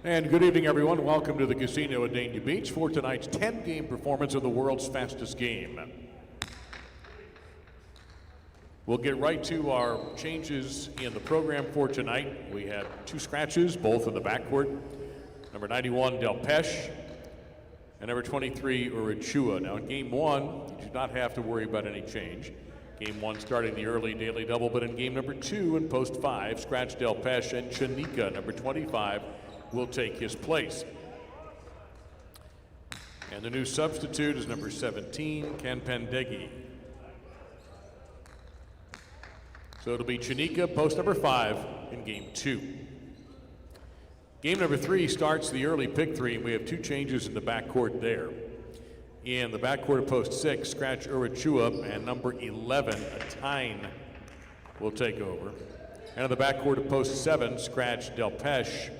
And good evening, everyone. Welcome to the casino at Dania Beach for tonight's 10-game performance of the world's fastest game. We'll get right to our changes in the program for tonight. We have two scratches, both in the backcourt. Number 91, Del Pesh, and number 23, Urachua. Now in game one, you do not have to worry about any change. Game one starting the early daily double, but in game number two in post 5, scratch Del Pesh and Chanika, number 25, will take his place. And the new substitute is number 17, Ken Pendeghi. So it'll be Chanika, post number 5 in game 2. Game number 3 starts the early pick 3, and we have two changes in the backcourt there. In the backcourt of post 6, scratch Urachua, and number 11, Atine, will take over. And in the backcourt of post 7, scratch Del Pesh,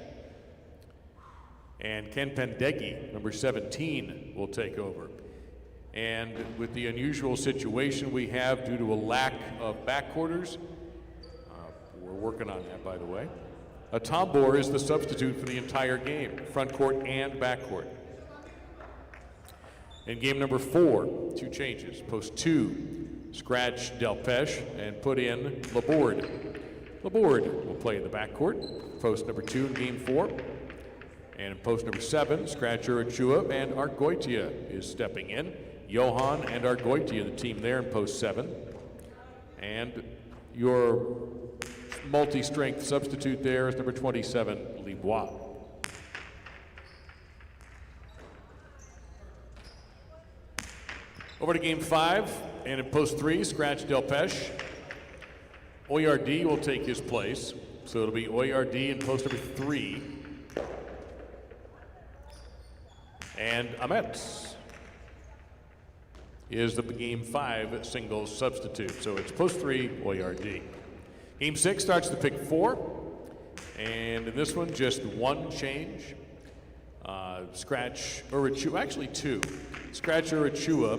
and Ken Pendeghi, number 17, will take over. And with the unusual situation we have due to a lack of backcourters, we're working on that, by the way. A Tombor is the substitute for the entire game, front court and backcourt. In game number 4, two changes. Post 2, scratch Del Pesh and put in Laborde. Laborde will play in the backcourt, post number 2 in game 4. And in post number 7, scratch Urachua, and Argoitia is stepping in. Johan and Argoitia, the team there in post 7. And your multi-strength substitute there is number 27, Libois. Over to game 5, and in post 3, scratch Del Pesh. Oyardi will take his place, so it'll be Oyardi in post number 3. And Ametz is the game 5 singles substitute. So it's post 3, Oyardi. Game 6 starts the pick 4. And in this one, just one change. Scratch Urachua, actually 2. Scratch Urachua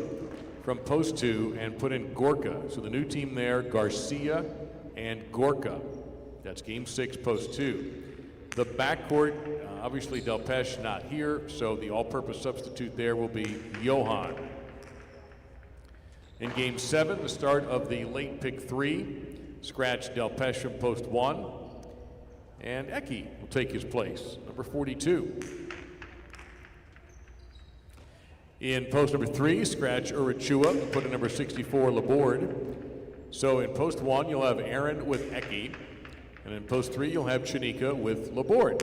from post 2 and put in Gorka. So the new team there, Garcia and Gorka. That's game 6, post 2. The backcourt, obviously Del Pesh not here, so the all-purpose substitute there will be Johan. In game 7, the start of the late pick 3, scratch Del Pesh from post 1, and Eki will take his place, number 42. In post number 3, scratch Urachua, put in number 64, Laborde. So in post 1, you'll have Aaron with Eki. And in post 3, you'll have Chanika with Laborde.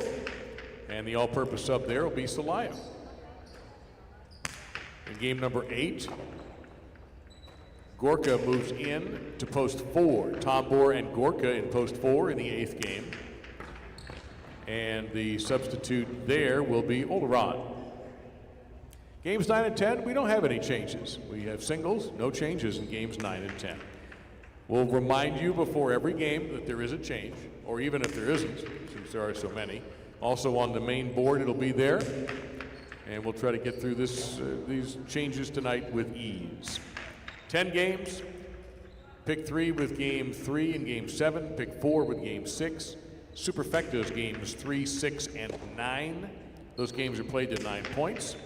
And the all-purpose sub there will be Celaya. In game number 8, Gorka moves in to post 4. Tombor and Gorka in post 4 in the 8th game. And the substitute there will be Oleron. Games 9 and 10, we don't have any changes. We have singles, no changes in games 9 and 10. We'll remind you before every game that there is a change, or even if there isn't, since there are so many. Also on the main board, it'll be there. And we'll try to get through these changes tonight with ease. 10 games, pick 3 with game 3 and game 7, pick 4 with game 6. Superfecta's games 3, 6, and 9. Those games are played to 9 points.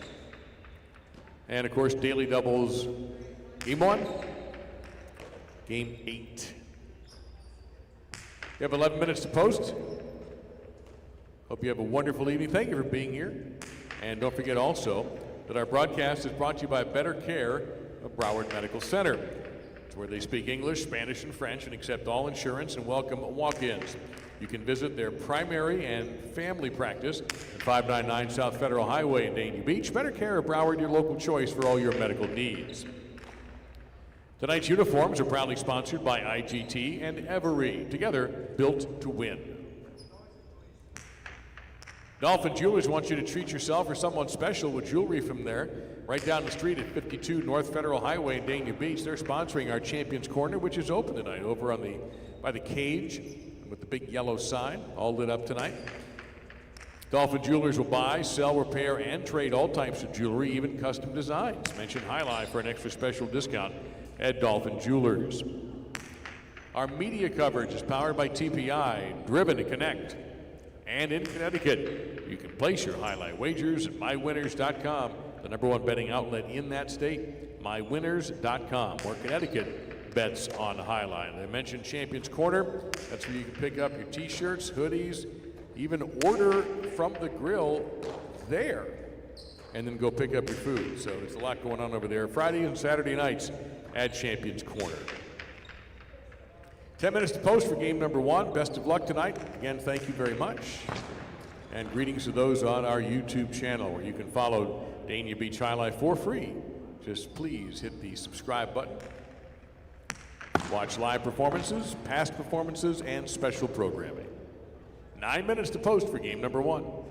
And of course, daily doubles, game 1, game 8. You have 11 minutes to post. Hope you have a wonderful evening. Thank you for being here. And don't forget also that our broadcast is brought to you by Better Care of Broward Medical Center. It's where they speak English, Spanish, and French and accept all insurance and welcome walk-ins. You can visit their primary and family practice at 599 South Federal Highway in Dania Beach. Better Care of Broward, your local choice for all your medical needs. Tonight's uniforms are proudly sponsored by IGT and Every, together built to win. Dolphin Jewelers wants you to treat yourself or someone special with jewelry from there. Right down the street at 52 North Federal Highway in Dania Beach. They're sponsoring our Champions Corner, which is open tonight over on by the cage with the big yellow sign, all lit up tonight. Dolphin Jewelers will buy, sell, repair, and trade all types of jewelry, even custom designs. Mention Highlight for an extra special discount at Dolphin Jewelers. Our media coverage is powered by TPI, driven to connect. And in Connecticut, you can place your highlight wagers at mywinners.com, the #1 betting outlet in that state, mywinners.com, where Connecticut bets on highlight. They mentioned Champions Corner. That's where you can pick up your t-shirts, hoodies, even order from the grill there, and then go pick up your food. So there's a lot going on over there. Friday and Saturday nights at Champions Corner. 10 minutes to post for game #1. Best of luck tonight. Again, thank you very much. And greetings to those on our YouTube channel, where you can follow Dania Beach Highlight for free. Just please hit the subscribe button. Watch live performances, past performances, and special programming. 9 minutes to post for game #1.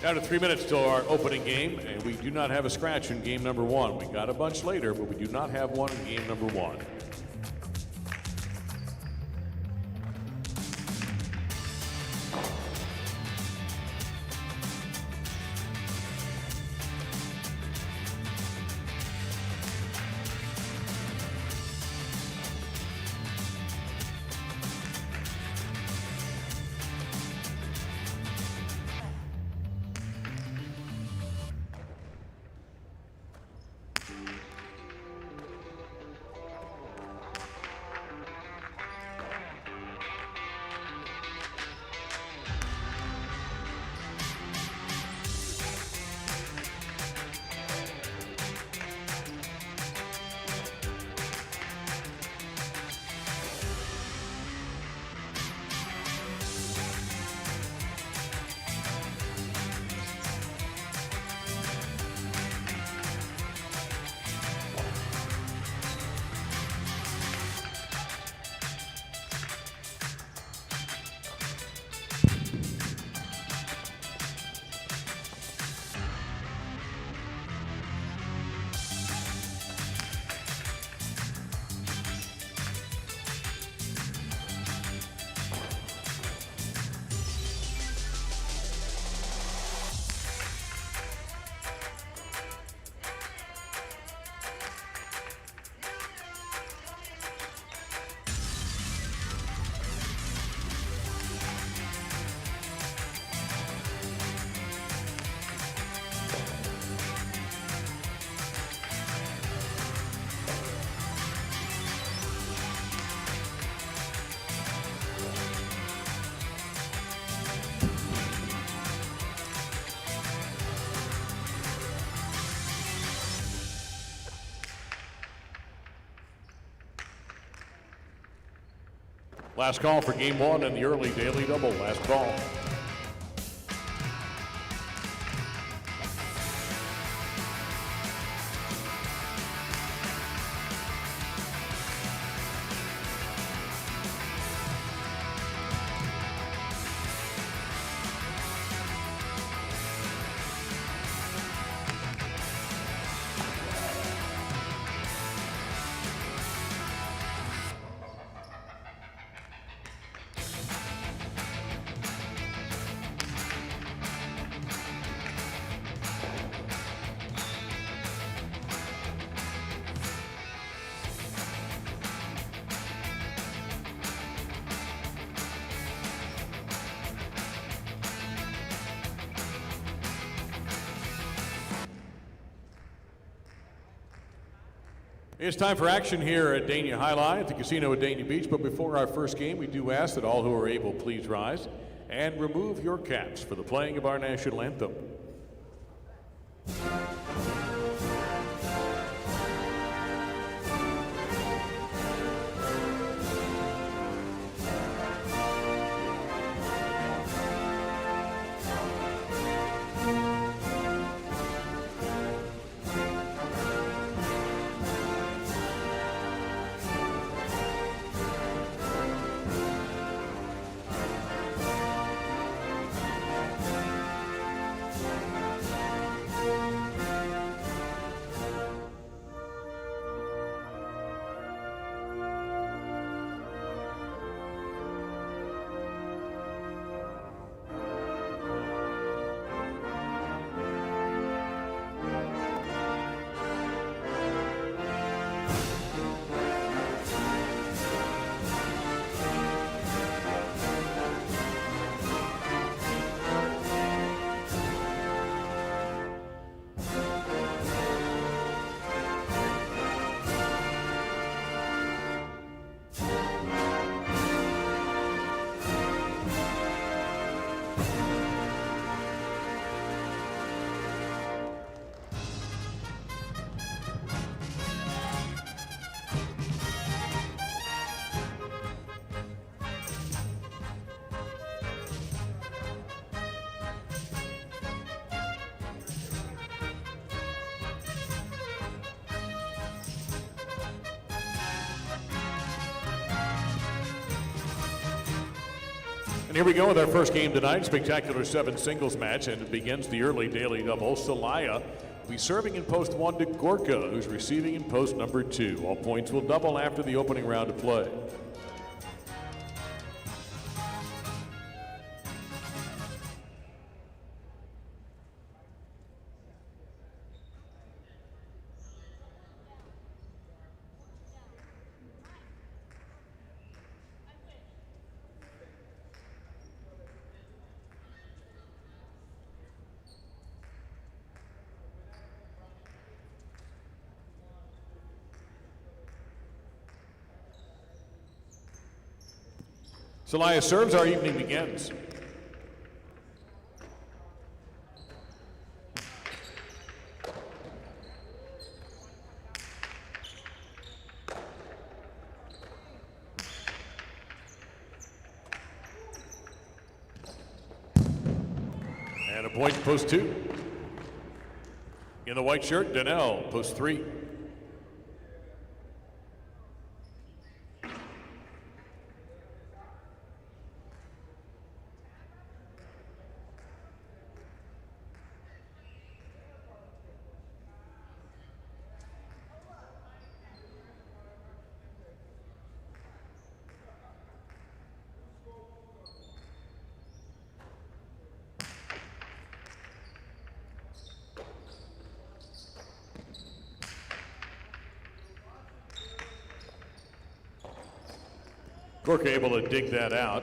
Down to 3 minutes till our opening game, and we do not have a scratch in game number one. We got a bunch later, but we do not have one in game number one. Last call for game one in the early daily double. Last call. It's time for action here at Dania High Line at the casino at Dania Beach. But before our first game, we do ask that all who are able please rise and remove your caps for the playing of our national anthem. And here we go with our first game tonight, spectacular 7 singles match, and it begins the early daily double. Celaya will be serving in post 1 to Gorka, who's receiving in post number 2. All points will double after the opening round of play. Celaya serves, our evening begins. And a point, post 2. In the white shirt, Donnell, post 3. Gorka able to dig that out.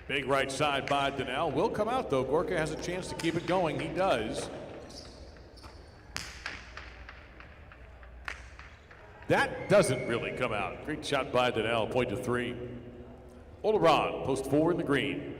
Big right side by Donnell. Will come out though. Gorka has a chance to keep it going. He does. That doesn't really come out. Great shot by Donnell. Point to 3. Oleron, post 4 in the green.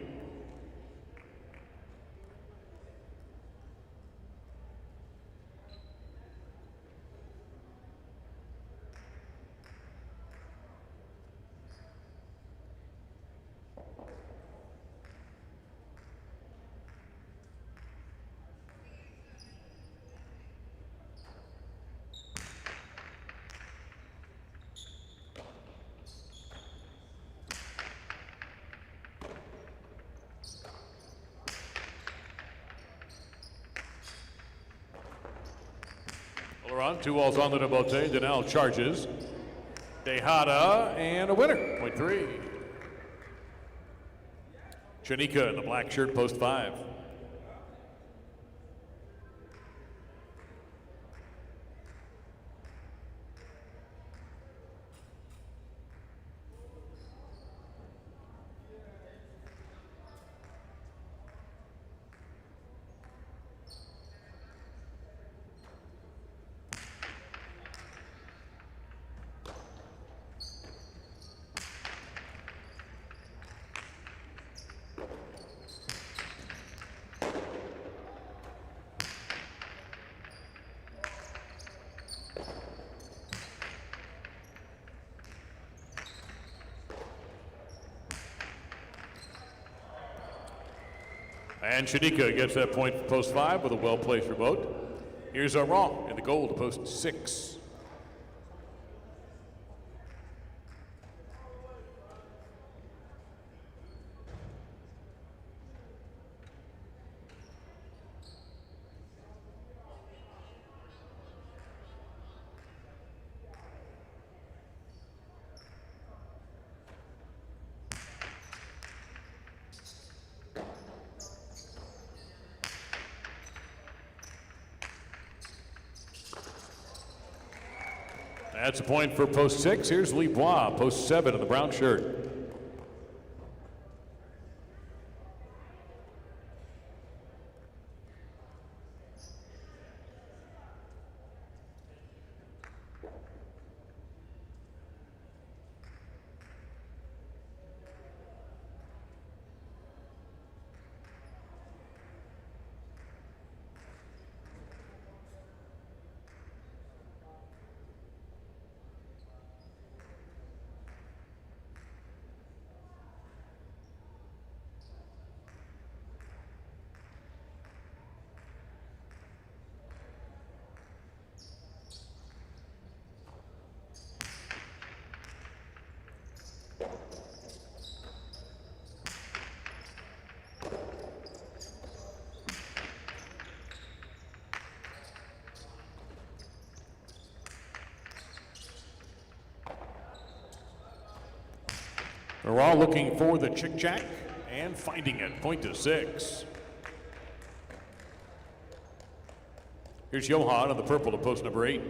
Oleron, 2 balls on the Bote. Donnell charges. Tejada, and a winner. Point 3. Chanika in the black shirt, post 5. And Chanika gets that point for post 5 with a well-placed remote. Here's Aron in the goal to post 6. That's a point for post 6. Here's Lebois, post 7 in the brown shirt. They're all looking for the chick-jack and finding it. Point to 6. Here's Johan on the purple to post number 8.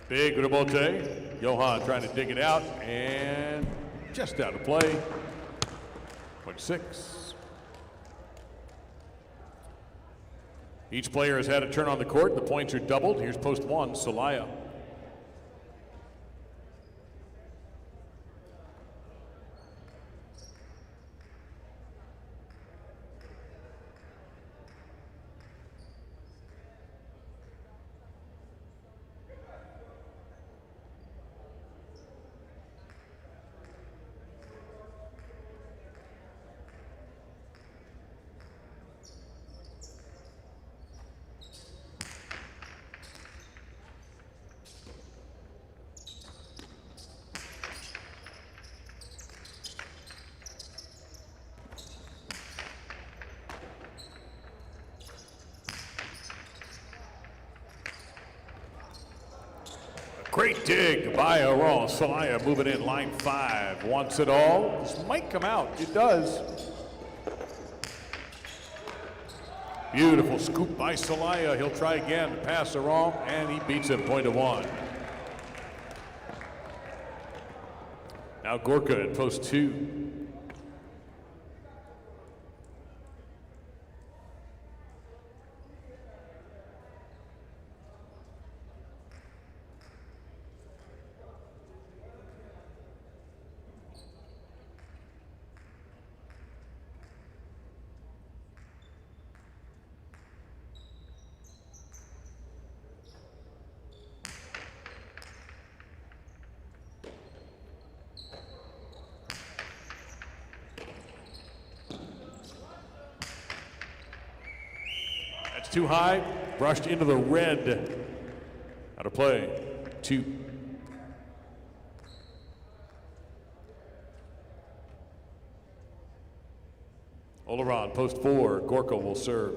Big rebote. Johan trying to dig it out and just out of play. Point 6. Each player has had a turn on the court. The points are doubled. Here's post 1, Celaya. Great dig by Aron. Celaya moving in line 5. Wants it all. This might come out. It does. Beautiful scoop by Celaya. He'll try again. Pass Aron, and he beats it. Point to 1. Now Gorka at post 2. Too high, brushed into the red. Out of play, 2. Oleron, post 4. Gorka will serve.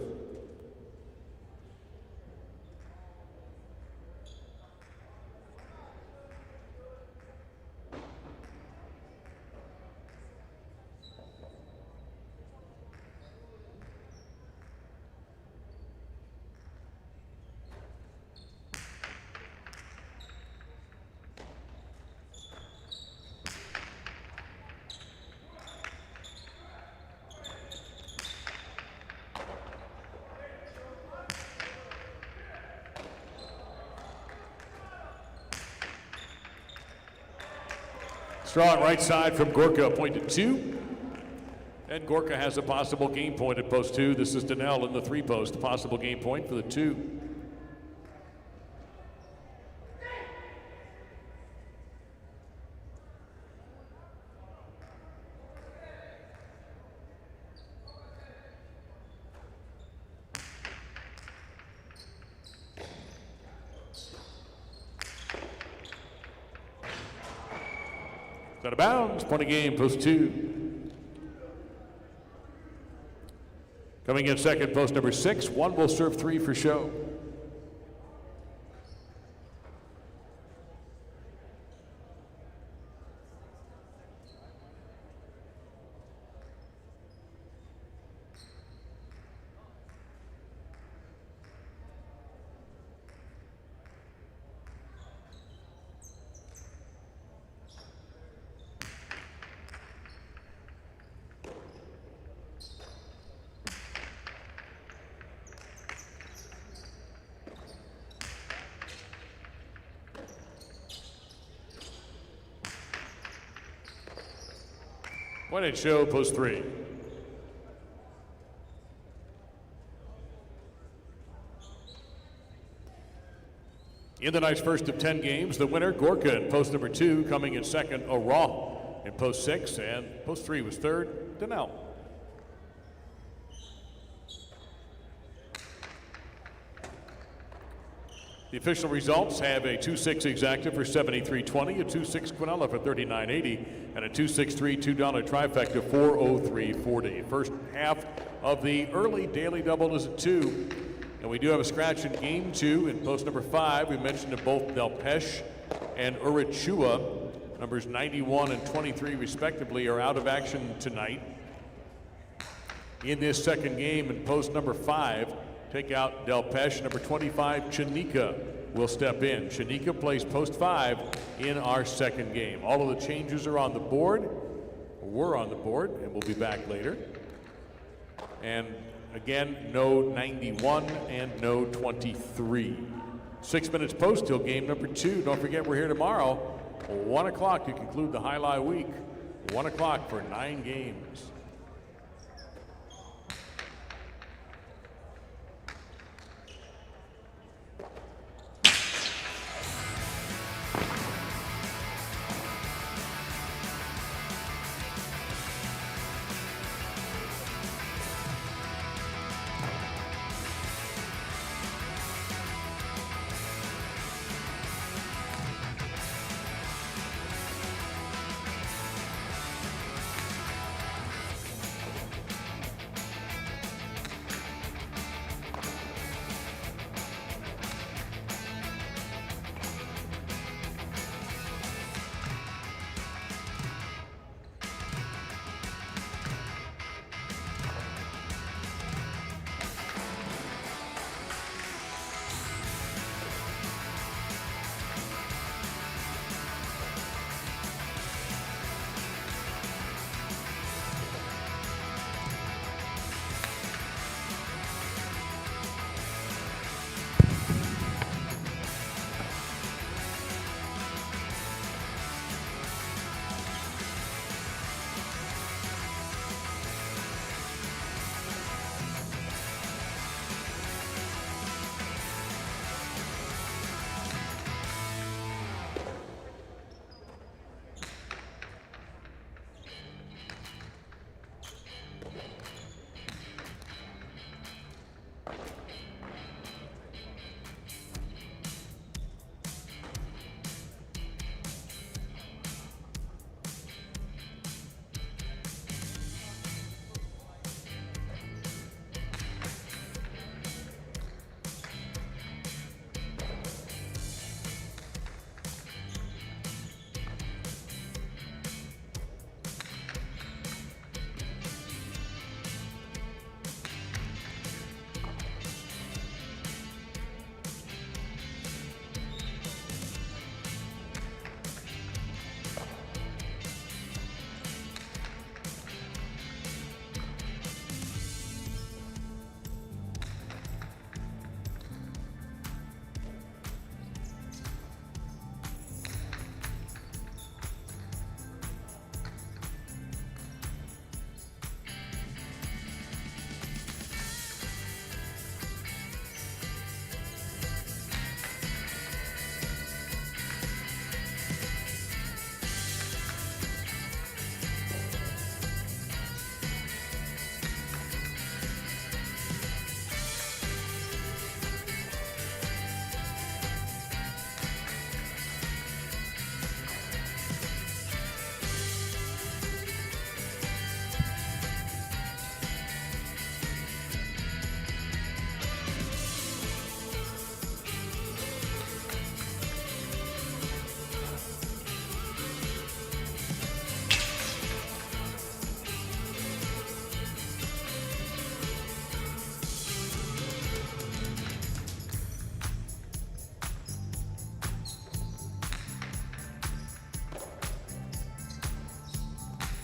Strong right side from Gorka, point to 2. And Gorka has a possible game point at post 2. This is Donnell in the 3 post. Possible game point for the 2. Out of bounds, point of game, post 2. Coming in second, post number 6. 1 will serve 3 for show. One and show, post 3. In the night's first of 10 games, the winner, Gorka, in post number 2, coming in second, O'Raw in post 6, and post 3 was third, Donnell. The official results have a 2-6 exacta for 73.20, a 2-6 Quinella for 39.80, and a 2-6-3 $2 trifecta for 403.40. First half of the early daily double is at 2, and we do have a scratch in game 2 in post number 5. We mentioned that both Delpeche and Urichua, numbers 91 and 23 respectively, are out of action tonight. In this second game in post number 5, take out Delpeche, number 25, Chanika will step in. Chanika plays post 5 in our second game. All of the changes are on the board, were on the board, and we'll be back later. And again, no 91 and no 23. 6 minutes post till game number 2. Don't forget, we're here tomorrow, 1 o'clock to conclude the highlight week. 1 o'clock for 9 games.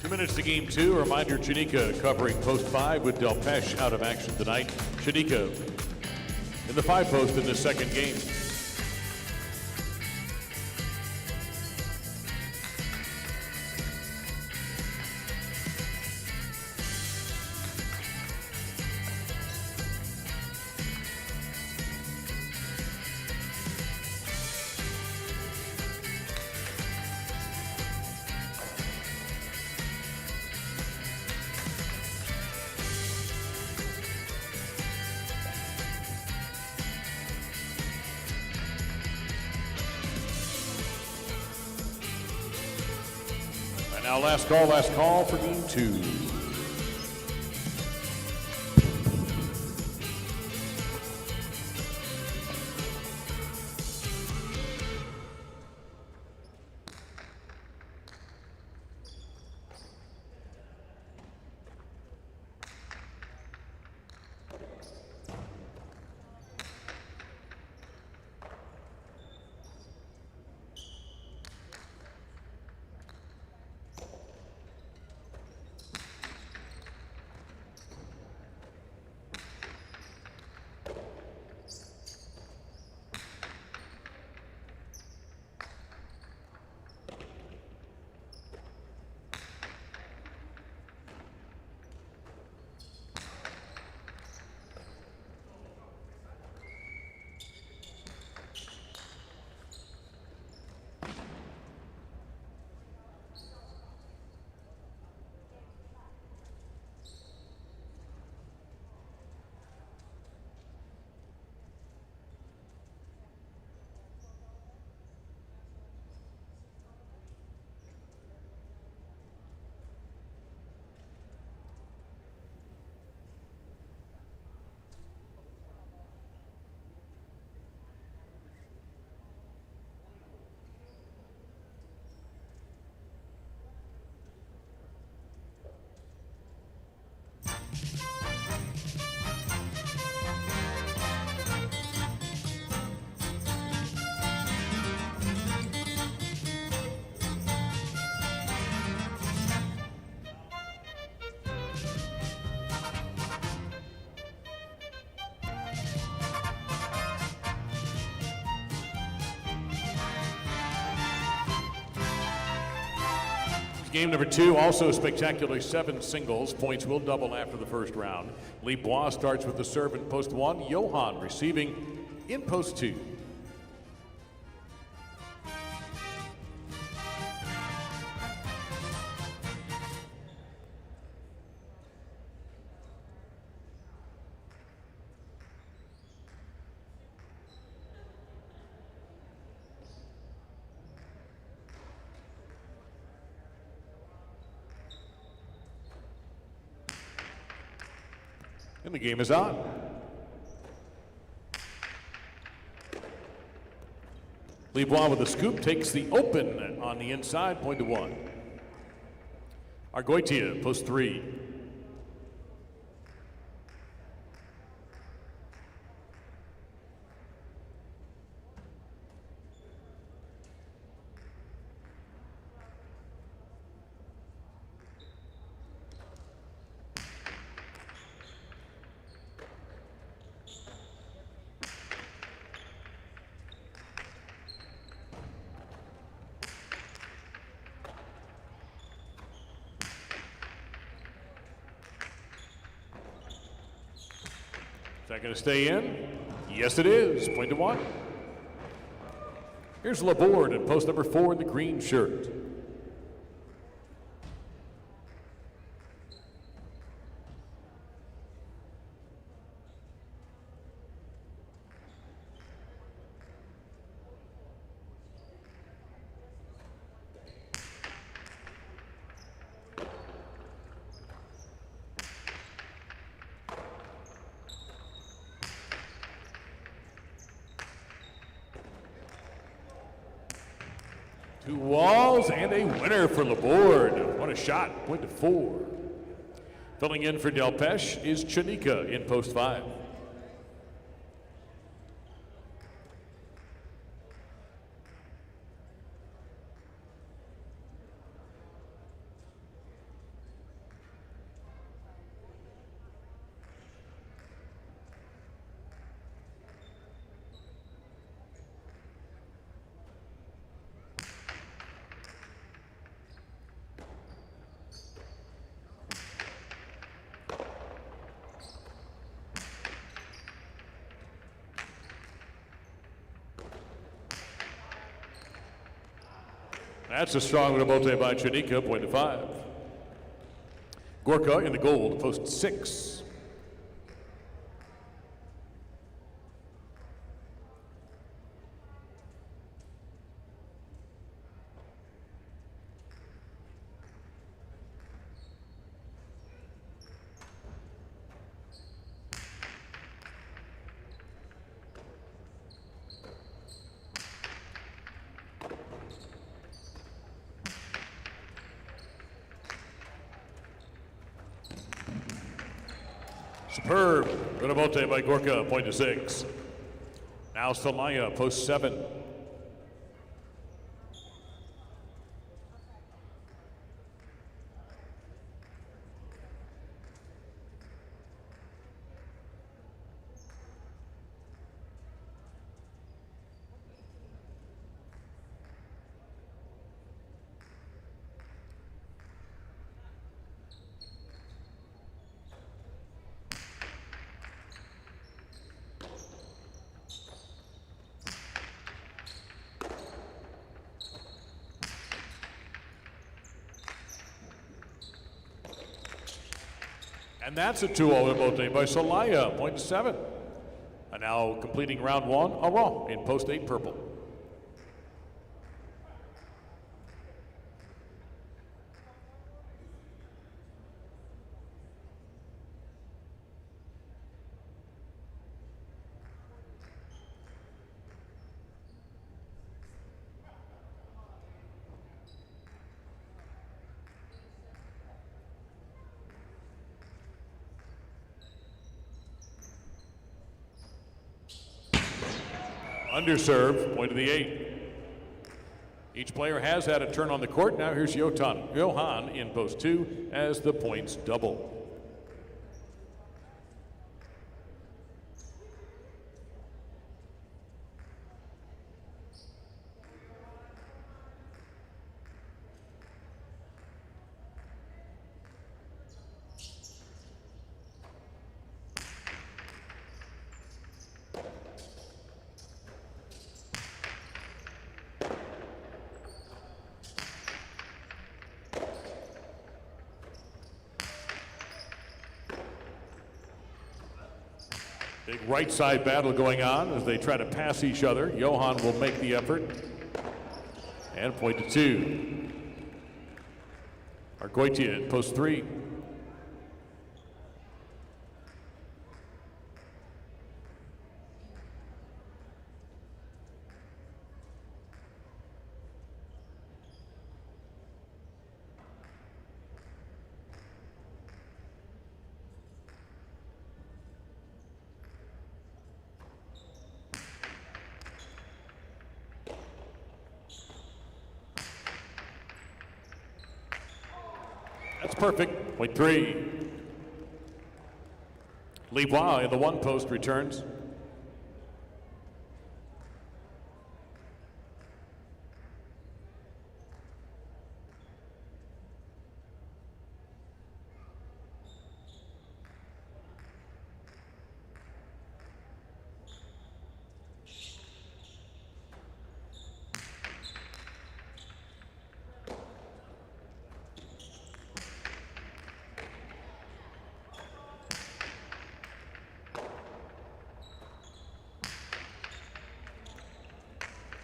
Minutes to game 2. A reminder, Chanika covering post 5 with Delpeche out of action tonight. Chanika in the 5 post in the second game. Now last call for game 2. Game number 2, also spectacularly 7 singles. Points will double after the first round. Lee Bois starts with the serve in post 1. Johan receiving in post 2. And the game is on. Lee Bois with a scoop takes the open on the inside, point to 1. Argoitia, post 3. Is that going to stay in? Yes, it is. Point to 1. Here's Laborde at post number 4 in the green shirt. Two walls and a winner for Laborde. What a shot, point to 4. Filling in for Delpeche is Chanika in post 5. That's a strong rebote by Chanika, point to 5. Gorka in the gold, post 6. Superb. Buenamonte by Gorka, point to 6. Now Celaya, post 7. And that's a 2-0 Buenamonte by Celaya, point to 7. And now completing round 1, Aron in post 8 purple. Underserve, point to the 8. Each player has had a turn on the court. Now here's Johan in post 2 as the points double. Big right side battle going on as they try to pass each other. Johan will make the effort. And point to 2. Argoitia at post 3. That's perfect. Point 3. Levois in the 1 post returns.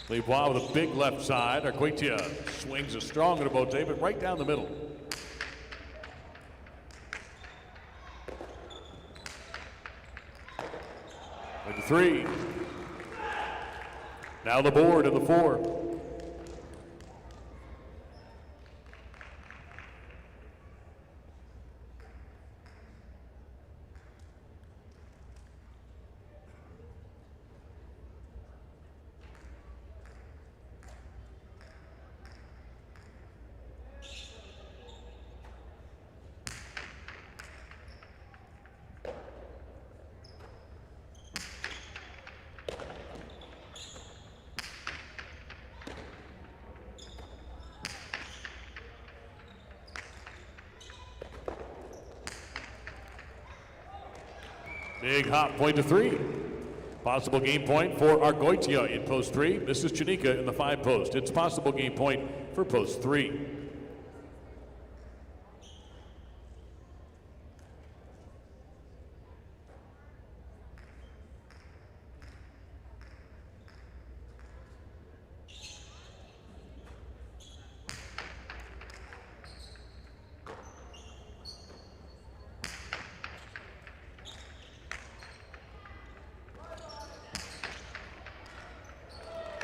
Levois with a big left side. Argoitia swings a strong at a bote, but right down the middle. With the 3. Now the board of the 4. Big hop, point to 3. Possible game point for Argoitia in post 3. This is Chanika in the 5 post. It's possible game point for post 3.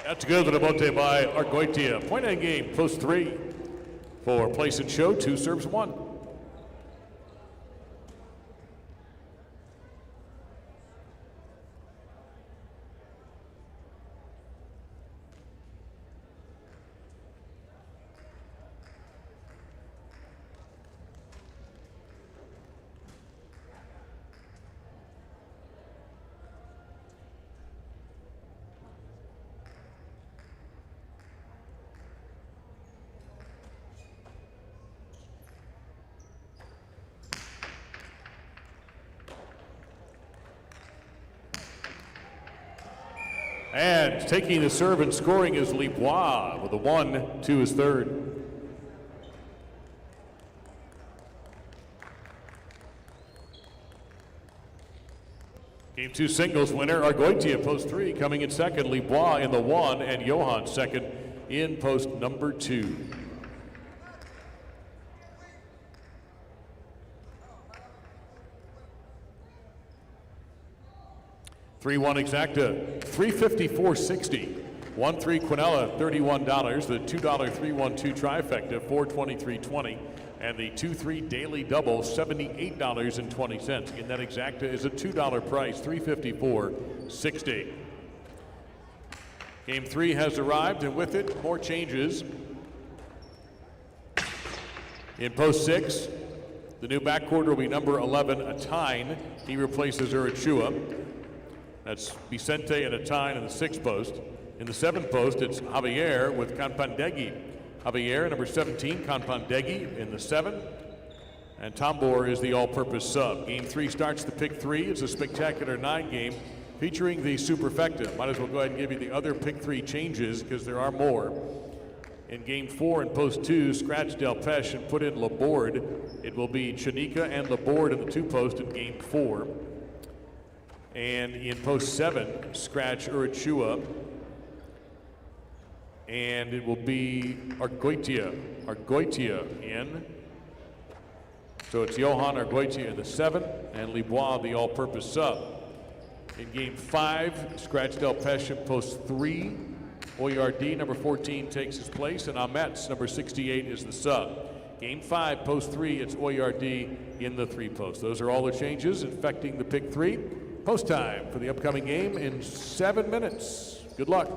That's good to the bote by Argoitia. Point in game, post 3. For place and show, 2 serves 1. And taking the serve and scoring is Libois with a 1 to his third. Game 2 singles winner, Argoitia, post 3, coming in second. Libois in the 1, and Johan second in post number 2. (3-1) exacta, $354.60. 1-3 Quinella, $31. The $2 3-1-2 trifecta, $423.20. And the 2-3 daily double, $78.20. Again, that exacta is a $2 price, $354.60. Game 3 has arrived, and with it, more changes. In post 6, the new backcourt will be number 11, Atine. He replaces Urachua. That's Vicente and Atine in the 6th post. In the 7th post, it's Javier with Campandegui. Javier, number 17, Campandegui in the 7. And Tambor is the all-purpose sub. Game 3 starts the pick 3. It's a spectacular 9 game featuring the superfecta. Might as well go ahead and give you the other pick 3 changes because there are more. In game 4 in post 2, scratch Del Peche and put in Laborde. It will be Chanika and Laborde in the 2 post in game 4. And in post 7, scratch Urachua. And it will be Argoitia in. So it's Johan Argoitia in the 7 and Libois the all-purpose sub. In game 5, scratch Del Peche in post 3. Oyardi, number 14, takes his place, and Ametz, number 68, is the sub. Game 5, post 3, it's Oyardi in the 3 post. Those are all the changes affecting the pick 3. Post time for the upcoming game in 7 minutes. Good luck.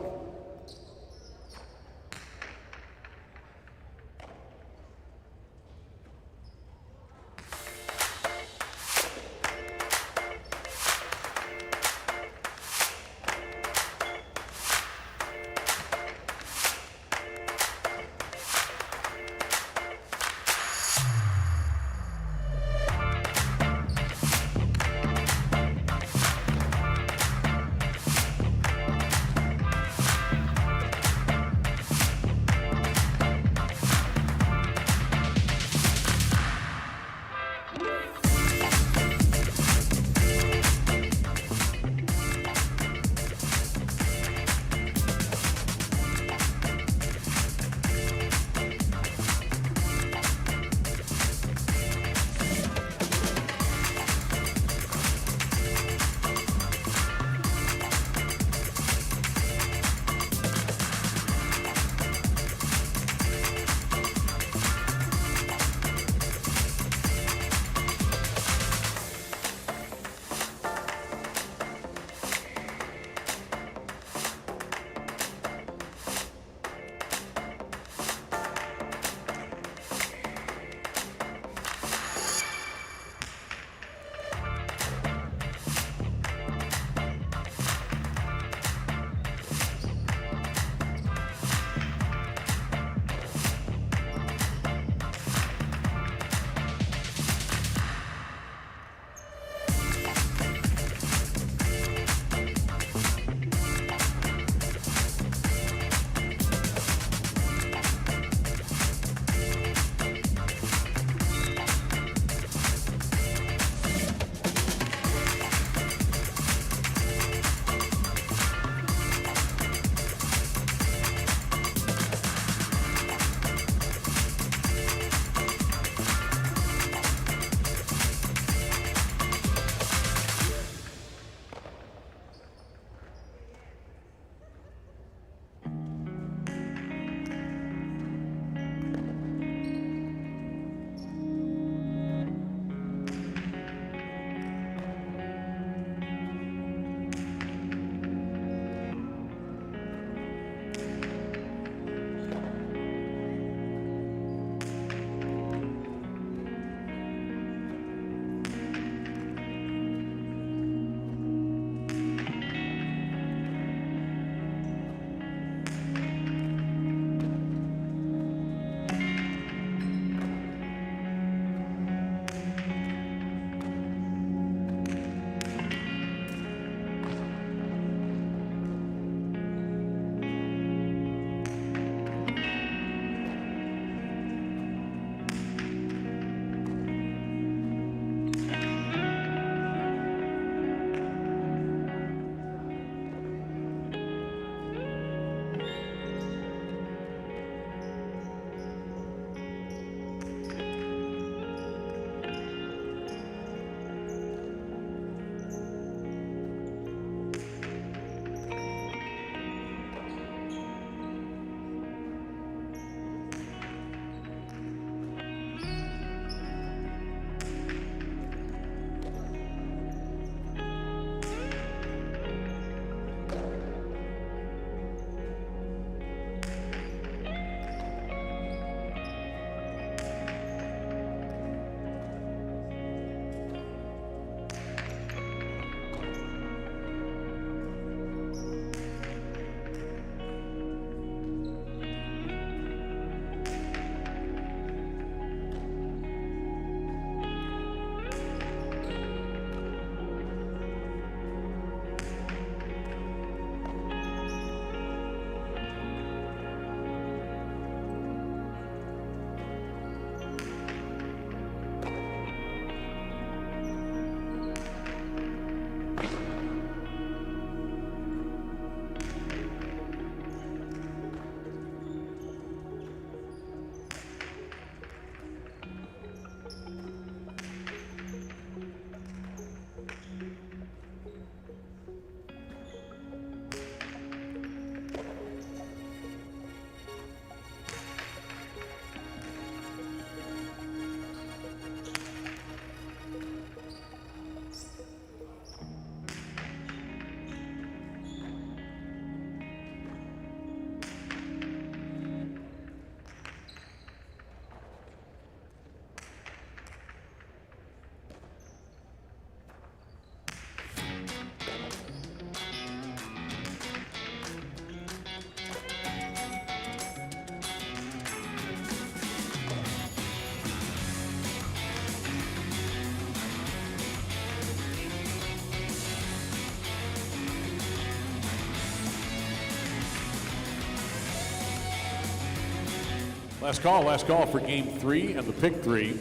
Last call for game 3 and the pick 3.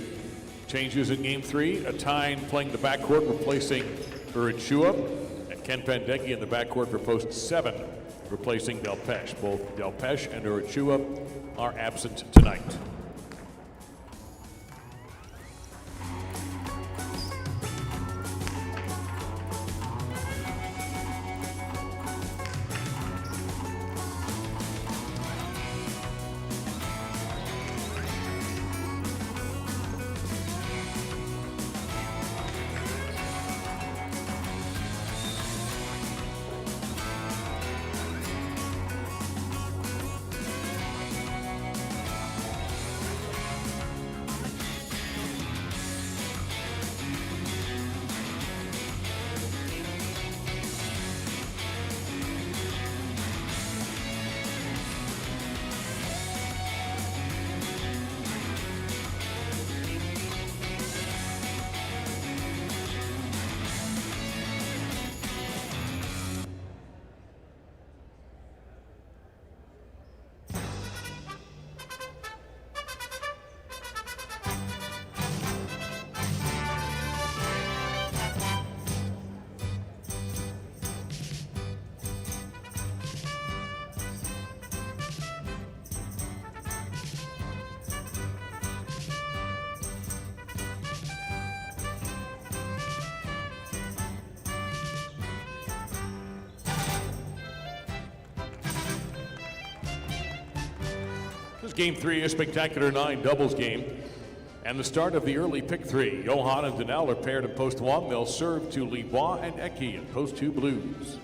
Changes in game 3. Atine playing the backcourt, replacing Urachua. And Ken Pendecki in the backcourt for post 7, replacing Delpeche. Both Delpeche and Urachua are absent tonight. This is game 3, a spectacular 9 doubles game. And the start of the early pick 3. Johan and Donnell are paired in post 1. They'll serve to Libois and Eki in post 2 Blues.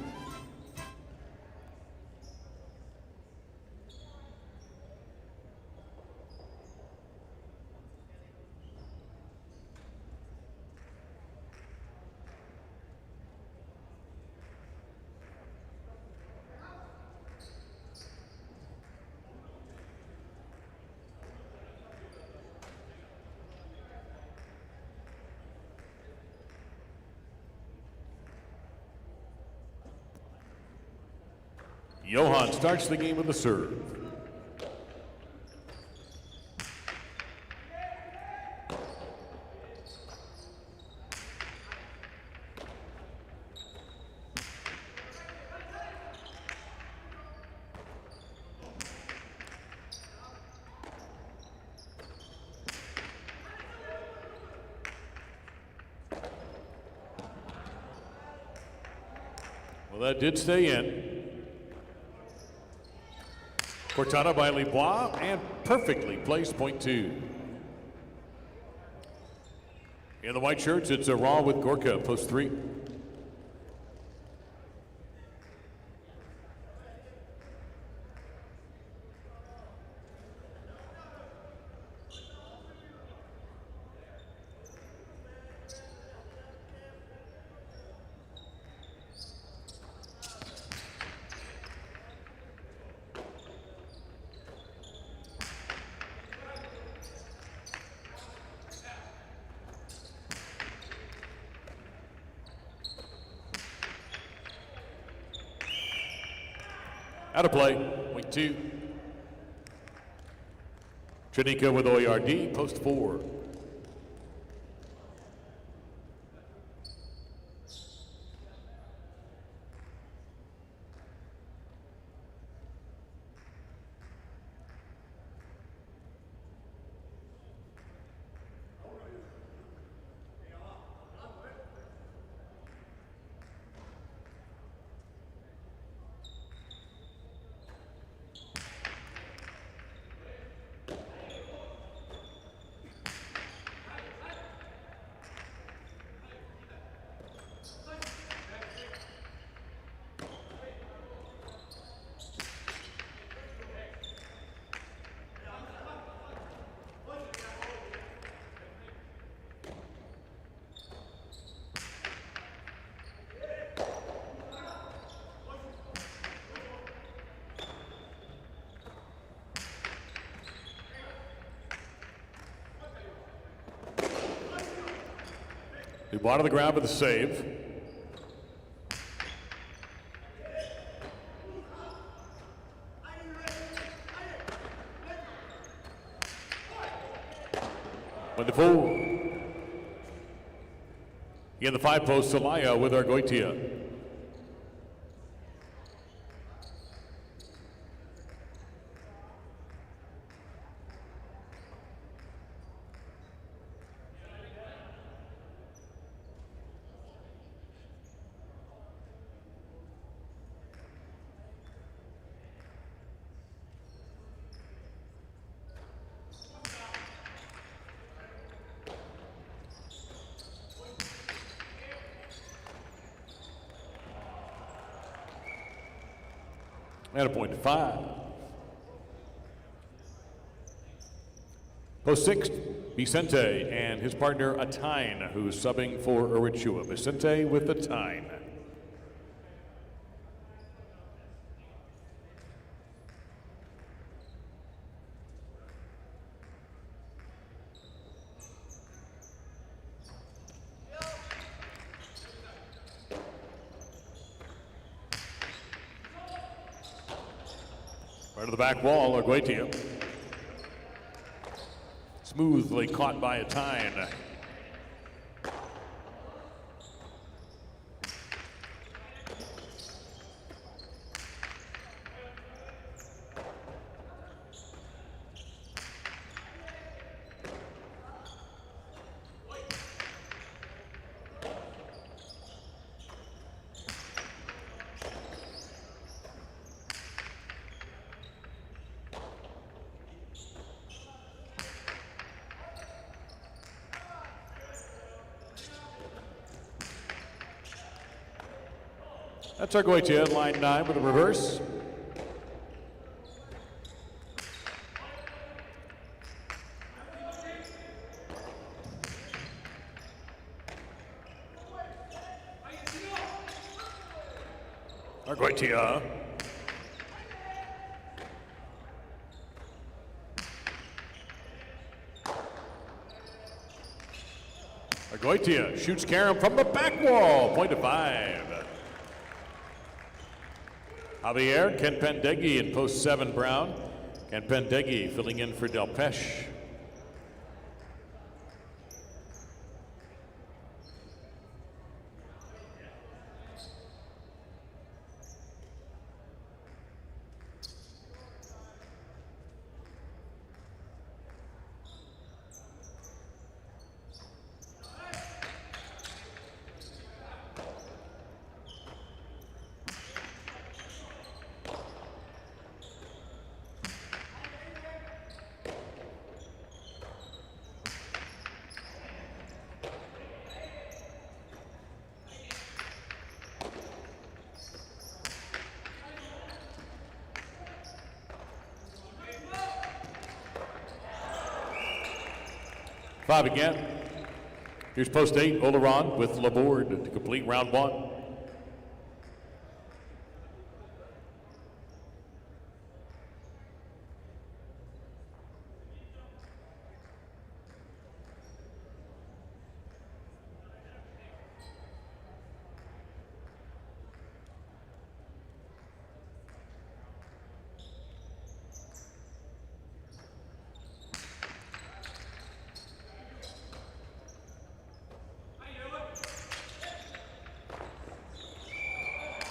Johan starts the game with a serve. Well, that did stay in. Cortada by Libois and perfectly placed point 2. In the white shirts, it's a Raw with Gorka, post 3. Out of play, point 2. Tranika with OERD, post 4. Dubois to the ground with the save. 9-4. In the 5 post, Celaya with Argoitia. And a point to 5. Post 6, Vicente and his partner Atine, who's subbing for Uruchua. Vicente with Atine. Right to the back wall, Arguetia. Smoothly caught by Atine. That's Arguetia, line 9 with a reverse. Arguetia. Arguetia shoots Karam from the back wall, point to 5. Javier Kenpendegi in post 7, Brown. Kenpendegi filling in for Delpeche. Five again. Here's post 8, Oleron with Laborde to complete round 1.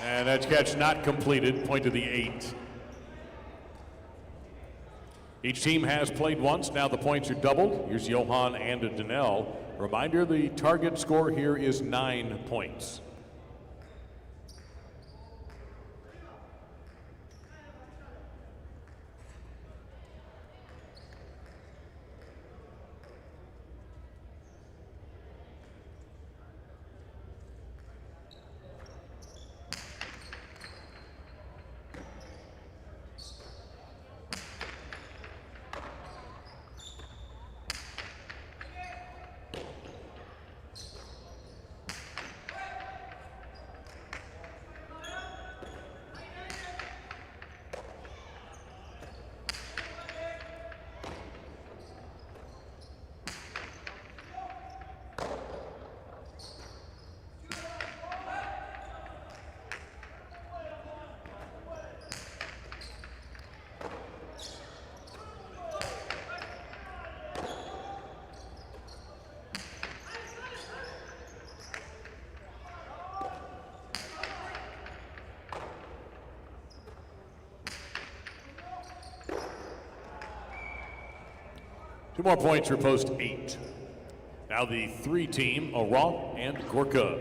And that's catch not completed, point to the 8. Each team has played once, now the points are doubled. Here's Johan and Danelle. Reminder, the target score here is 9 points. 2 more points for post 8. Now the 3 team, Aron and Gorka.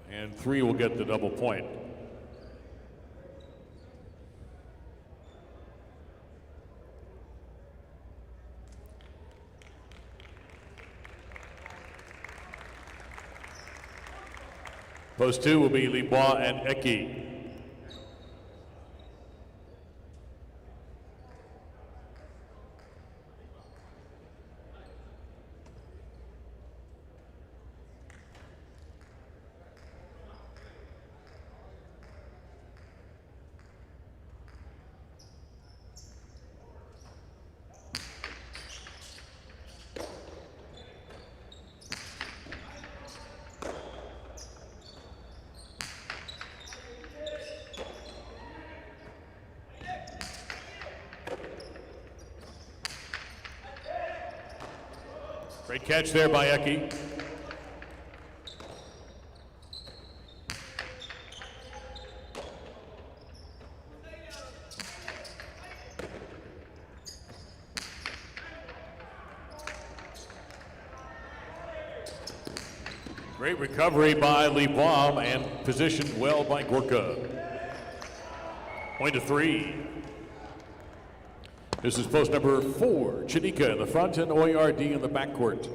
And 3 will get the double point. Post 2 will be Libois and Eki. Great catch there by Eki. Great recovery by Libois and positioned well by Gorka. Point to 3. This is post number 4. Chinika in the front and Oyard in the backcourt.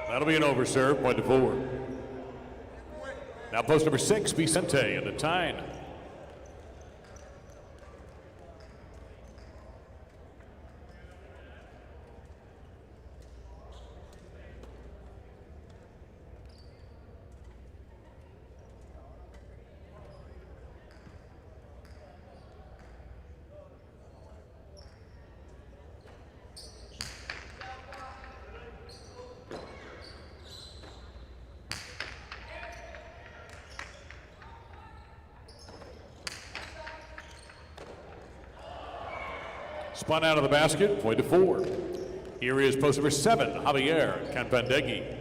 That'll be an overserve, point to 4. Now post number 6, Vicente in the Tyne. Spun out of the basket, point to 4. Here is post number 7, Javier Campandegui.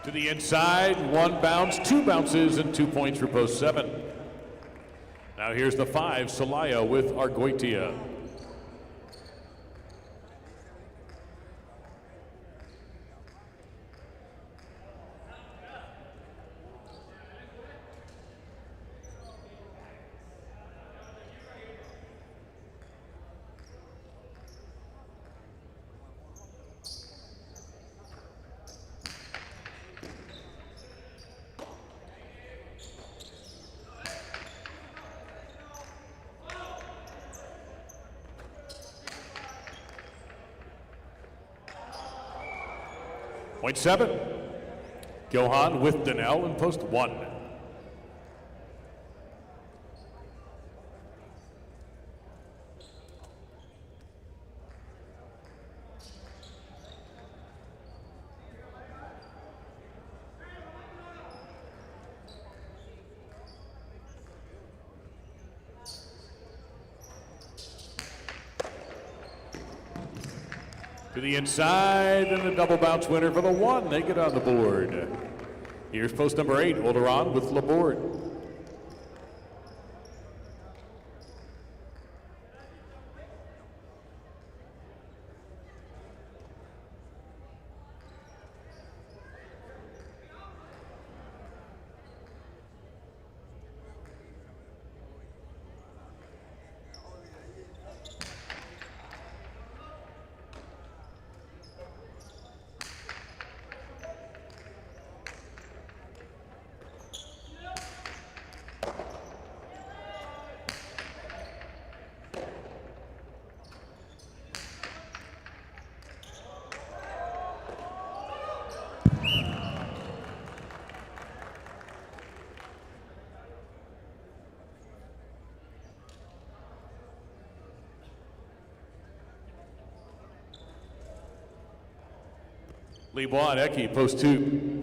To the inside, 1 bounce, 2 bounces, and 2 points for post 7. Now here's the 5, Celaya with Argoitia. Point 7. Gohan with Donnell in post 1. To the inside, and a double bounce winner for the 1. They get on the board. Here's post number 8, Olderon with Laborde. Lebois and Eki, post 2.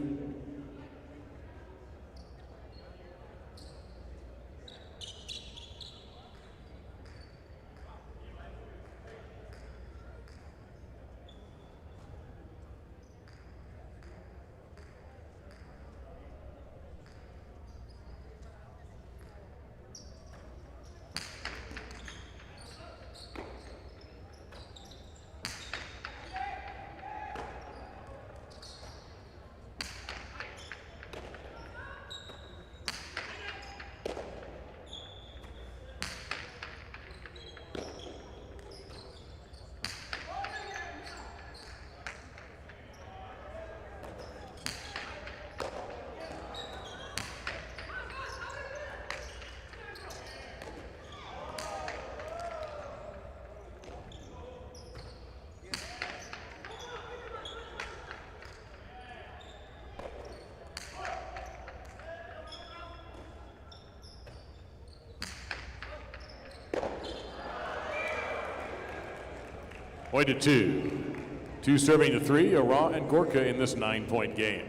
Point to 2. 2 serving to 3, Aran and Gorka in this 9-point game.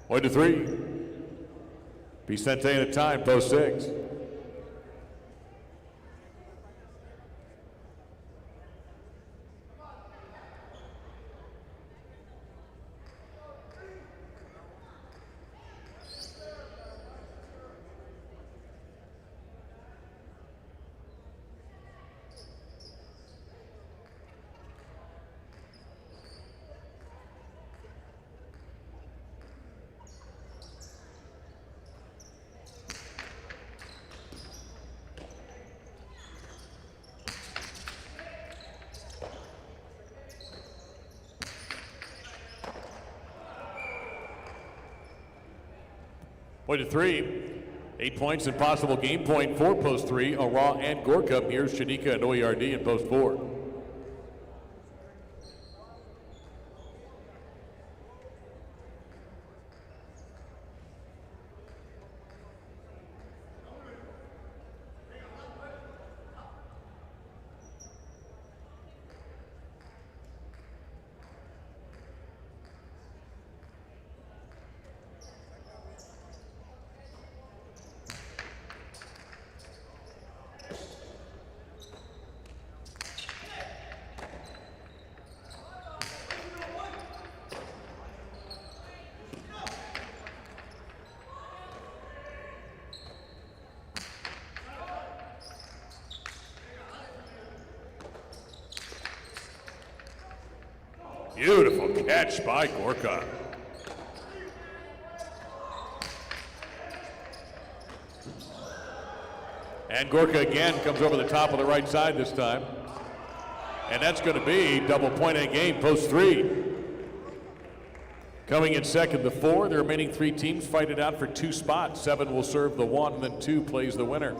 Point to 3. Vicente at a time, post 6. Point to 3. 8 points and possible game point for post 3. Aran and Gorka. Here's Shanika and Oyard in post 4. Beautiful catch by Gorka. And Gorka again comes over the top of the right side this time. And that's going to be double point and game, post 3. Coming in second, the 4. The remaining 3 teams fight it out for 2 spots. 7 will serve the 1, and then 2 plays the winner.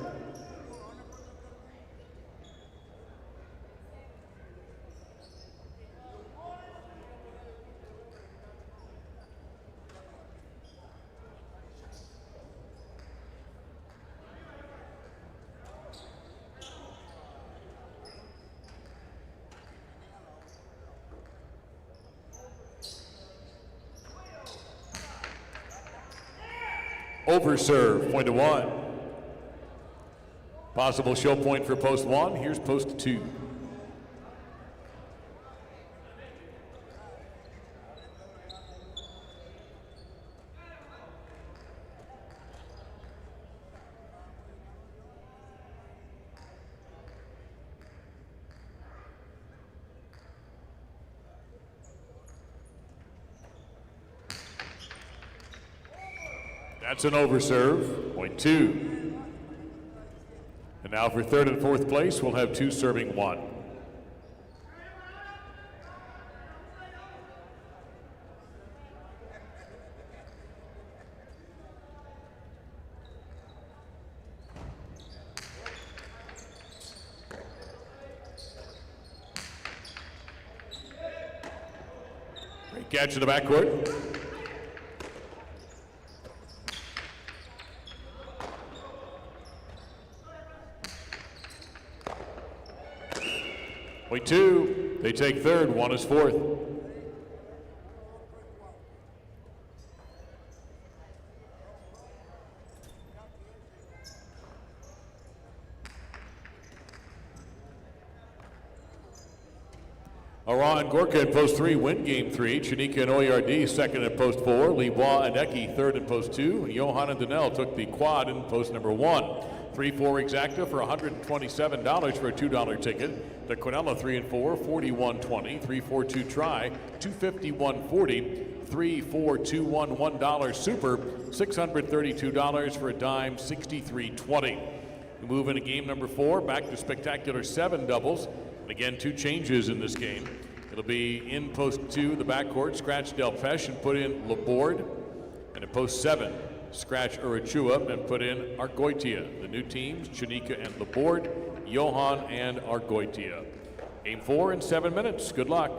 Overserve, point to 1. Possible show point for post 1. Here's post 2. That's an overserve, point 2. And now for third and fourth place, we'll have 2 serving 1. Great catch in the backcourt. Point 2, they take third, 1 is fourth. Aran and Gorka at post 3 win game 3. Chanika and Oyard second at post 4. Libois and Eki third at post 2. Johan and Donnell took the quad in post number 1. 3-4 exacta for $127 for a $2 ticket. The Quinella 3 and 4, $41.20. 3-4-2 try, $251.40. 3-4-2-1 $1 super, $632 for a dime, $63.20. We move into game number 4, back to spectacular 7 doubles. And again, 2 changes in this game. It'll be in post 2, the backcourt, scratch Delpeche and put in Laborde. And in post 7, scratch Urachua and put in Argoitia. The new teams, Chanika and Laborde, Johan and Argoitia. Game 4 in 7 minutes. Good luck.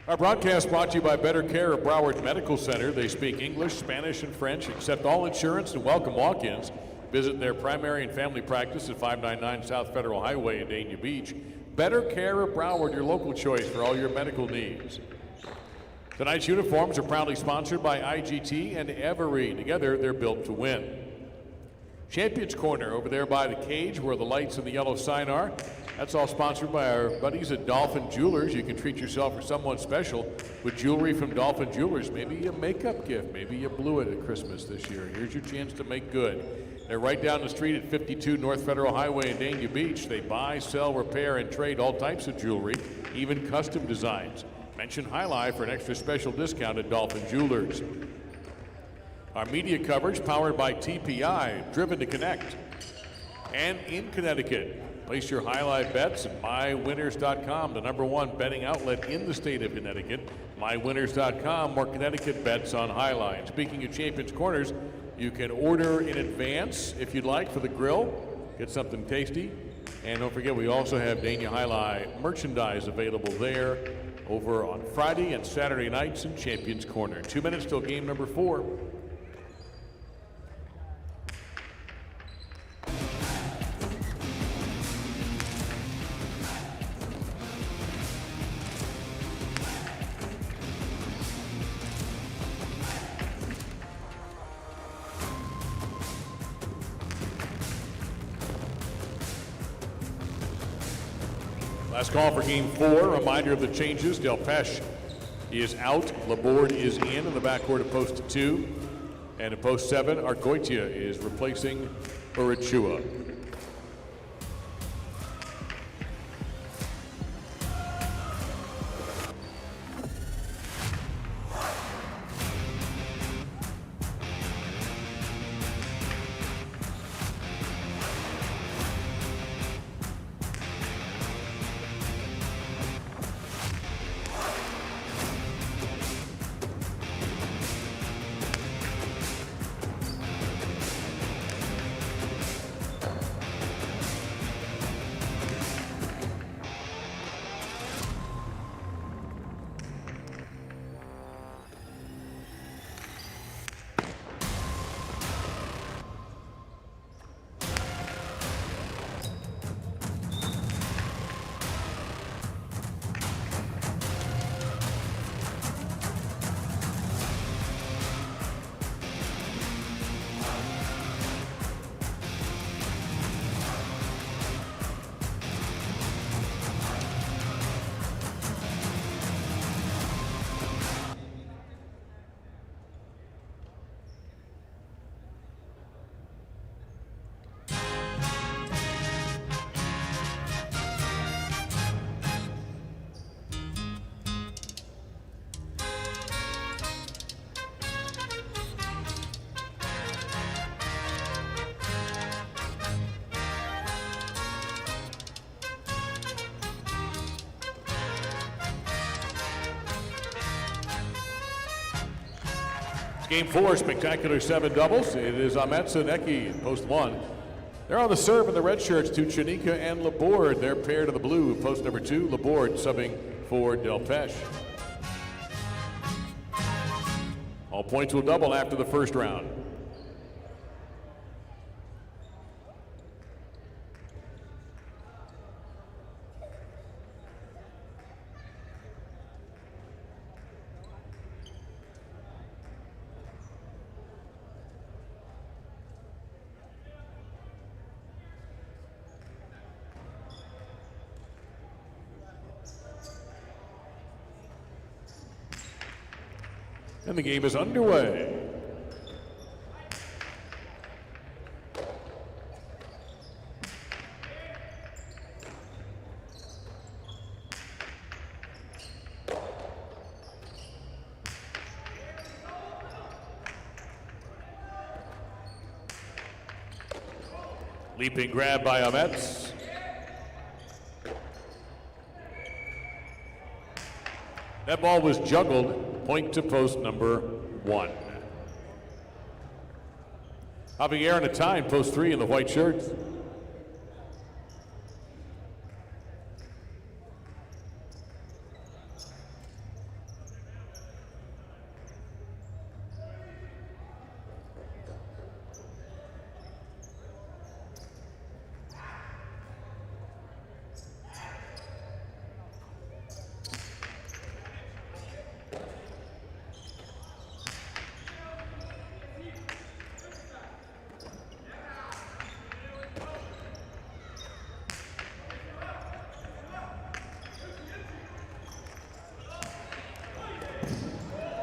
Our broadcast brought to you by Better Care of Broward Medical Center. They speak English, Spanish, and French, accept all insurance, and welcome walk-ins. Visit their primary and family practice at 599 South Federal Highway in Dania Beach. Better Care of Broward, your local choice for all your medical needs. Tonight's uniforms are proudly sponsored by IGT and Every. Together, they're built to win. Champions Corner over there by the cage where the lights and the yellow sign are. That's all sponsored by our buddies at Dolphin Jewelers. You can treat yourself or someone special with jewelry from Dolphin Jewelers. Maybe a makeup gift. Maybe you blew it at Christmas this year. Here's your chance to make good. They're right down the street at 52 North Federal Highway in Dania Beach. They buy, sell, repair, and trade all types of jewelry, even custom designs. Mention Highlight for an extra special discount at Dolphin Jewelers. Our media coverage powered by TPI, driven to connect. And in Connecticut, place your highlight bets at mywinners.com, the #1 betting outlet in the state of Connecticut. Mywinners.com, more Connecticut bets on highlight. Speaking of Champions Corners, you can order in advance if you'd like for the grill. Get something tasty. And don't forget, we also have Dania Highlight merchandise available there over on Friday and Saturday nights in Champions Corner. 2 minutes till game number 4. Last call for game 4. Reminder of the changes. Del Pesh is out. Laborde is in the backcourt of post 2. And at post 7, Argoitia is replacing Urachua. Game 4, spectacular 7 doubles. It is Ametsa Neki, post 1. They're on the serve in the red shirts to Chanika and Laborde. They're paired to the blue, post number 2. Laborde subbing for Del Pesh. All points will double after the first round. And the game is underway. Leaping grab by Amets. That ball was juggled. Point to post number 1. Javier in a time, post 3 in the white shirts.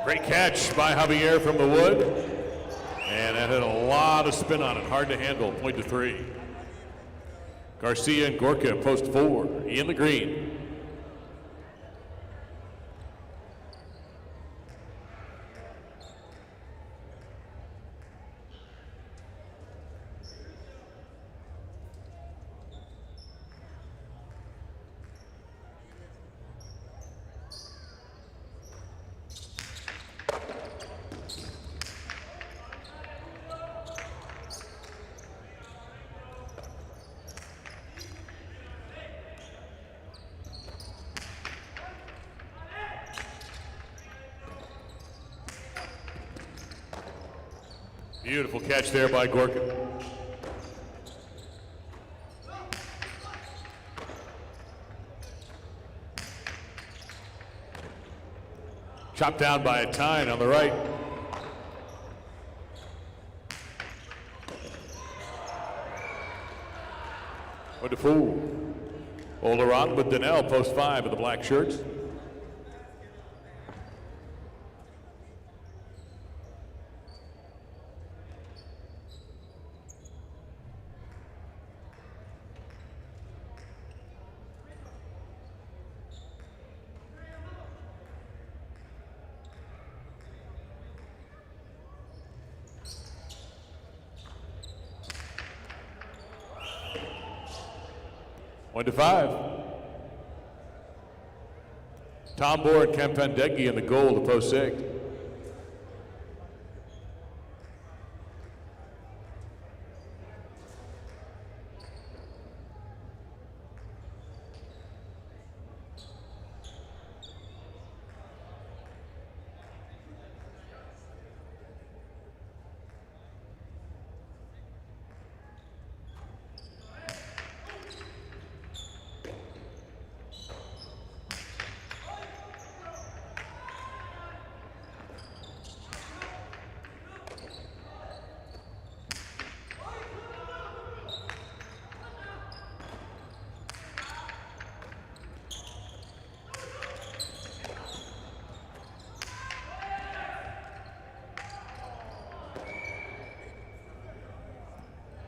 Great catch by Javier from the wood. And that had a lot of spin on it, hard to handle, 0-3. Garcia and Gorka, post 4, in the green. Beautiful catch there by Gorka. Chopped down by a Tyne on the right. What a fool. Oleron with Donnell, post 5 of the black shirts. One to 5. Tambor and Campandeghi in the goal to post 6.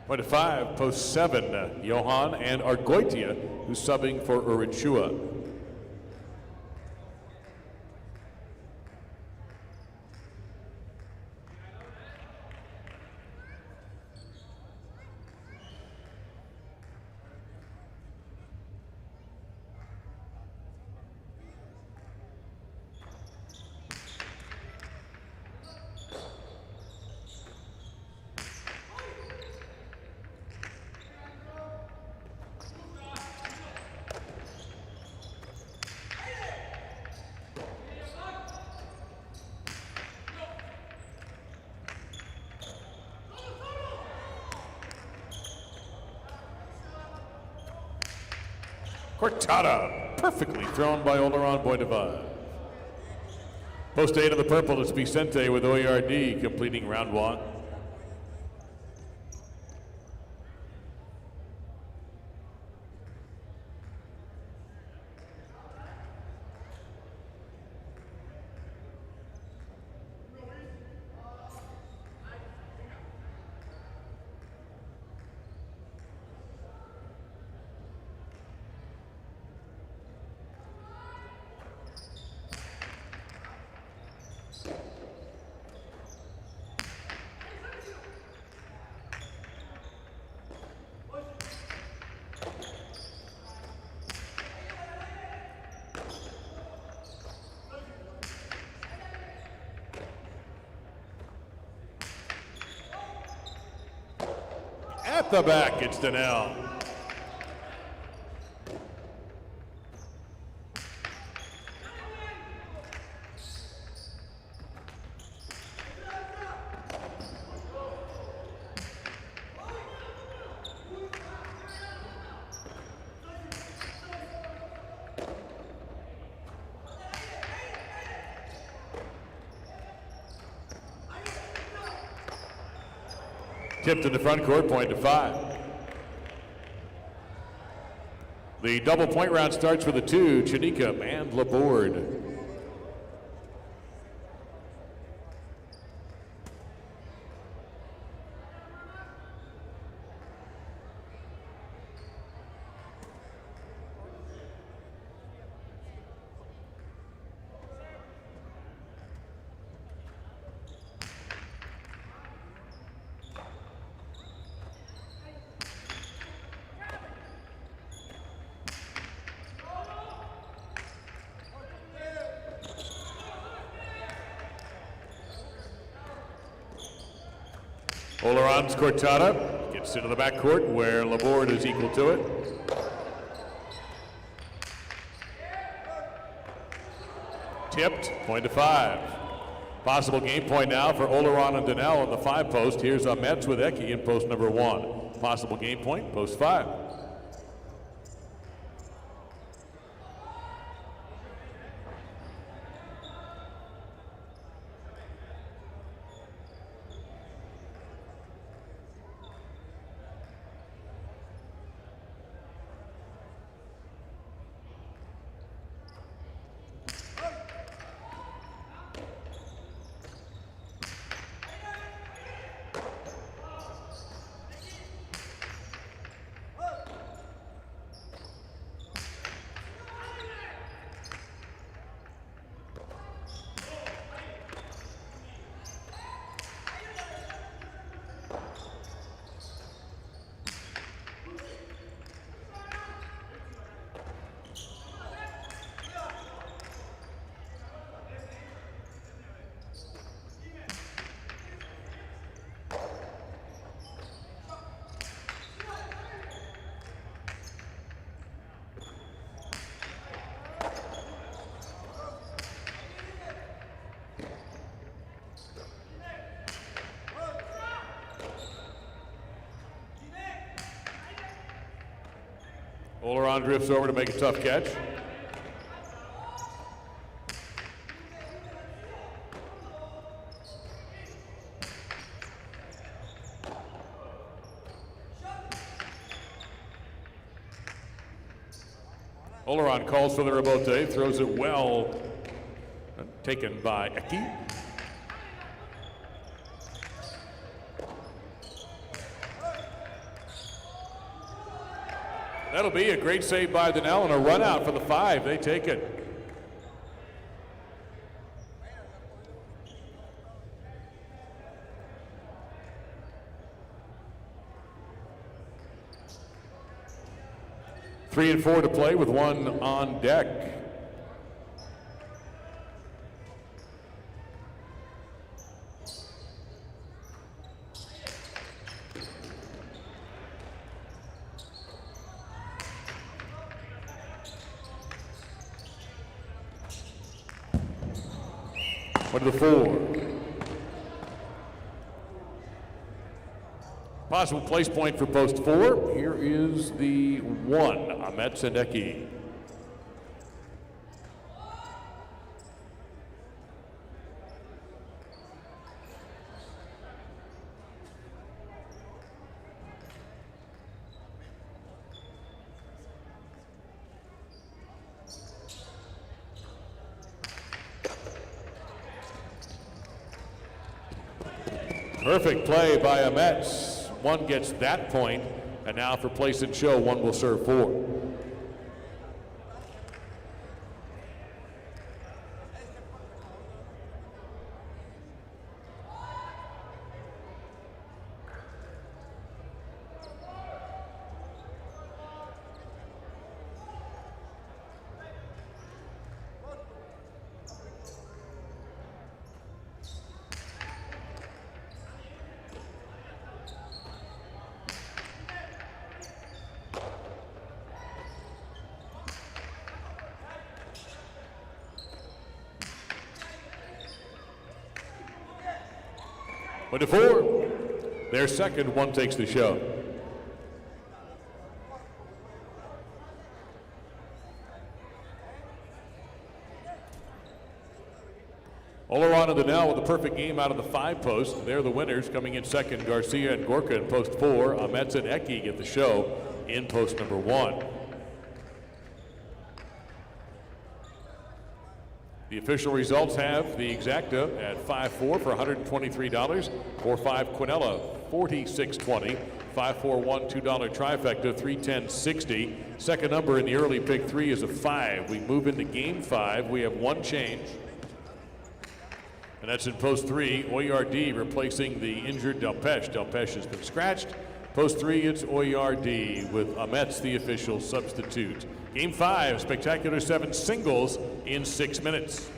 Point to 5, post 7, Johan and Argoitia, who's subbing for Urichua. Cortada, perfectly thrown by Oleron Boydeva. Post 8 of the purple is Vicente with OERD completing round 1. At the back, it's Donnell. Tipped in the front court, point to 5. The double point round starts with the 2, Chanika and Laborde. Oleron's Cortada gets into the backcourt where Laborde is equal to it. Tipped, point to 5. Possible game point now for Oleron and Donnell on the 5 post. Here's Metz with Eki in post number 1. Possible game point, post 5. Oleron drifts over to make a tough catch. Oleron calls for the rebote, throws it well, taken by Eki. That'll be a great save by Donnell and a run out for the 5. They take it. Three and 4 to play with 1 on deck. One to the 4. Possible place point for post 4. Here is the 1, Metz and Eki. Perfect play by Metz. 1 gets that point, and now for place and show, 1 will serve 4. One to 4. Their second, 1 takes the show. Oleron and Donnell with a perfect game out of the 5 post. They're the winners. Coming in second, Garcia and Gorka in post 4. Metz and Eki get the show in post number 1. The official results have the exacta at 5-4 for $123, 4-5 Quinella, $46.20, 5-4-1 $2 trifecta, $310.60. Second number in the early pick 3 is a 5. We move into game 5. We have 1 change, and that's in post 3. Oyard replacing the injured Delpeche. Delpeche has been scratched. Post 3, it's Oyard with Metz the official substitute. Game 5, spectacular 7 singles in 6 minutes.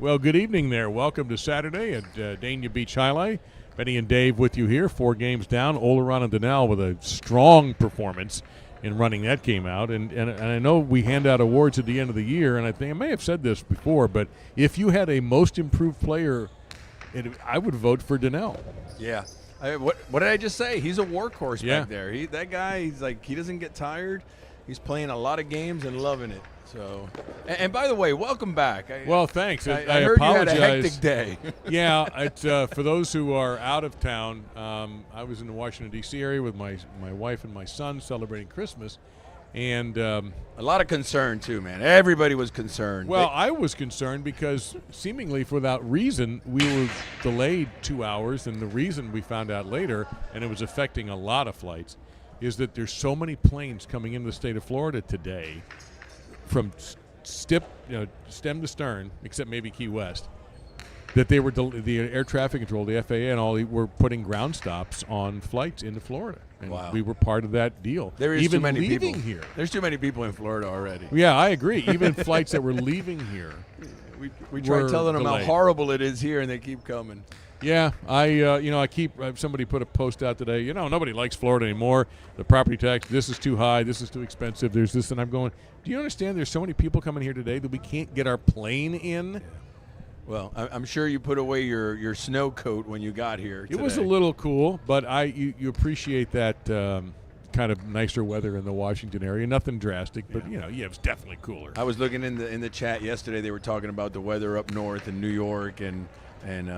Well, good evening there. Welcome to Saturday at Dania Beach Highlight. Benny and Dave with you here, 4 games down. Oleron and Donnell with a strong performance in running that game out. And I know we hand out awards at the end of the year, and I think I may have said this before, but if you had a most improved player, I would vote for Donnell. Yeah. What did I just say? He's a workhorse back there. That guy, he doesn't get tired. He's playing a lot of games and loving it. So, and by the way, welcome back. Well, thanks. I apologize. heard you had a hectic day. Yeah, for those who are out of town, I was in the Washington, D.C. area with my wife and my son celebrating Christmas. And a lot of concern, too, man. Everybody was concerned. Well, I was concerned because seemingly for without reason, we were delayed 2 hours. And the reason we found out later, and it was affecting a lot of flights, is that there's so many planes coming into the state of Florida today from stem to stern, except maybe Key West, that they were the air traffic control, the FAA, and all were putting ground stops on flights into Florida, and we were part of that deal. There is even too many leaving people here. There's too many people in Florida already. Yeah, I agree. Even flights that were leaving here, we try telling them how horrible it is here, and they keep coming. Yeah, I keep somebody put a post out today. Nobody likes Florida anymore. The property tax, this is too high, this is too expensive. There's this, and I'm going, do you understand? There's so many people coming here today that we can't get our plane in. Yeah. Well, I'm sure you put away your snow coat when you got here today. It was a little cool, but you appreciate that kind of nicer weather in the Washington area. Nothing drastic, but it's definitely cooler. I was looking in the chat yesterday. They were talking about the weather up north in New York and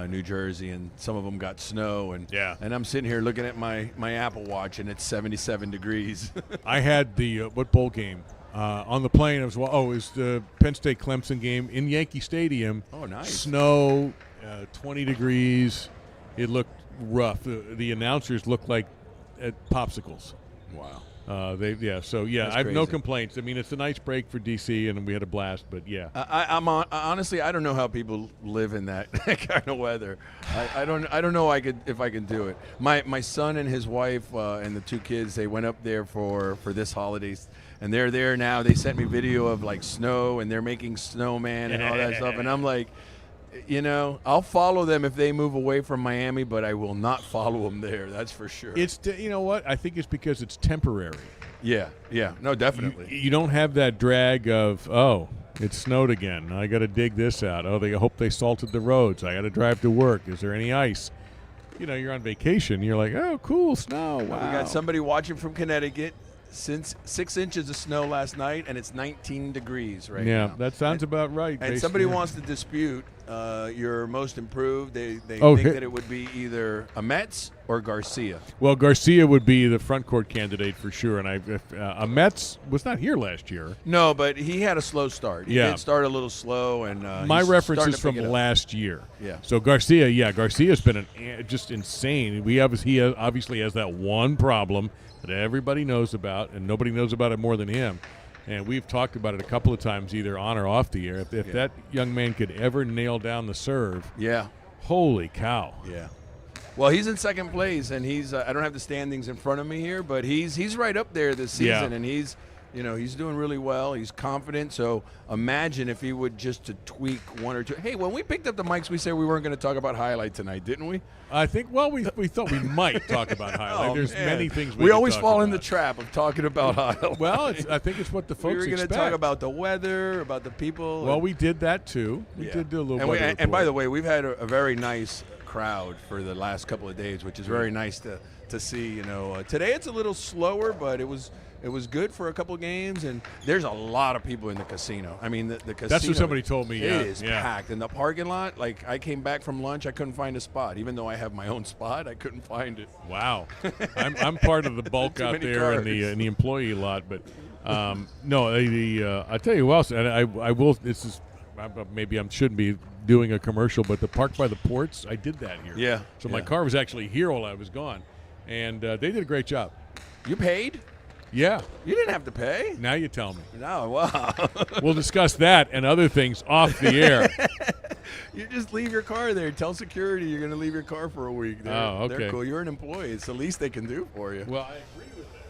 New Jersey, and some of them got snow. And I'm sitting here looking at my Apple Watch, and it's 77 degrees. I had the what bowl game on the plane. It was the Penn State Clemson game in Yankee Stadium. Oh, nice. Snow, 20 degrees. It looked rough. The announcers looked like popsicles. Wow. I have crazy. no complaints. I mean, it's a nice break for DC, and we had a blast. But honestly, I don't know how people live in that kind of weather. I don't know if I can do it. My son and his wife and the 2 kids, they went up there for this holidays, and they're there now. They sent me video of snow, and they're making snowman and all that stuff, and I'm like, I'll follow them if they move away from Miami, but I will not follow them there. That's for sure. It's what? I think it's because it's temporary. Yeah. No, definitely. You don't have that drag of, it snowed again. I got to dig this out. I hope they salted the roads. I got to drive to work. Is there any ice? You're on vacation. You're like, oh, cool, snow. Wow. We got somebody watching from Connecticut. Since 6 inches of snow last night, and it's 19 degrees right now. Yeah, that sounds about right. And somebody wants to dispute your most improved. They think that it would be either Ametz or Garcia. Well, Garcia would be the front court candidate for sure, and Ametz was not here last year. No, but he had a slow start. He did start a little slow, and my reference is from last year. Yeah. So Garcia's been just insane. He obviously has that one problem that everybody knows about, and nobody knows about it more than him. And we've talked about it a couple of times, either on or off the air. If that young man could ever nail down the serve, holy cow. Yeah. Well, he's in second place, and he's I don't have the standings in front of me here, but he's right up there this season, and he's doing really well. He's confident. So imagine if he would just to tweak 1 or 2. Hey, when we picked up the mics, we said we weren't going to talk about highlight tonight, didn't we? I think, we thought we might talk about highlight. There's many things we always fall in the trap of talking about highlight. Well, I think it's what the folks expect. We were going to talk about the weather, about the people. Well, we did that too. We did do a little weather and by the way, we've had a very nice crowd for the last couple of days, which is very nice to see. Today it's a little slower, but it was good for a couple of games, and there's a lot of people in the casino. I mean, the casino. That's what somebody told me. It is packed. In the parking lot, I came back from lunch, I couldn't find a spot. Even though I have my own spot, I couldn't find it. Wow. I'm part of the bulk out there in the employee lot, but no, I tell you what else, and I will. This is maybe I shouldn't be doing a commercial, but the park by the ports, I did that here. Yeah. So my car was actually here while I was gone, and they did a great job. You paid? Yeah. You didn't have to pay. Now you tell me. No, wow. We'll discuss that and other things off the air. You just leave your car there. Tell security you're going to leave your car for a week. Okay. They're cool. You're an employee. It's the least they can do for you. Well, I agree with that.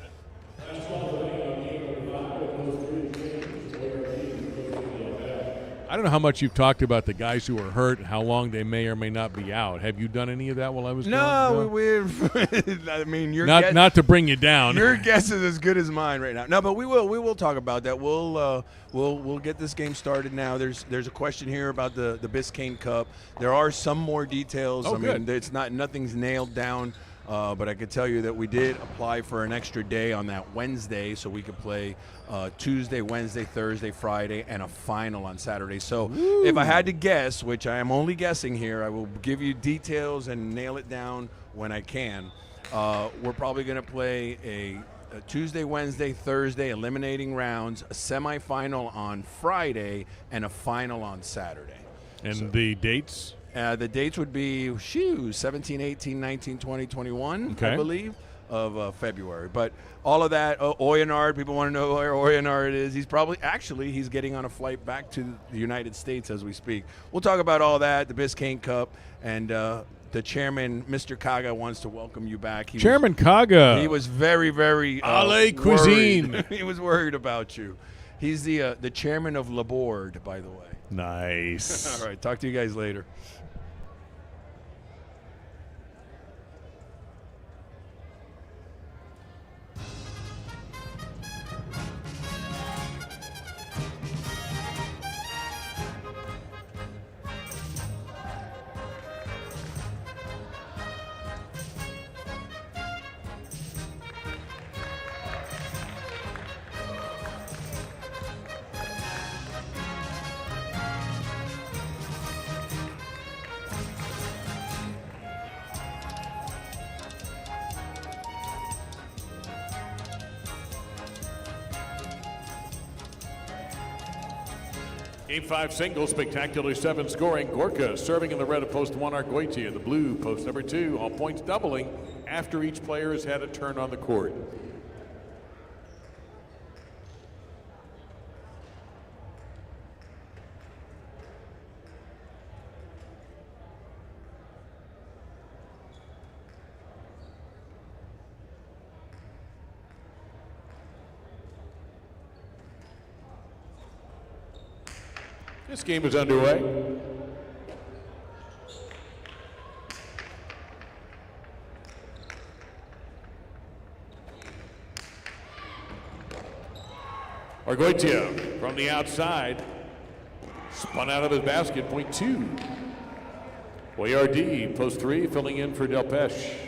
I don't know how much you've talked about the guys who are hurt and how long they may or may not be out. Have you done any of that while I was gone? No, we've. I mean, not to bring you down. Your guess is as good as mine right now. No, but we will talk about that. We'll get this game started now. There's a question here about the Biscayne Cup. There are some more details. Oh, good. Mean, nothing's nailed down. But I could tell you that we did apply for an extra day on that Wednesday so we could play Tuesday, Wednesday, Thursday, Friday, and a final on Saturday. So if I had to guess, which I am only guessing here, I will give you details and nail it down when I can. We're probably going to play a Tuesday, Wednesday, Thursday, eliminating rounds, a semifinal on Friday, and a final on Saturday. And the dates? The dates would be 17, 18, 19, 20, 21, okay. I believe, of February. But all of that, Oyenard, people want to know where Oyenard is. He's getting on a flight back to the United States as we speak. We'll talk about all that, the Biscayne Cup, and the chairman, Mr. Kaga, wants to welcome you back. Chairman Kaga. He was very, very cuisine. He was worried about you. He's the chairman of Laborde, by the way. Nice. All right, talk to you guys later. Game 5 singles, spectacular 7 scoring. Gorka serving in the red of post 1, Argoitia. The blue, post number 2. All points doubling after each player has had a turn on the court. This game is underway. Argoitia from the outside, spun out of his basket, point 2. Boyardee, post 3, filling in for Delpeche.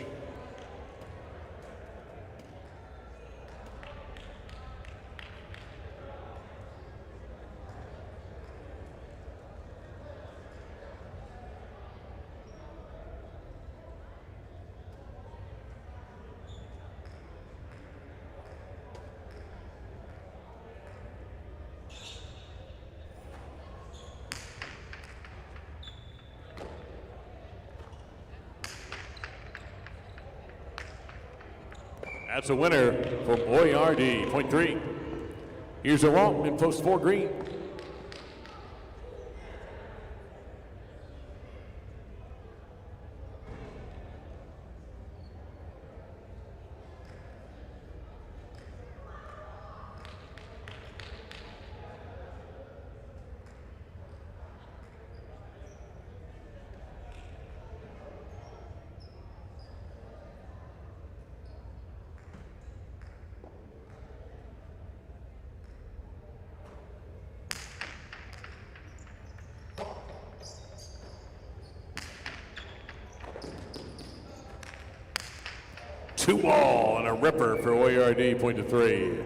That's a winner for Boyardee, point 3. Here's a wrong in post 4 green. Two ball and a ripper for Boyardee, point to 3.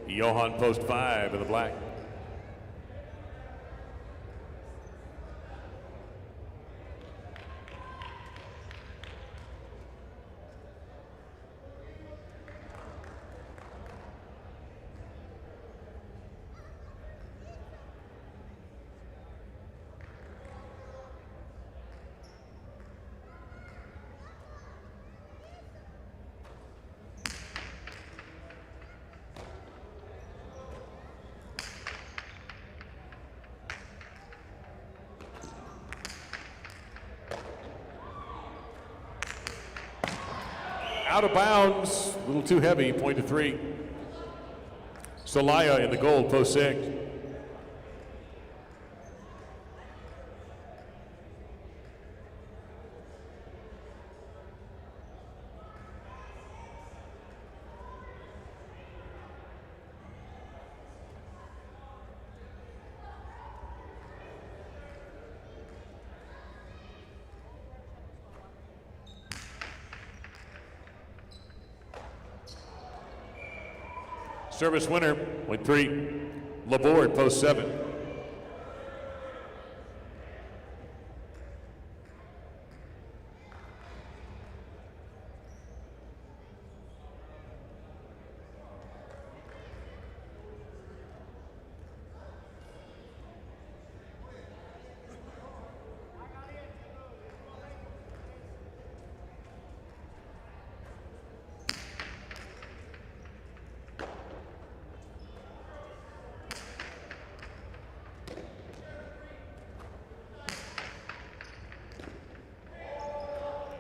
Johan post 5 in the black. Out of bounds, a little too heavy, point to 3. Solaya in the gold, post 6. Service winner, point 3. Laborde, post 7.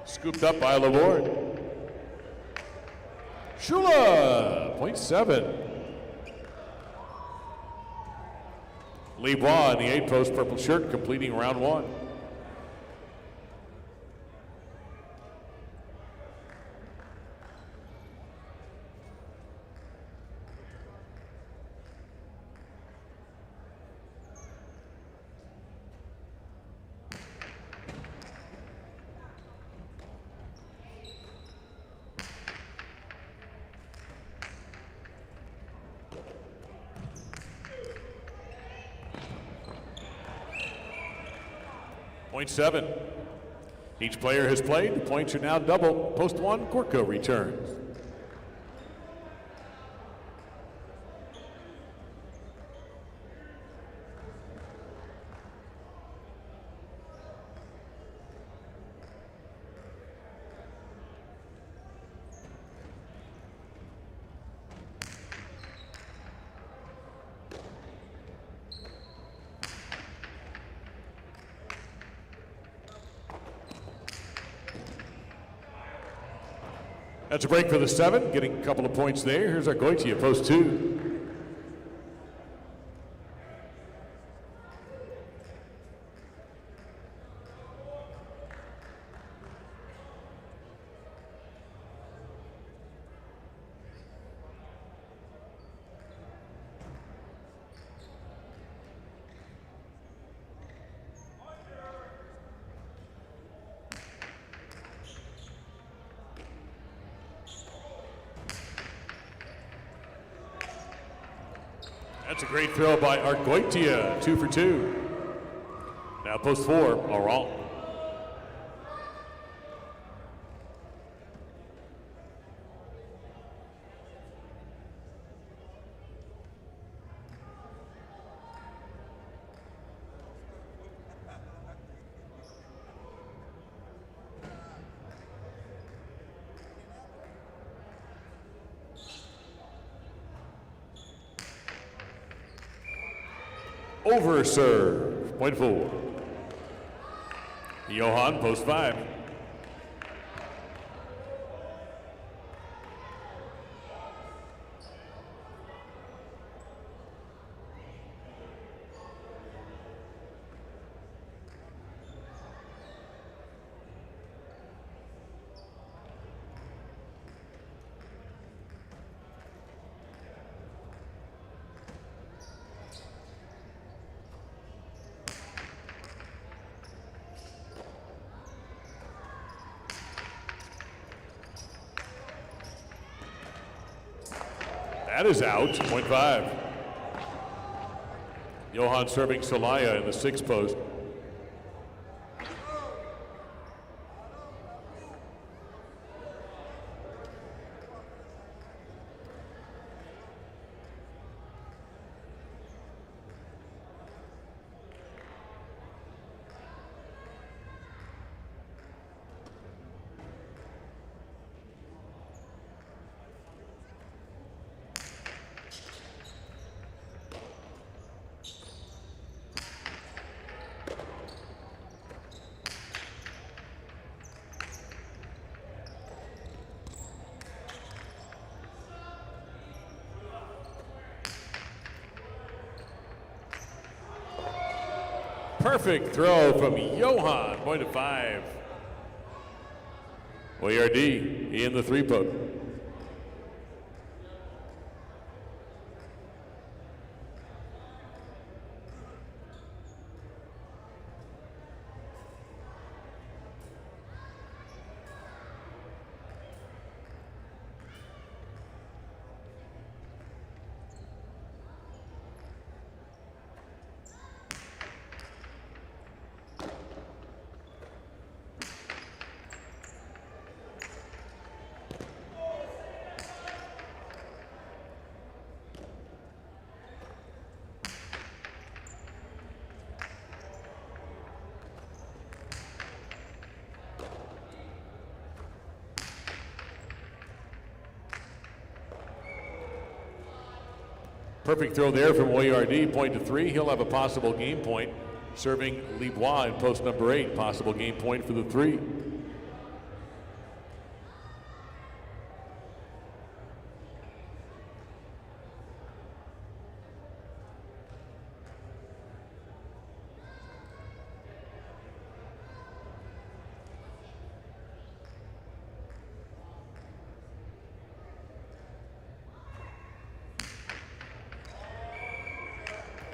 Scooped up by Laborde. Shula, point 7. Lebois in the 8-post purple shirt, completing round 1. Point 7. Each player has played. The points are now double. Post 1, Gorka returns. That's a break for the 7, getting a couple of points there. Here's Argoitia, post 2. That's a great throw by Argoitia, 2 for 2. Now post 4, Laurent. Over serve, point 4. Johan, post 5. That is out, point 5. Johan serving Solaya in the 6th post. Perfect throw from Johan, point of 5. Boyardee in the 3 post. Perfect throw there from Oyard, point to 3. He'll have a possible game point. Serving Libois in post number 8, possible game point for the 3.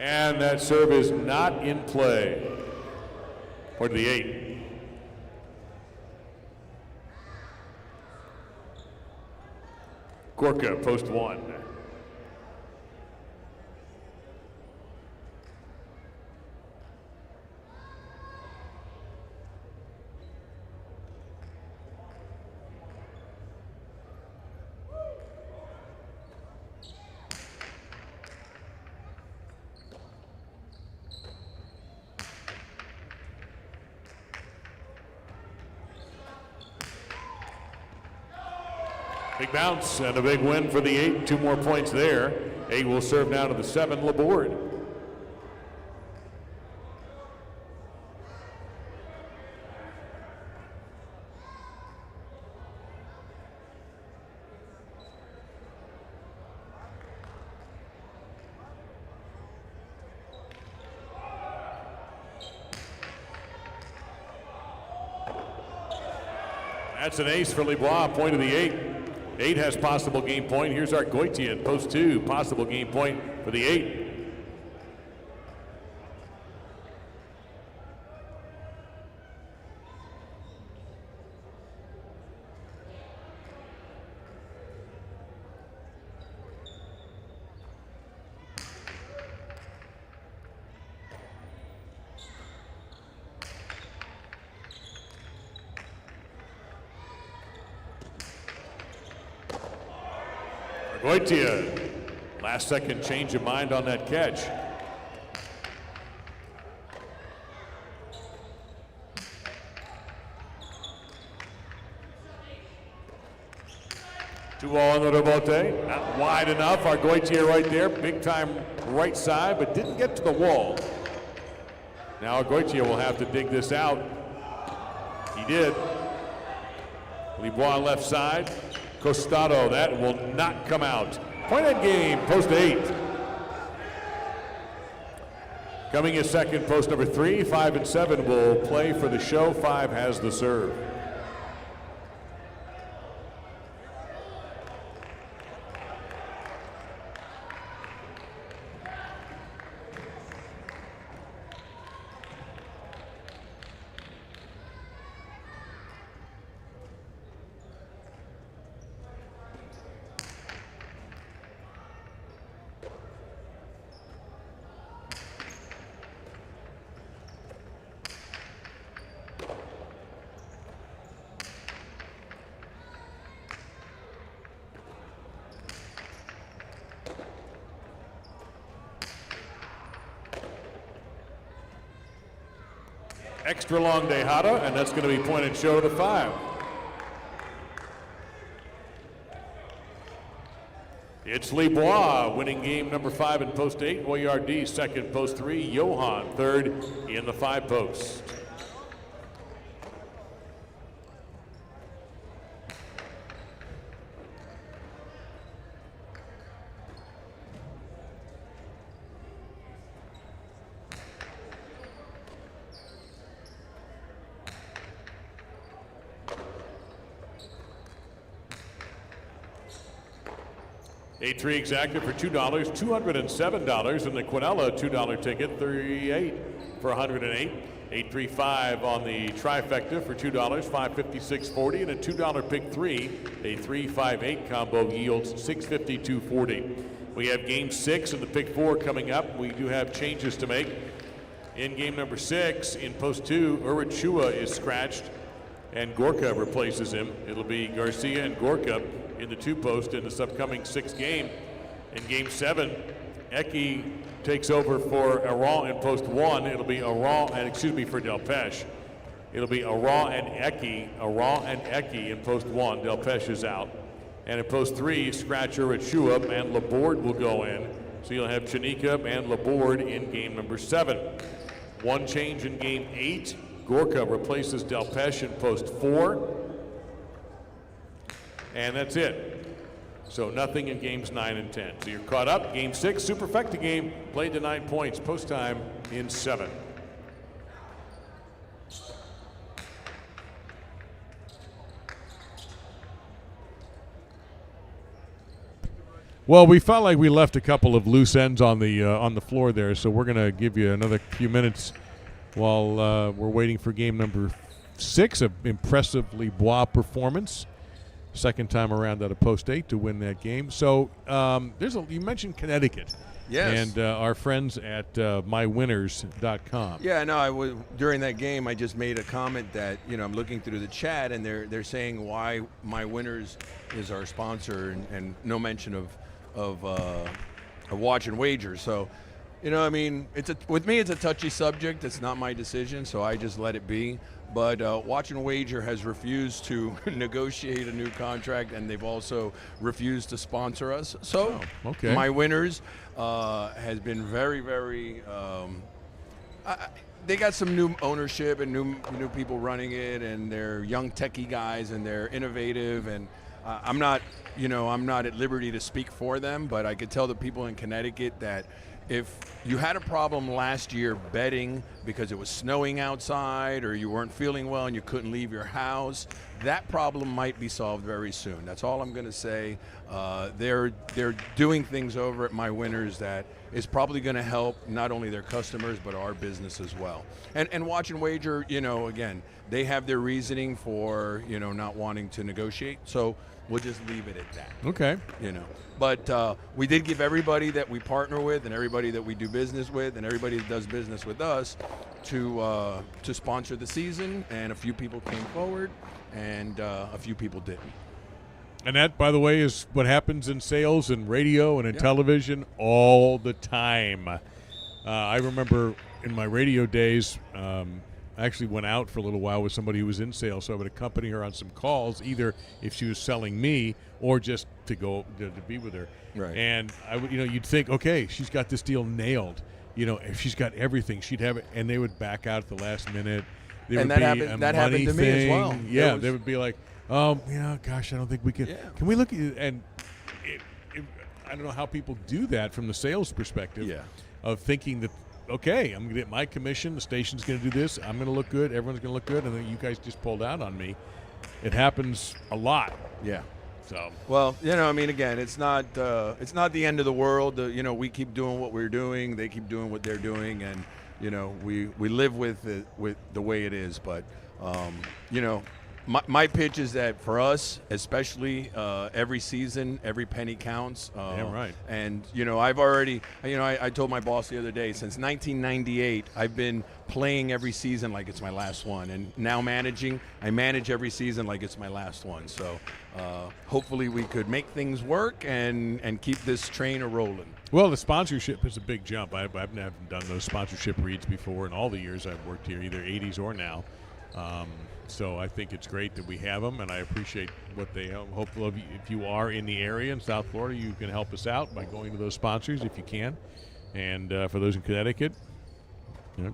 And that serve is not in play. Point to the 8. Gorka, post 1. Big bounce and a big win for the 8. 2 more points there. 8 will serve now to the 7, Laborde. That's an ace for Libois, point of the 8. 8 has possible game point. Here's our Goitian, post 2, possible game point for the 8. Goitia, last second change of mind on that catch. Two ball on the rebote, not wide enough. Our Goitia right there, big time right side, but didn't get to the wall. Now Goitia will have to dig this out. He did. Libois left side. Costado, that will not come out. Point end game, post 8. Coming in second, post number 3. 5 and 7 will play for the show. 5 has the serve. Extra long Dejada, and that's going to be point and show to 5. It's Libois winning game number 5 in post 8. Oyard second, post 3. Johan third in the 5 post. A 3 exacted for $2, $207, and the Quinella $2 ticket, 38 for 108. 835 on the trifecta for $2, $556.40, and a $2 pick 3. A 358 combo yields $652.40. We have game 6 and the pick 4 coming up. We do have changes to make. In game number 6, in post 2, Urachua is scratched and Gorka replaces him. It'll be Garcia and Gorka in the 2 post in this upcoming 6th game. In game 7, Eki takes over for Aran in post 1. It'll be Aran, and for Delpeche. It'll be Aran and Eki in post 1. Delpeche is out. And in post 3, Scratcher, Achua, and Laborde will go in. So you'll have Chanika and Laborde in game number 7. One change in game 8. Gorka replaces Delpeche in post 4. And that's it. So nothing in games 9 and 10. So you're caught up. Game 6, Superfecta game, played to 9 points. Post time in 7. Well, we felt like we left a couple of loose ends on the floor there, so we're going to give you another few minutes while we're waiting for game number 6, an impressive Bois performance. Second time around out of post 8 to win that game. So you mentioned Connecticut. Yes. And our friends at mywinners.com. Yeah, no, during that game, I just made a comment that, I'm looking through the chat, and they're saying why My Winners is our sponsor, and no mention of watch and wager. So, with me, it's a touchy subject. It's not my decision, so I just let it be. But Watch and Wager has refused to negotiate a new contract, and they've also refused to sponsor us. So, okay. My Winners has been very, very. They got some new ownership and new people running it, and they're young techie guys, and they're innovative. And I'm not at liberty to speak for them, but I could tell the people in Connecticut that if you had a problem last year betting because it was snowing outside or you weren't feeling well and you couldn't leave your house, that problem might be solved very soon. That's all I'm going to say. They're doing things over at My Winners that is probably going to help not only their customers but our business as well. And Watch and Wager, again, they have their reasoning for not wanting to negotiate. So we'll just leave it at that. Okay. But we did give everybody that we partner with and everybody that we do business with and everybody that does business with us to sponsor the season, and a few people came forward and a few people didn't. And that, by the way, is what happens in sales and radio and in television all the time. I remember in my radio days, I actually went out for a little while with somebody who was in sales, so I would accompany her on some calls, either if she was selling me or just to go to be with her. Right. And I would, you'd think, okay, she's got this deal nailed. If she's got everything, she'd have it, and they would back out at the last minute. And that happened to me as well. Yeah, they would be like, gosh, I don't think we can. Yeah. Can we look at it? And I don't know how people do that from the sales perspective. Yeah. Of thinking that, okay, I'm going to get my commission, the station's going to do this, I'm going to look good, everyone's going to look good, and then you guys just pulled out on me. It happens a lot. Yeah. So. Well, again, it's not the end of the world. We keep doing what we're doing, they keep doing what they're doing, and we live with the way it is. But my pitch is that for us, especially every season, every penny counts. Yeah, right. And I've already, I told my boss the other day, since 1998, I've been playing every season like it's my last one, and now I manage every season like it's my last one. So hopefully we could make things work and keep this train a-rolling. Well, the sponsorship is a big jump. I've never done those sponsorship reads before in all the years I've worked here, either 80s or now. So I think it's great that we have them, and I appreciate what they hope. If you are in the area in South Florida, you can help us out by going to those sponsors if you can. And for those in Connecticut,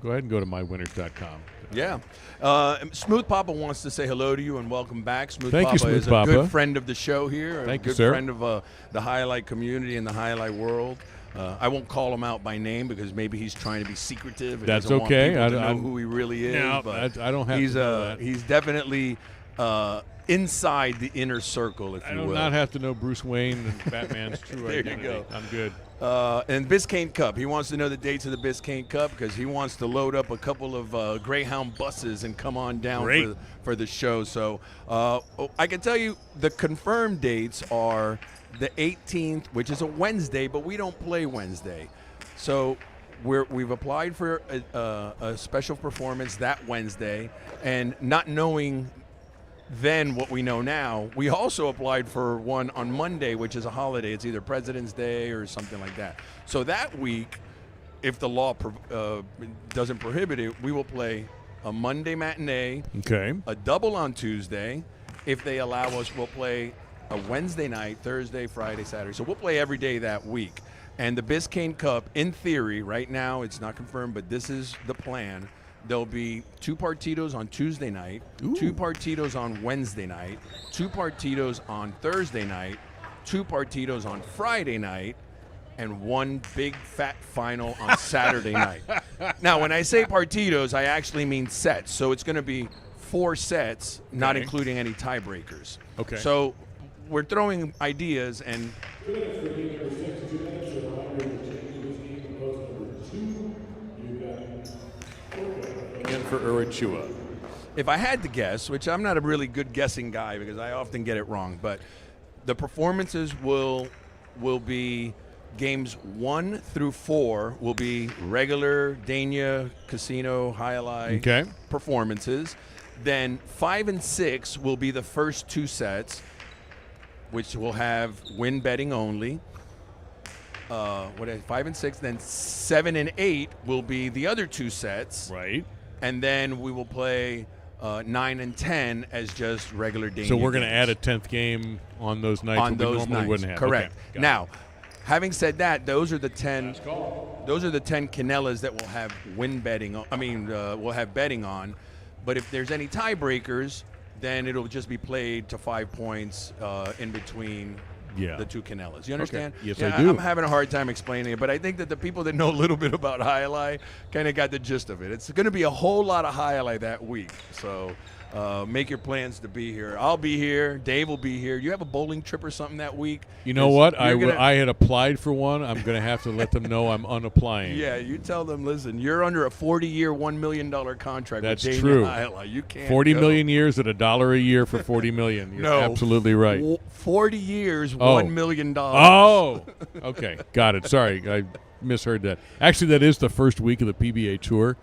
go ahead and go to mywinners.com. Yeah. Smooth Papa wants to say hello to you and welcome back. Thank Papa you, Smooth is Papa. a good friend of the show here, Thank a you, good sir. friend of the highlight community and the highlight world. I won't call him out by name because maybe he's trying to be secretive. And That's doesn't okay. Want people to know who he really is. No, but I don't have to know that. He's definitely inside the inner circle, if you will. I do not have to know Bruce Wayne and Batman's true There identity. you go. I'm good. And Biscayne Cup. He wants to know the dates of the Biscayne Cup because he wants to load up a couple of Greyhound buses and come on down for the show. So I can tell you the confirmed dates are the 18th, which is a Wednesday, but we don't play Wednesday. So we've applied for a special performance that Wednesday, and not knowing then what we know now, we also applied for one on Monday, which is a holiday. It's either President's Day or something like that. So that week, if the law doesn't prohibit it, we will play a Monday matinee, a double on Tuesday. If they allow us, we'll play a Wednesday night, Thursday, Friday, Saturday. So we'll play every day that week. And the Biscayne Cup, in theory, right now it's not confirmed, but this is the plan. There'll be 2 partidos on Tuesday night, 2 partidos on Wednesday night, 2 partidos on Thursday night, 2 partidos on Friday night, and 1 big fat final on Saturday night. Now, when I say partidos, I actually mean sets. So it's going to be 4 sets, not including any tiebreakers. Okay. So we're throwing ideas and. And for Urichua. If I had to guess, which I'm not a really good guessing guy because I often get it wrong, but the performances will be games 1 through 4 will be regular Dania Casino Highlight performances. Then 5 and 6 will be the first 2 sets, which will have win betting only. 5 and 6, then 7 and 8 will be the other 2 sets. Right. And then we will play 9 and 10 as just regular Dania. So we're going to games. add a 10th game on those nights On that we those normally nights. wouldn't have. Correct. Okay, Now, having said that, those are the 10. Those are the 10 Canellas that will have win betting. We'll have betting on. But if there's any tiebreakers, then it'll just be played to 5 points in between. The 2 Canellas. You understand? Okay. Yes, I do. I'm having a hard time explaining it, but I think that the people that know a little bit about Highlight kind of got the gist of it. It's going to be a whole lot of Highlight that week. So make your plans to be here. I'll be here. Dave will be here. You have a bowling trip or something that week? You know what? I had applied for one. I'm going to have to let them know I'm unapplying. Yeah, you tell them, listen, you're under a 40-year, $1 million contract That's with Dania true. Highlight. You can't 40 go. million years at $1 a year for 40 million. You're No. absolutely right. 40 years, $1 million. Oh, okay. Got it. Sorry. I misheard that. Actually, that is the first week of the PBA Tour.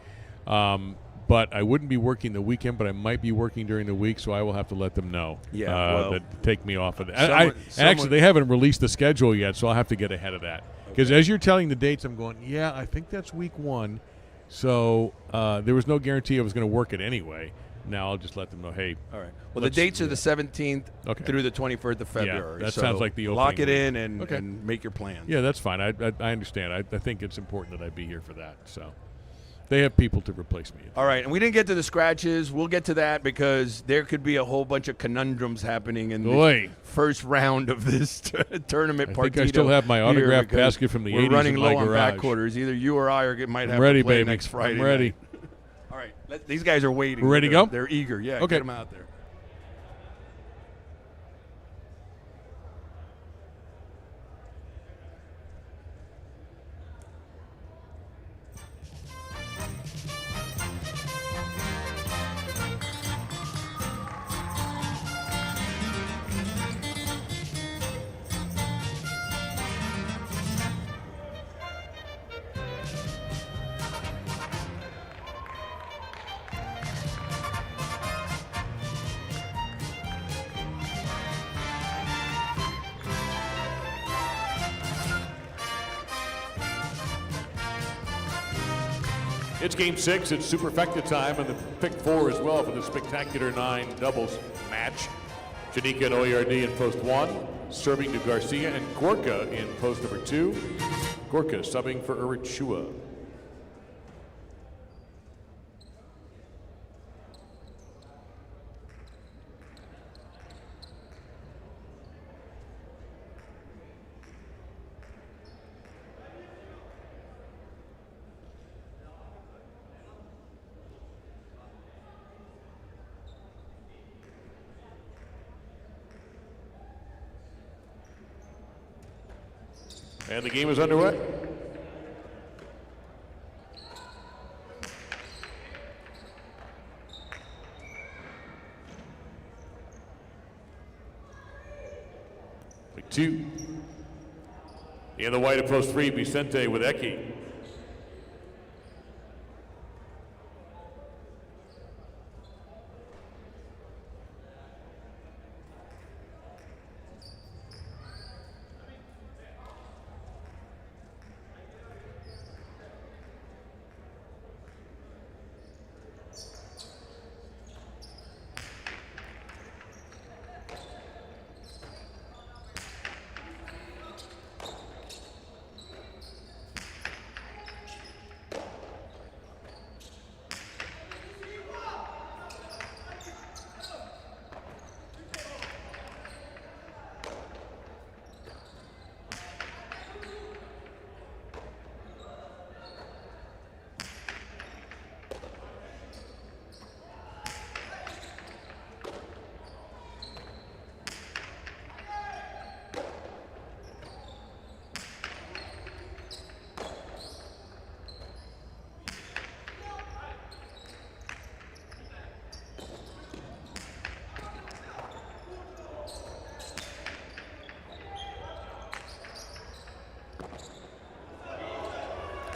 But I wouldn't be working the weekend, but I might be working during the week, so I will have to let them know that take me off of that. Actually, they haven't released the schedule yet, so I'll have to get ahead of that. Because as you're telling the dates, I'm going, yeah, I think that's week 1. So there was no guarantee I was going to work it anyway. Now I'll just let them know, hey. All right. Well, the dates are the 17th through the 21st of February. Yeah, that sounds like the opening. Lock it in and make your plans. Yeah, that's fine. I understand. I think it's important that I be here for that. So they have people to replace me. All right, and we didn't get to the scratches. We'll get to that because there could be a whole bunch of conundrums happening in the first round of this tournament. I think I still have my autographed basket from the 80s. We're running in low my on garage. back quarters. Either you or I might have ready, to play baby. next Friday. I'm ready. All right, these guys are waiting. We're ready to go? They're eager. Yeah, okay. Get them out there. It's game 6. It's superfecta time, and the pick 4 as well for the spectacular 9 doubles match. Janika and Oyardi in post 1, serving to Garcia and Gorka in post number 2. Gorka subbing for Urichua. And the game is underway. Pick 2. In the white at post 3, Vicente with Eki.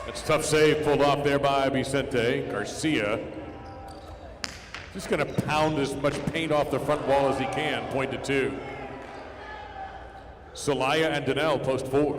That's a tough save pulled off there by Vicente Garcia. Just going to pound as much paint off the front wall as he can. Point to 2. Celaya and Donnell, post 4.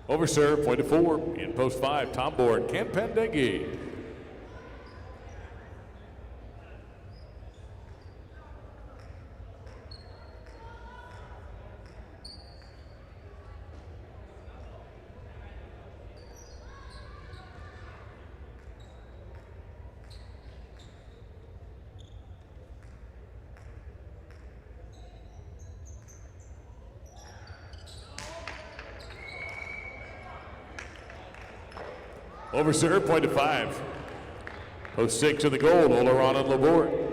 Over serve, point to 4. In post 5, Tom Board, Campendeghi. Over serve, point to 5. Post 6 in the goal, Oleron and Laborde.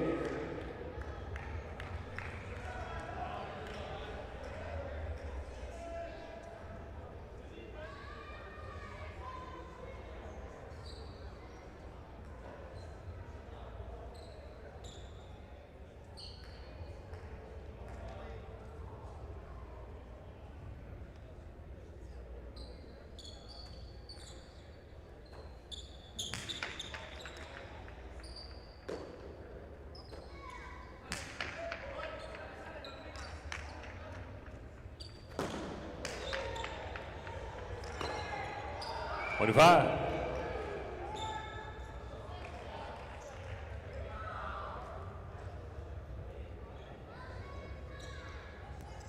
Point to 5.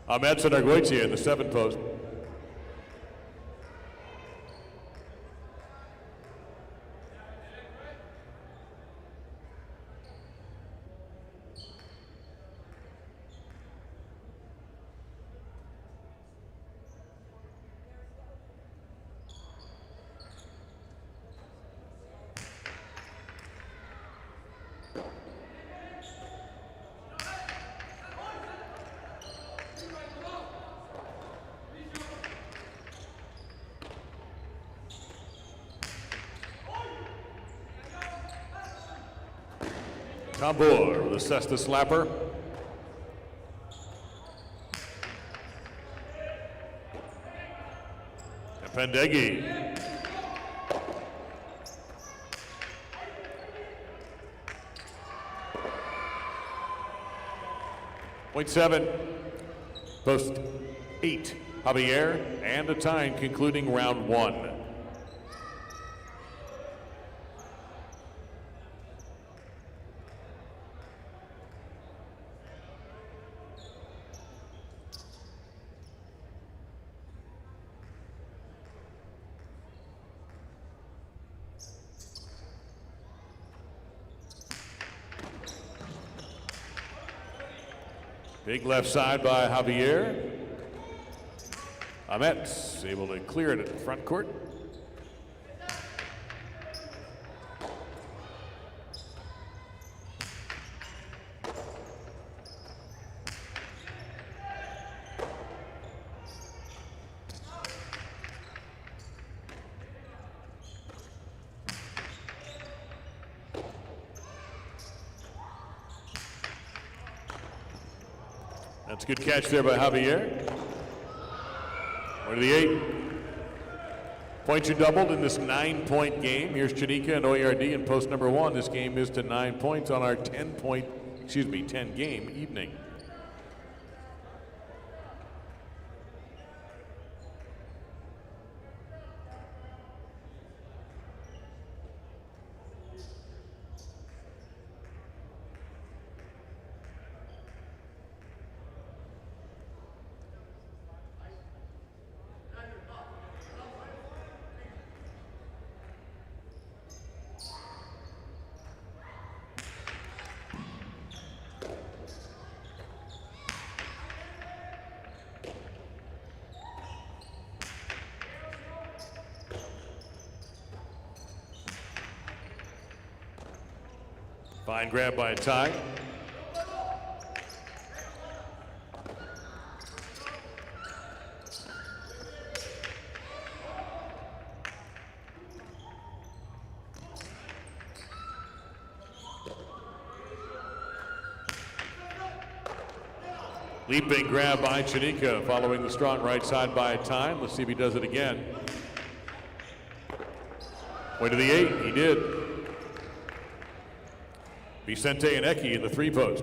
Ahmed Senargoitia in the 7 post. Tambor with a Cesta slapper. Pendeghi. Point 7. Post 8. Javier and a time concluding round 1. Big left side by Javier. Ahmet able to clear it at the front court. That's a good catch there by Javier. One to the 8. Points are doubled in this 9-point game. Here's Chanika and Oyardee in post number 1. This game is to 9 points on our 10 game evening. Fine grab by a tie. Leaping grab by Chanika, following the strong right side by a time. Let's see if he does it again. Way to the 8, he did. Vicente and Eki in the 3-post.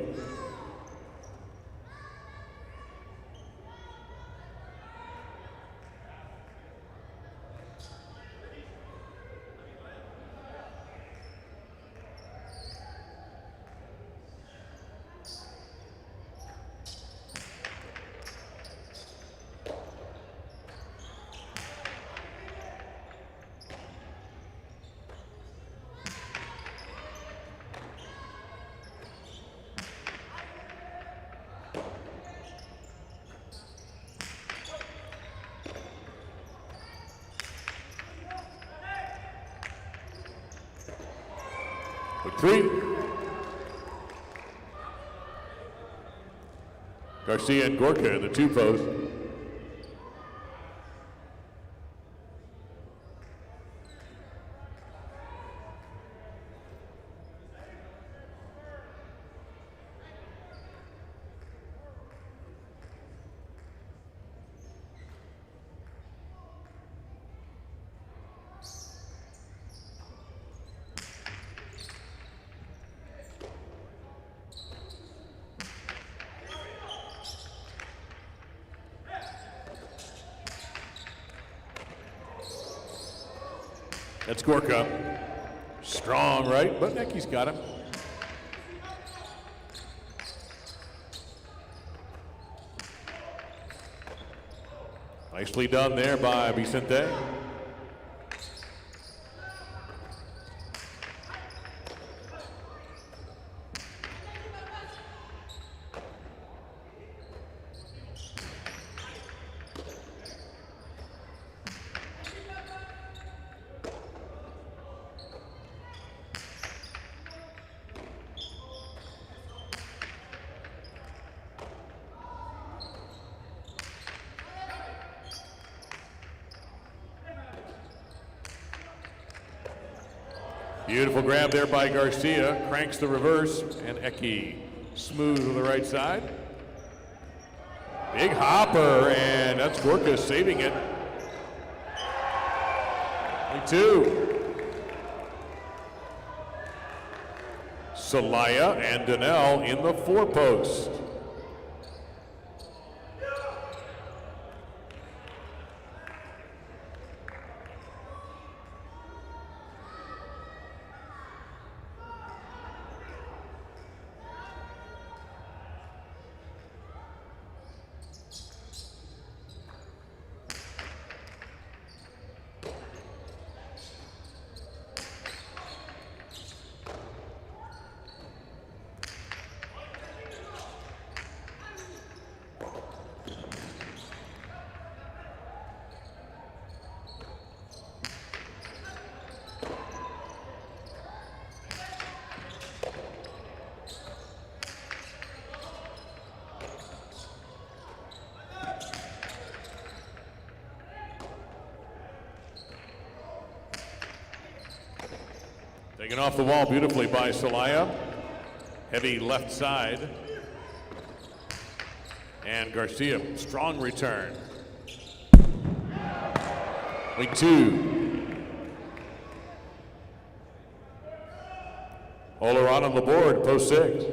With 3. Garcia and Gorka in the 2-post. That's Gorka. Strong right, but Neki's got him. Nicely done there by Vicente. Beautiful grab there by Garcia. Cranks the reverse, and Eki smooth on the right side. Big hopper, and that's Gorka saving it. Only 2. Celaya and Donnell in the 4-post. Taken off the wall beautifully by Celaya. Heavy left side. And Garcia, strong return. Week 2. Oleron on the board, post 6.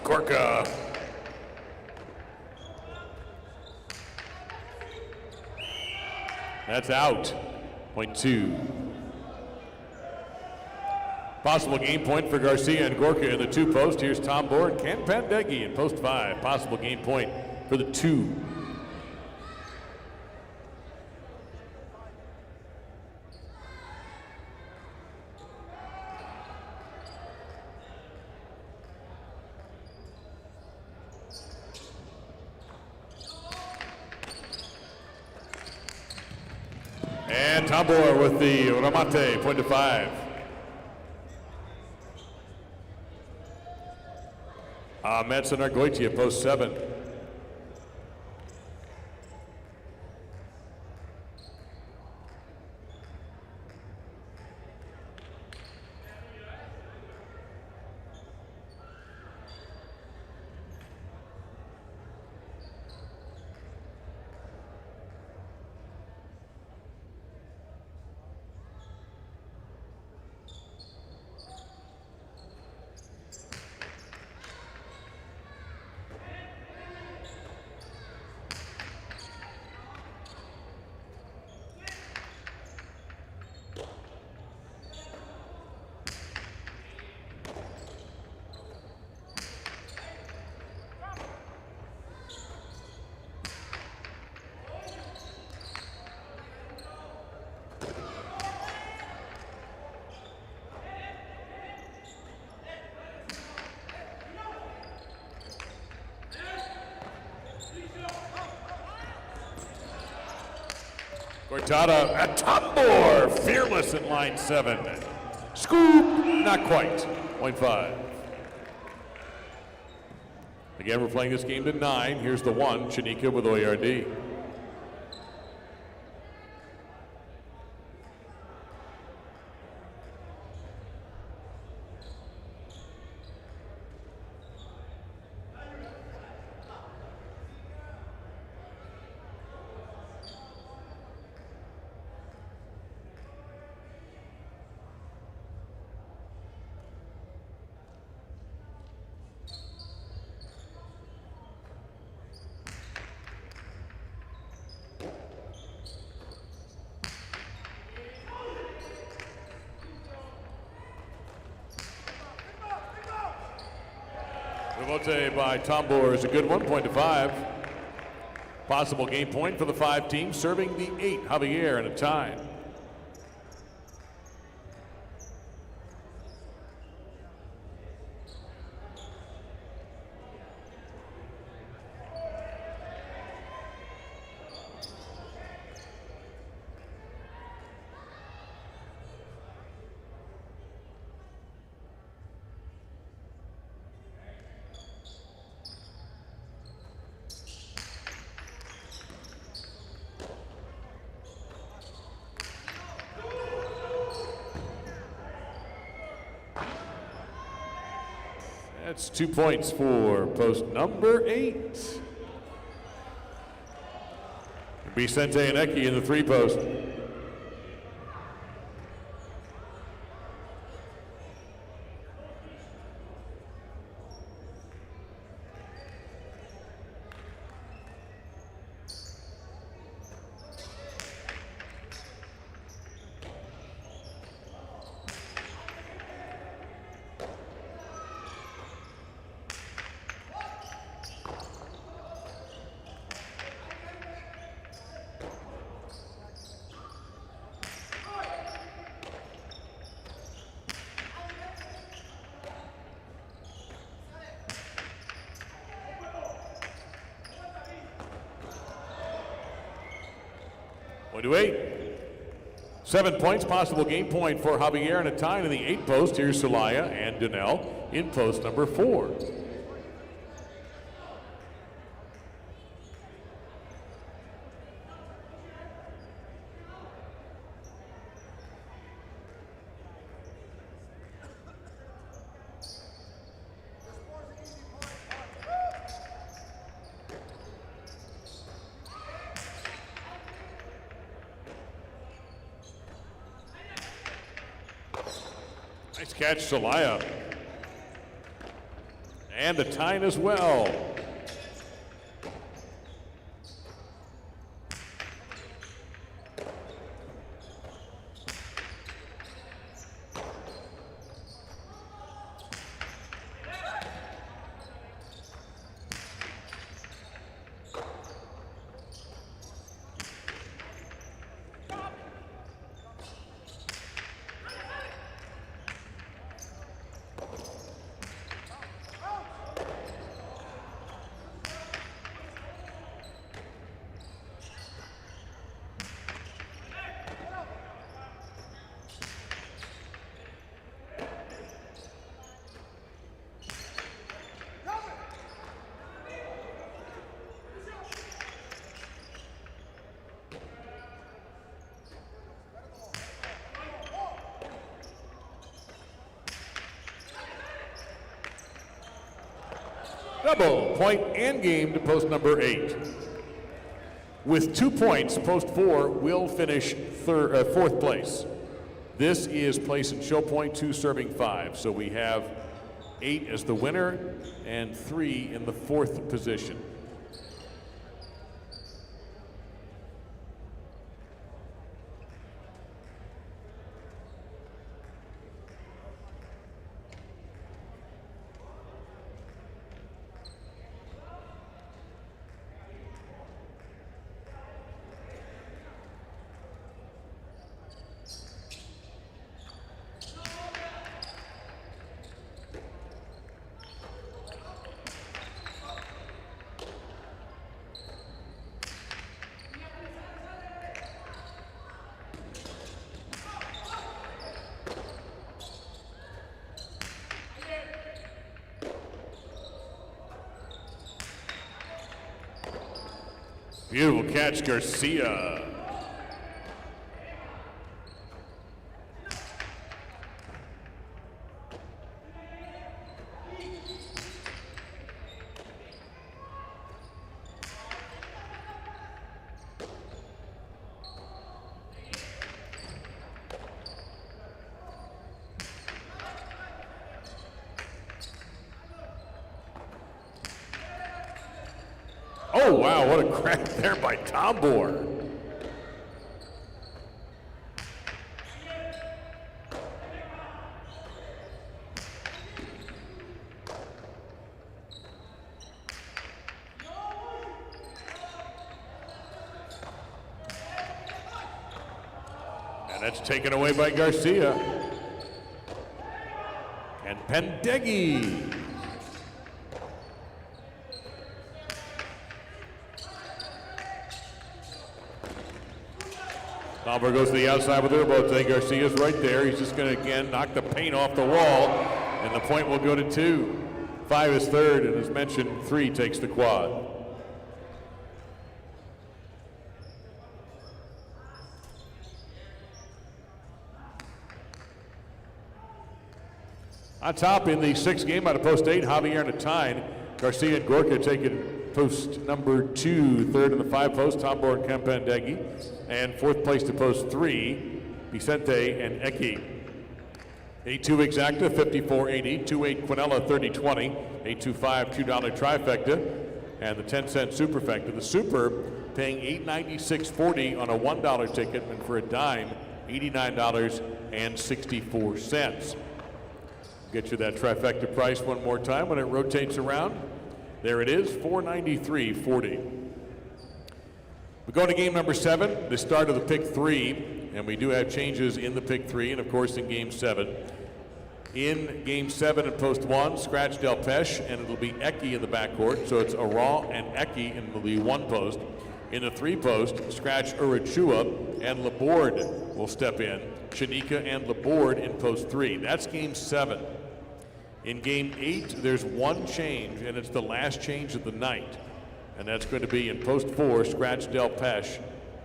Gorka. That's out. Point 2. Possible game point for Garcia and Gorka in the 2 post. Here's Tambor and Ken Pandegi in post 5. Possible game point for the 2. And Tambor with the remate, point to 5. Metz and Argoitia, post 7. Cortada at Tambor, fearless at line 7. Scoop, not quite. Point 5. Again, we're playing this game to 9. Here's the 1, Chanika with OARD. Remote by Tambor is a good one, point to 5. Possible game point for the 5 teams, serving the 8, Javier, and a tie. That's 2 points for post number 8. Vicente and Eki in the 3 post. Point to 8. 7 points, possible game point for Javier and a tie in the 8 post. Here's Celaya and Donnell in post number 4. Nice catch, Celaya. And a tying as well. Double point and game to post number 8. With 2 points, post 4 will finish fourth place. This is place and show point, 2 serving 5. So we have 8 as the winner and 3 in the 4th position. Beautiful catch, Garcia. Oh, wow, what a crack there by Tombor. And that's taken away by Garcia. And Pendeghi. Tombor goes to the outside with her both. Garcia's right there. He's just going to, again, knock the paint off the wall, and the point will go to 2. 5 is third, and as mentioned, 3 takes the quad. On top in the 6th game out of post 8, Javier and a tie. Garcia and Gorka taking post number 2, third in the 5 post, Tombor and Kempendeghi. And 4th place to post 3, Vicente and Eki. 8-2 exacta, 54.80. 2-8 Quinella, 30.20. 8-2-5 $2 trifecta. And the 10-cent superfecta. The super paying $8.96.40 on a $1 ticket, and for a dime, $89.64. Get you that trifecta price one more time when it rotates around. There it is, $493.40. We go to game number 7, the start of the pick 3, and we do have changes in the pick 3 and of course in game 7. In game 7 and post 1, scratch Del Pesh, and it'll be Eki in the backcourt, so it's Aral and Eki in the 1 post. In the 3 post, scratch Urachua and Laborde will step in. Shanika and Laborde in post 3. That's game 7. In game 8, there's 1 change, and it's the last change of the night. And that's going to be in post 4, scratch Del Pesh.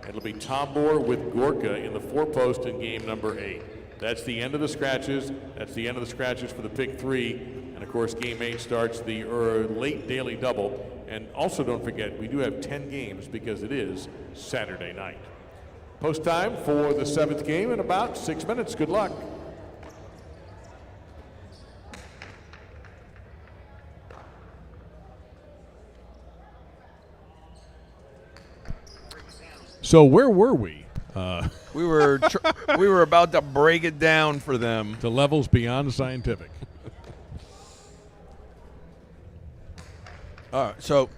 It'll be Tombor with Gorka in the 4 post in game number 8. That's the end of the scratches. That's the end of the scratches for the pick 3. And of course, game 8 starts the late daily double. And also don't forget, we do have 10 games because it is Saturday night. Post time for the 7th game in about 6 minutes. Good luck. So where were we? We were about to break it down for them. To levels beyond scientific. So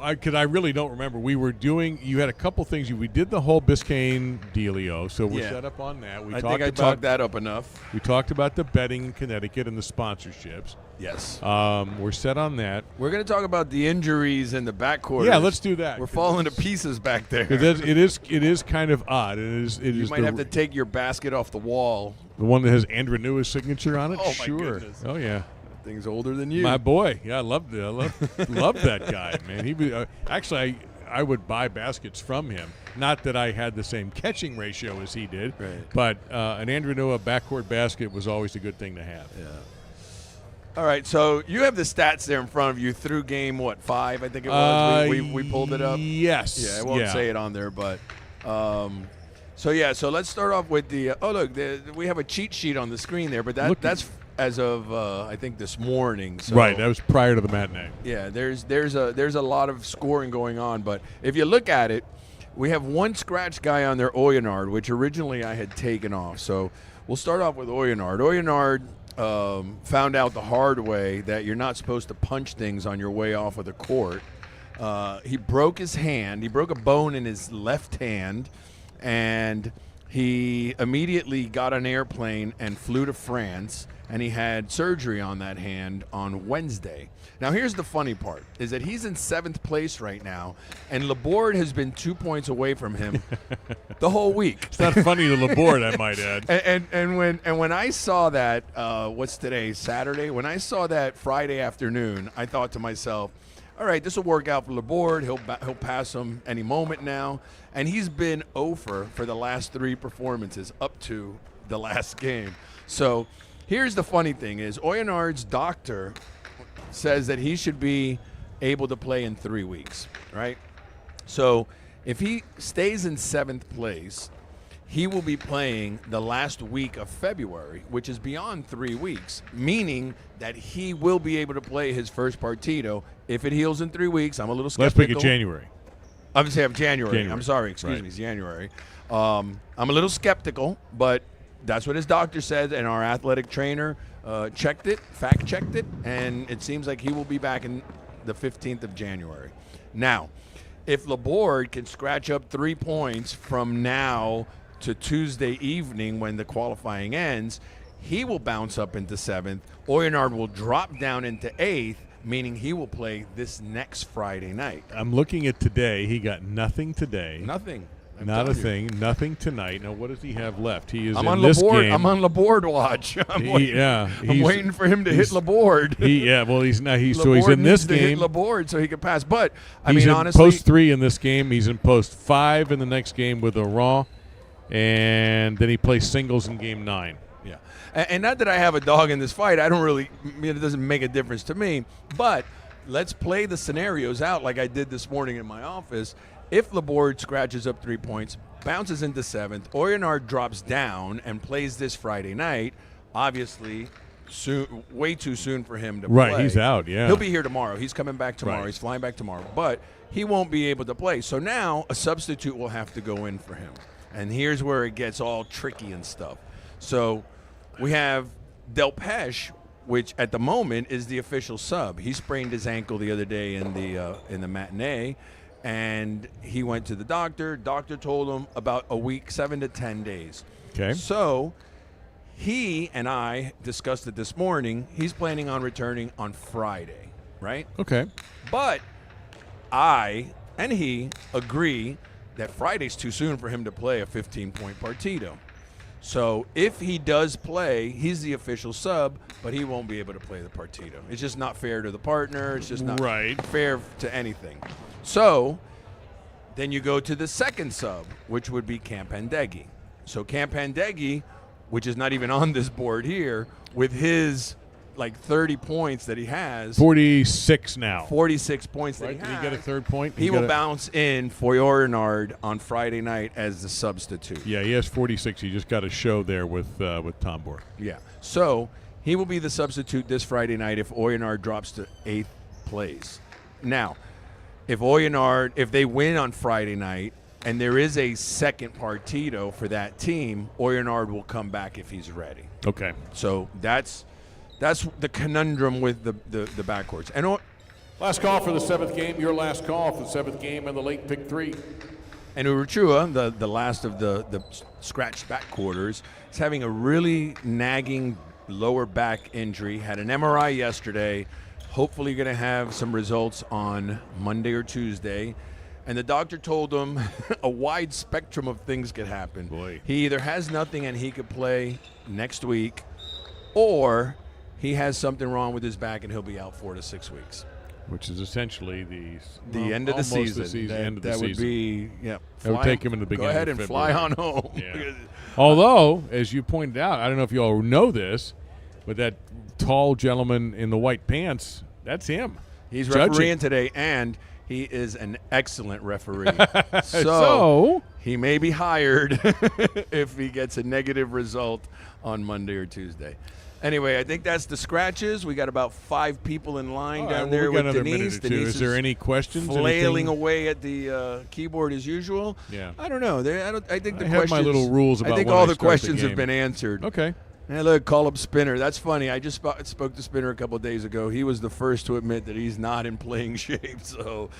Because I really don't remember. We were doing. You had a couple things. We did the whole Biscayne dealio, so we're Yeah. set up on that. I think I talked that up enough. We talked about the betting in Connecticut and the sponsorships. Yes. We're set on that. We're going to talk about the injuries in the backcourt. Yeah, let's do that. We're falling to pieces back there. It is kind of odd. You might have to take your basket off the wall. the one that has Andrew Newa's signature on it. Oh, my sure. goodness. Oh yeah. Thing's older than you. My boy. Yeah, I love that guy, man. He was actually I would buy baskets from him. Not that I had the same catching ratio as he did, Right. but an Andrew Newa backcourt basket was always a good thing to have. Yeah. All right, so you have the stats there in front of you through game 5, I think it was. We pulled it up. Yes. Yeah, I won't say it on there, but so let's start off with the. We have a cheat sheet on the screen there, but that's as of I think this morning. So, Right, that was prior to the matinee. Yeah, there's a lot of scoring going on, but if you look at it, we have one scratch guy on there, Oyonard, which originally I had taken off. So we'll start off with Oyonard. Oyonard found out the hard way that you're not supposed to punch things on your way off of the court. He broke his hand. He broke a bone in his left hand, and he immediately got an airplane and flew to France, and he had surgery on that hand on Wednesday. Now, here's the funny part, is that he's in 7th place right now, and Laborde has been 2 points away from him the whole week. It's not funny to Laborde, I might add. And when I saw that, what's today, Saturday? When I saw that Friday afternoon, I thought to myself, all right, this will work out for Laborde. He'll pass him any moment now. And he's been over for the last 3 performances up to the last game. So here's the funny thing is Oyonard's doctor says that he should be able to play in 3 weeks, right? So if he stays in 7th place, he will be playing the last week of February, which is beyond 3 weeks, meaning that he will be able to play his first partido if it heals in 3 weeks. I'm a little skeptical. Let's pick it January. I'm saying January. I'm sorry, Right. excuse me, it's January. I'm a little skeptical, but that's what his doctor said, and our athletic trainer fact-checked it, and it seems like he will be back in the 15th of January. Now, if Laborde can scratch up 3 points from now to Tuesday evening when the qualifying ends, he will bounce up into 7th. Oyonard will drop down into 8th, meaning he will play this next Friday night. I'm looking at today. He got nothing today. Nothing. Not a thing. Nothing tonight. Now, what does he have left? He is I'm in on this Laborde. game. I'm on Laborde watch. I'm waiting for him to hit Laborde. He's not. So he's Laborde in this needs to hit game. Laborde so he can pass. But He's in honestly, post 3 in this game. He's in post 5 in the next game with a Raw, and then he plays singles in game 9. yeah. And not that I have a dog in this fight. I don't really. It doesn't make a difference to me. But let's play the scenarios out like I did this morning in my office. If Laborde scratches up 3 points, bounces into 7th, Oyonard drops down and plays this Friday night, obviously way too soon for him to play. Right, he's out, yeah. He'll be here tomorrow. He's coming back tomorrow. Right. He's flying back tomorrow. But he won't be able to play. So now a substitute will have to go in for him. And here's where it gets all tricky and stuff. So we have Del Pesh, which at the moment is the official sub. He sprained his ankle the other day in the matinee, and he went to the doctor. Doctor told him about a week, 7 to 10 days. Okay. So he and I discussed it this morning. He's planning on returning on Friday, right? Okay. But I and he agree that Friday's too soon for him to play a 15-point partido. So if he does play, he's the official sub, but he won't be able to play the partido. It's just not fair to the partner. It's just not fair to anything. So then you go to the second sub, which would be Campandeghi. So Campandeghi, which is not even on this board here, with his like 30 points that he has. 46 now. 46 points that he Did has. he get a third point? He will bounce in for Oyonard on Friday night as the substitute. Yeah, he has 46. He just got a show there with Tombor. Yeah. So he will be the substitute this Friday night if Oyonard drops to 8th place. Now, if they win on Friday night, and there is a second partido for that team, Oyonard will come back if he's ready. Okay. So that's the conundrum with the backcourts. And Last call for the 7th game. Your last call for the 7th game and the late pick 3. And Urachua, the last of the scratched back quarters, is having a really nagging lower back injury. Had an MRI yesterday. Hopefully going to have some results on Monday or Tuesday. And the doctor told him a wide spectrum of things could happen. Boy. He either has nothing and he could play next week, or he has something wrong with his back and he'll be out 4 to 6 weeks. Which is essentially the End of the season. That would be, That would take him in the beginning. Go ahead of and February. fly on home. Yeah. Although, as you pointed out, I don't know if you all know this, but that tall gentleman in the white pants, that's him. He's judging. refereeing today, and he is an excellent referee. So he may be hired if he gets a negative result on Monday or Tuesday. Anyway, I think that's the scratches. We got about 5 people in line down there we got with another Denise. minute or two. Denise Is there any questions? flailing anything? away at the keyboard as usual. Yeah. I don't know. I think the I questions. have my little rules about I think when all I the start the questions have game. been answered. Okay. Hey, look, call up Spinner. That's funny. I just spoke to Spinner a couple of days ago. He was the first to admit that he's not in playing shape. So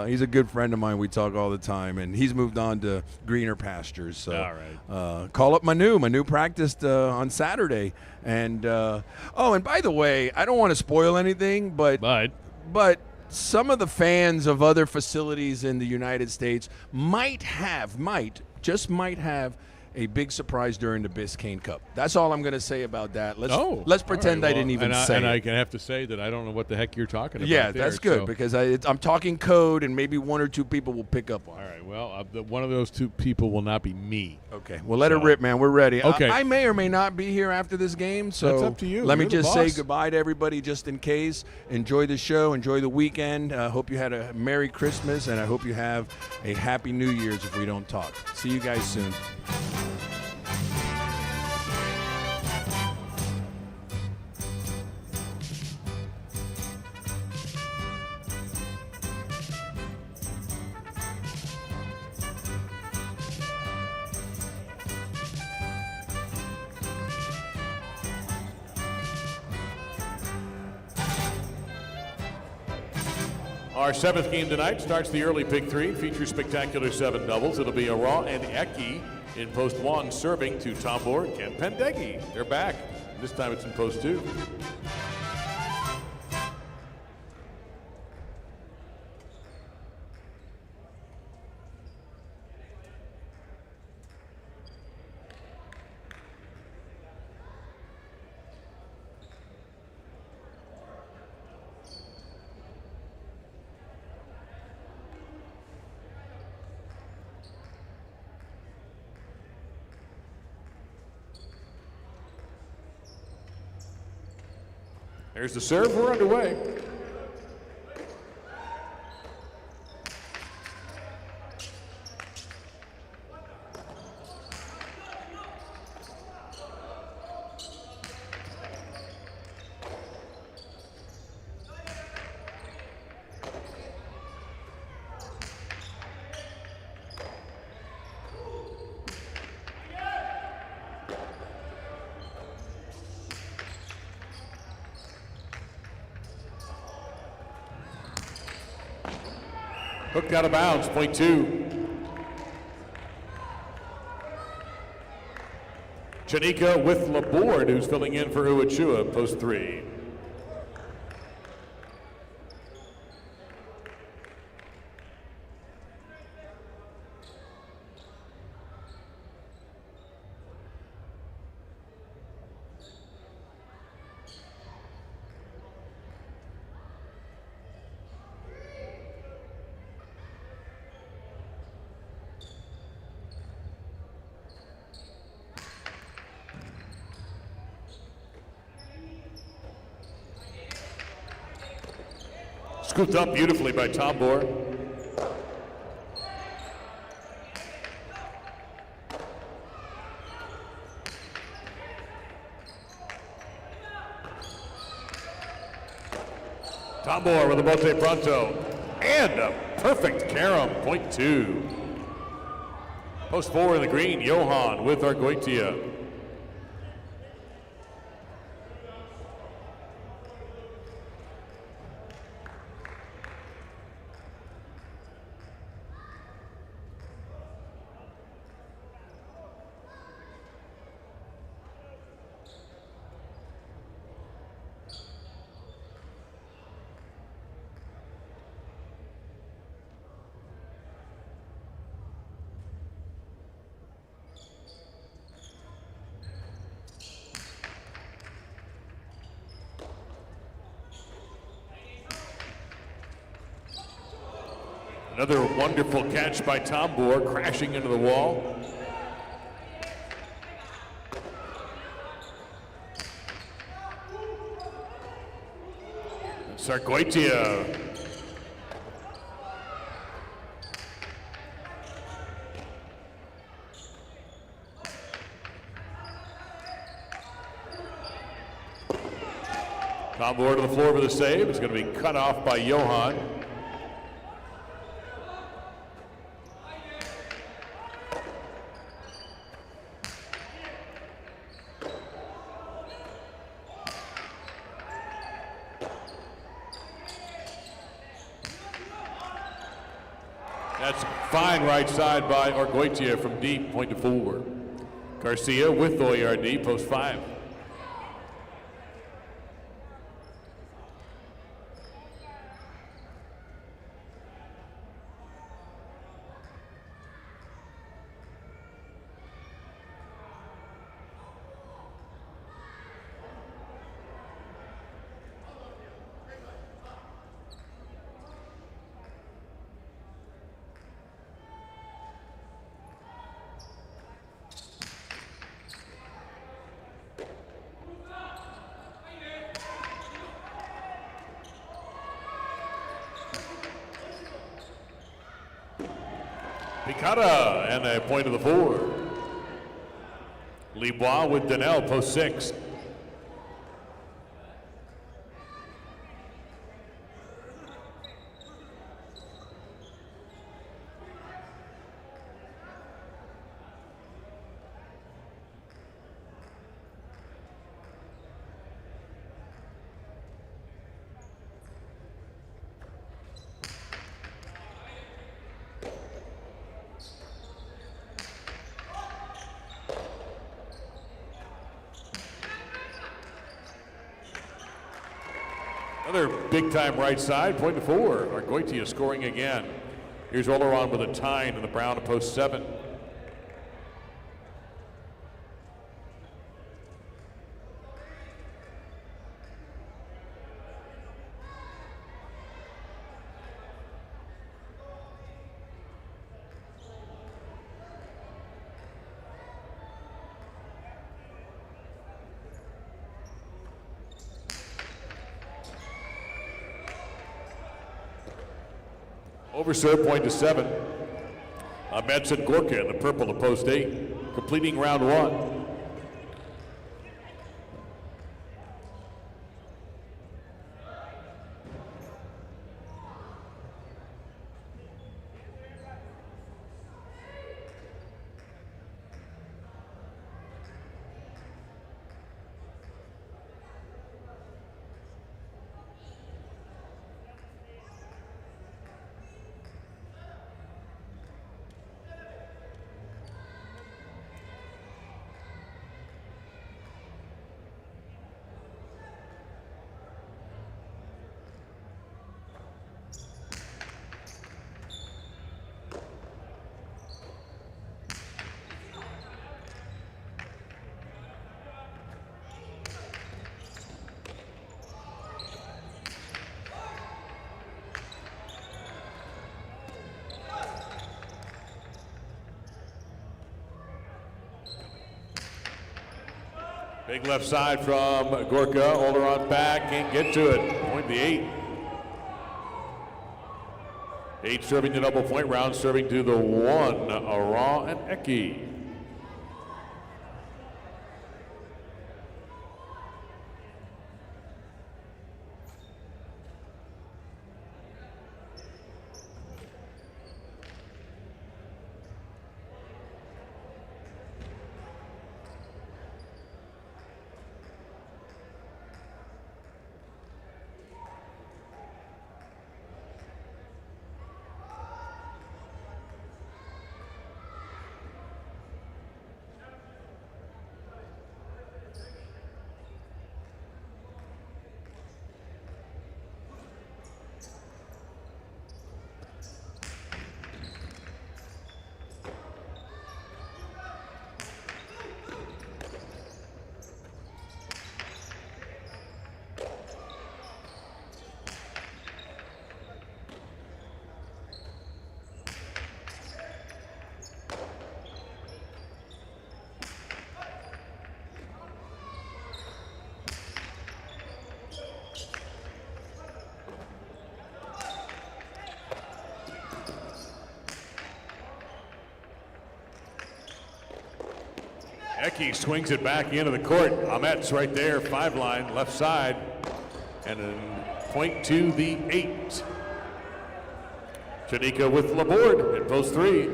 he's a good friend of mine. We talk all the time, and he's moved on to greener pastures. So All right. call up Manu. Manu practiced on Saturday. And, and by the way, I don't want to spoil anything, but some of the fans of other facilities in the United States might have a big surprise during the Biscayne Cup. That's all I'm going to say about that. Let's pretend I didn't even say and it. I can have to say that I don't know what the heck you're talking about. Yeah, there, that's good so. because I'm talking code, and maybe 1 or 2 people will pick up on it. All right. Well, one of those 2 people will not be me. Okay. Well, let it rip, man. We're ready. Okay. I may or may not be here after this game, so That's up to you. Let me You're the just say boss. goodbye to everybody just in case. Enjoy the show. Enjoy the weekend. Hope you had a Merry Christmas, and I hope you have a Happy New Year's if we don't talk. See you guys soon. Our 7th game tonight starts the early pick 3, features spectacular 7 doubles. It'll be Ara and Eki in post 1, serving to Tambor and Ken Pendeghi. They're back. This time it's in post 2. There's the serve. We're underway. Hooked out of bounds, point 2. Chanika with Laborde, who's filling in for Uachua, post 3. Scooped up beautifully by Tambor. Tambor with a bote pronto. And a perfect carom, point 2. Post 4 in the green, Johan with Argoitia. Another wonderful catch by Tambor, crashing into the wall. Sargoitia. Tambor to the floor for the save. It's going to be cut off by Johan. That's fine right side by Argoitia from deep, point to 4. Garcia with Oyardi, post 5. Picada and a point to the 4. Libois with Donnell, post 6. Another big-time right side, point to 4. Argoitia scoring again. Here's Oleron with a tine in the brown to post 7. Overserve, point to 7. Madsen Gorka in the purple to post 8, completing round 1. Big left side from Gorka. Oleron back, can't get to it. Point the 8. 8 serving the double point round, serving to the 1. Ara and Eki. Becky swings it back into the court. Ahmet's right there, 5-line, left side. And a point to the 8. Chanika with Laborde at post 3.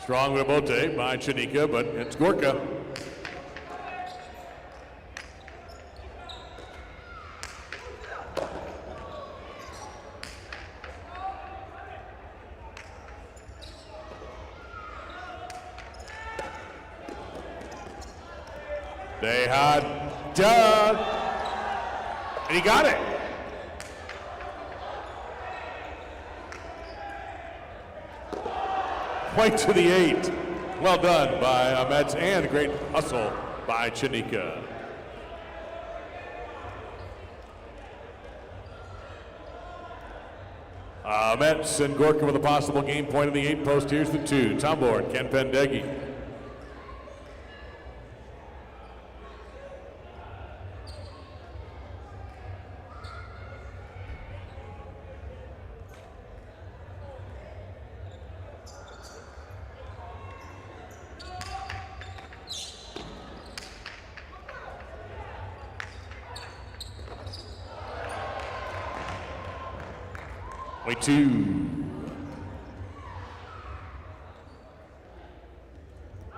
Strong rebote by Chanika, but it's Gorka. They had Doug, and he got it. Point to the 8. Well done by Ahmet, and great hustle by Chanika. Ahmet and Gorka with a possible game point in the 8 post. Here's the 2. Tambor and Ken Pendeghi. Point 2.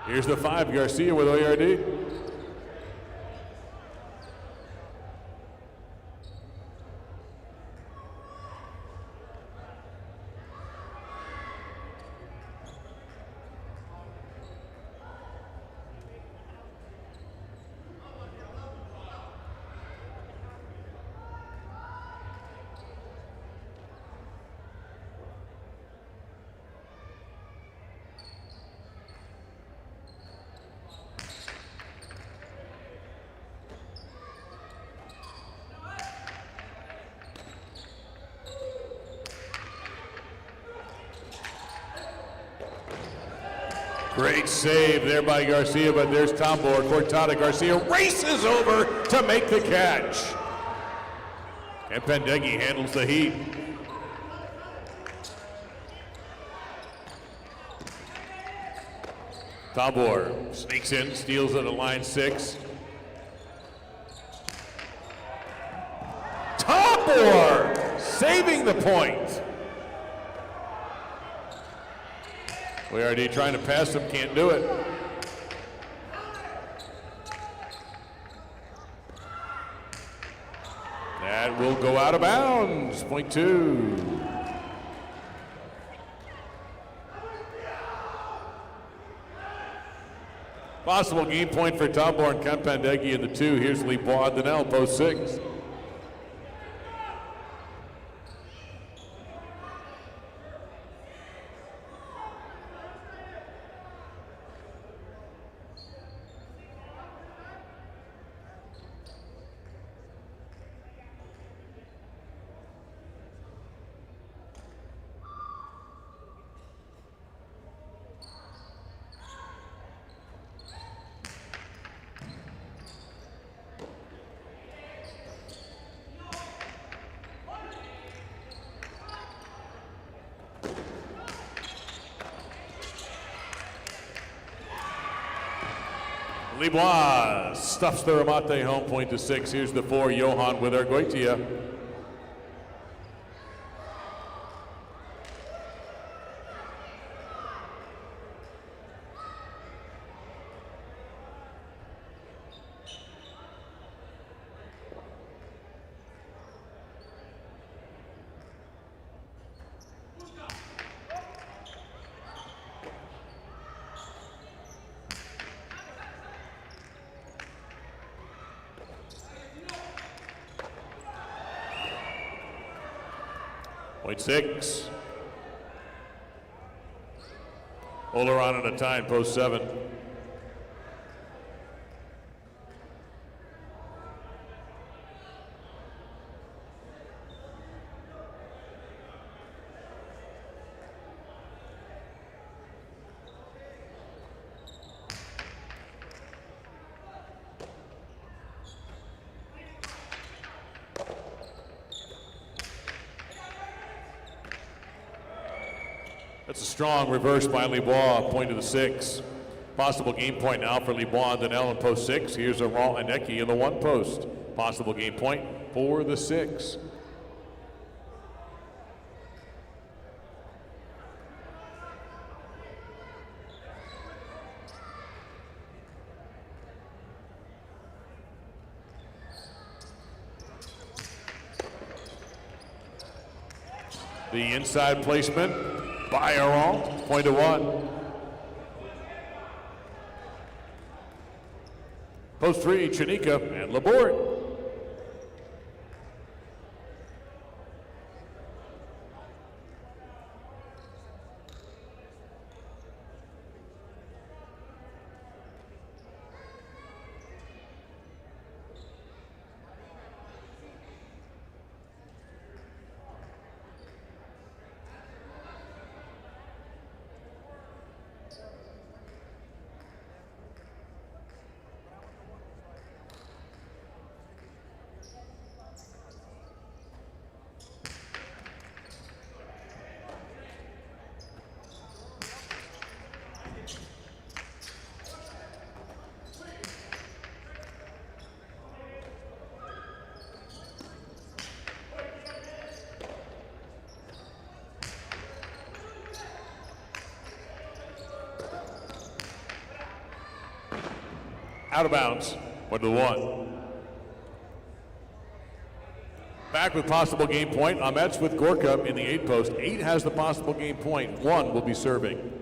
Here's the 5, Garcia with OERD. Great save there by Garcia, but there's Tambor. Cortada. Garcia races over to make the catch. And Pendeghi handles the heat. Tambor sneaks in, steals it at line 6. Tambor saving the point. We already trying to pass him, can't do it. That will go out of bounds. Point 2. Possible game point for Tambor and Kempendeghi in the 2. Here's Lee Bois-Donnell, post 6. Libois stuffs the remate home, point to 6. Here's the 4, Johan with Argoitia. Point 6. Oleron on a tie in post 7. That's a strong reverse by Lebois, point to the 6. Possible game point now for Lebois and Donnell in post 6. Here's Aral and Eki in the 1 post. Possible game point for the 6. The inside placement by Aral, point to 1. Post 3, Chanika and Laborde. Out of bounds, 1 to 1. Back with possible game point. Ahmed's with Gorka in the 8 post. 8 has the possible game point. 1 will be serving.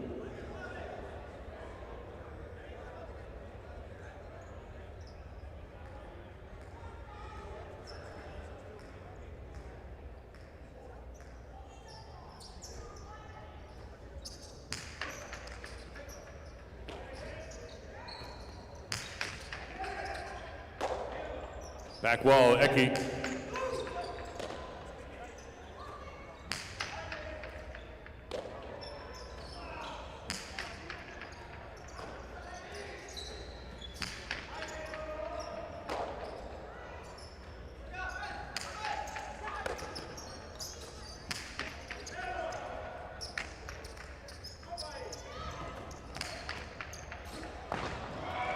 Back wall, Eki.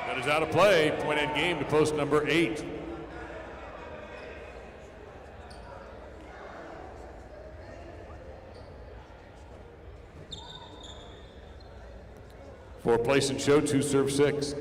That is out of play. Point end game to post number 8. For place and show, 2 serve 6.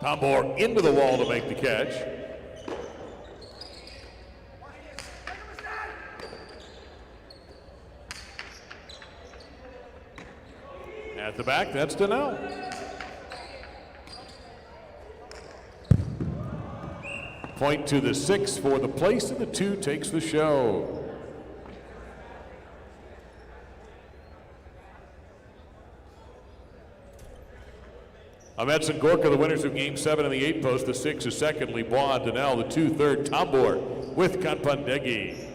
Tambor into the wall to make the catch. At the back, that's Donnell. Point to the 6 for the place, and the 2 takes the show. Ahmed's and Gorka, the winners of Game 7 in the 8 post. The 6 is second, Lebois and Donnell. The 2 third, Tambor with Kanpandegi.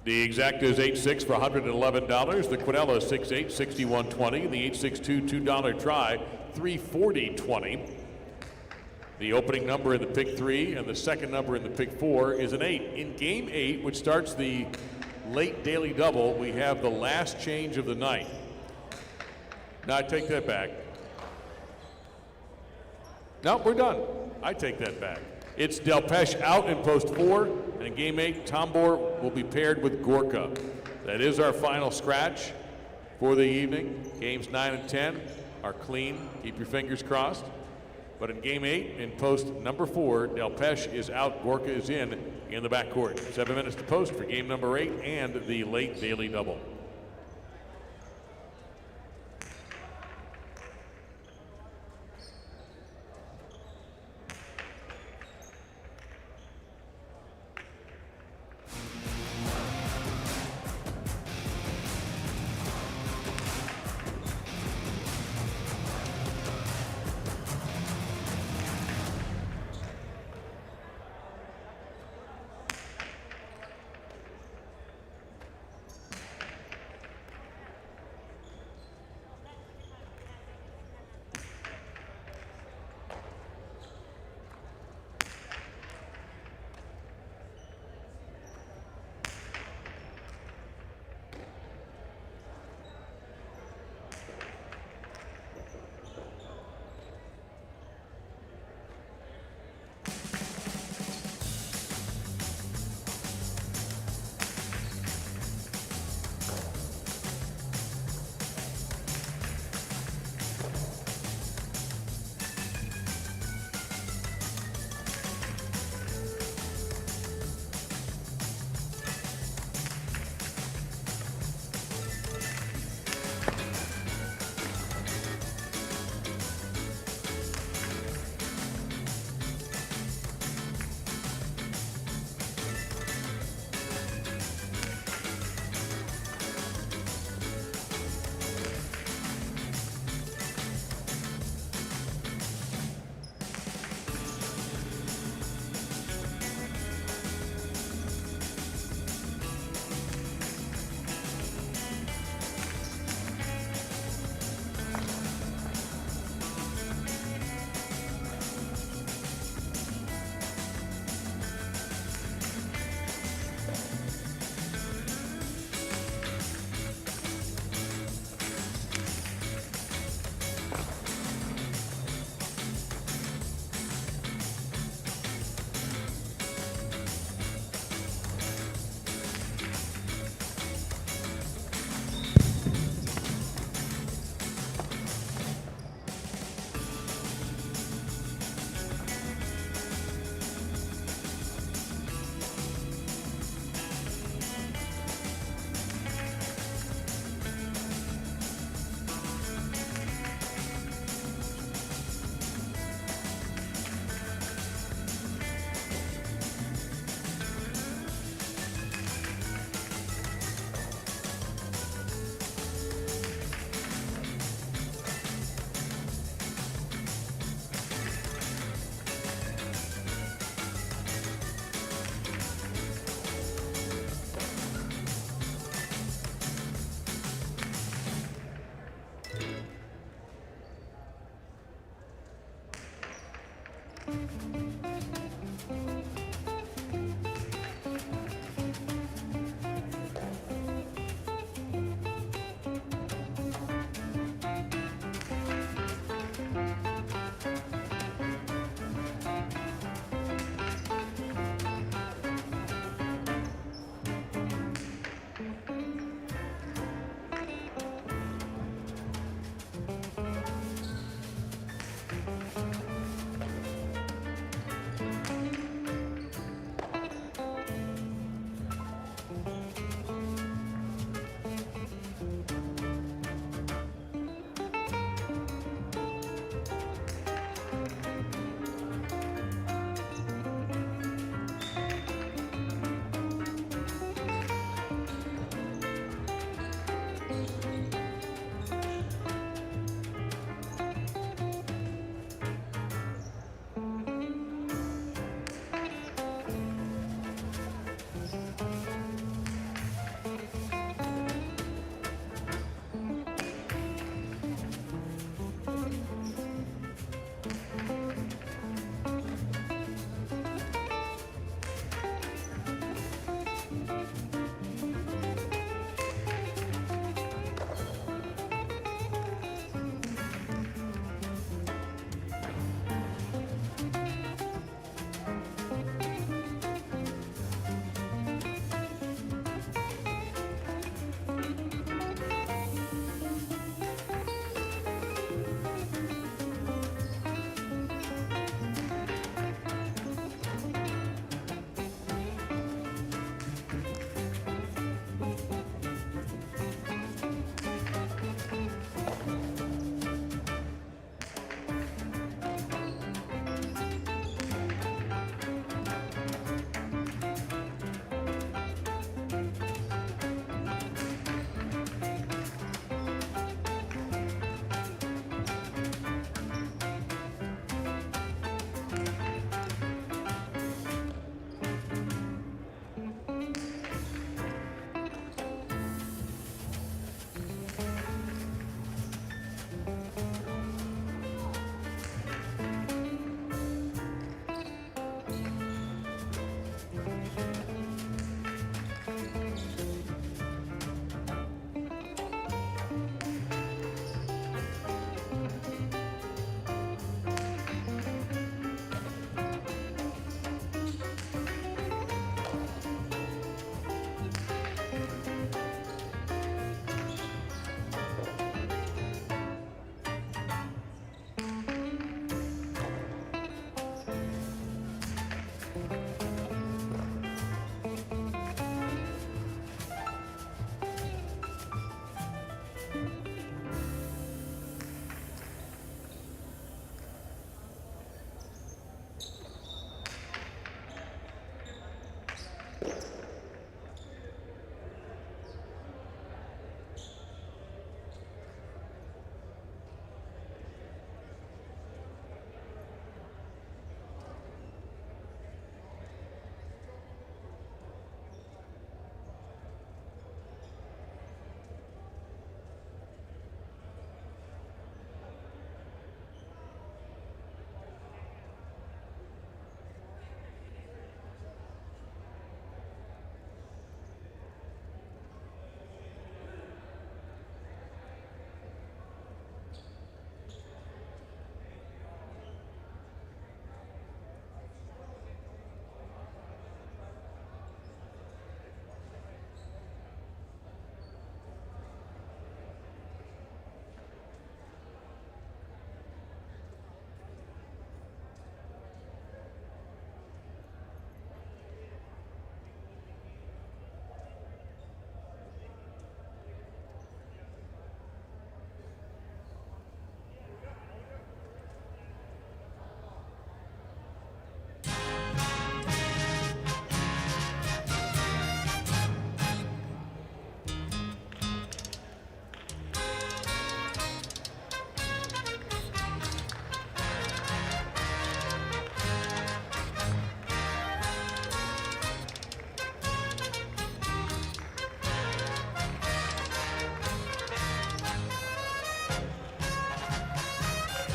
The Exacta is 8.6 for $111. The Quinella 6.8, 61.20. The 8.62 $2 try, 340.20. The opening number in the pick 3 and the second number in the pick 4 is an 8. In game 8, which starts the late daily double, we have the last change of the night. Now I take that back. No, we're done. I take that back. It's Delpeche out in post 4, and in game 8, Tambor will be paired with Gorka. That is our final scratch for the evening. Games 9 and 10 are clean. Keep your fingers crossed. But in game 8, in post number 4, Delpeche is out, Gorka is in the backcourt. 7 minutes to post for game number 8 and the late daily double.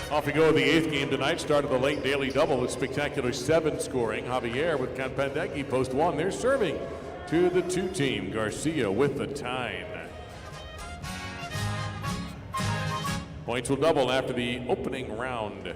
Off we go in the 8th game tonight. Started the late daily double with spectacular 7 scoring. Javier with Campandegui post 1. They're serving to the 2 team. Garcia with the time. Points will double after the opening round.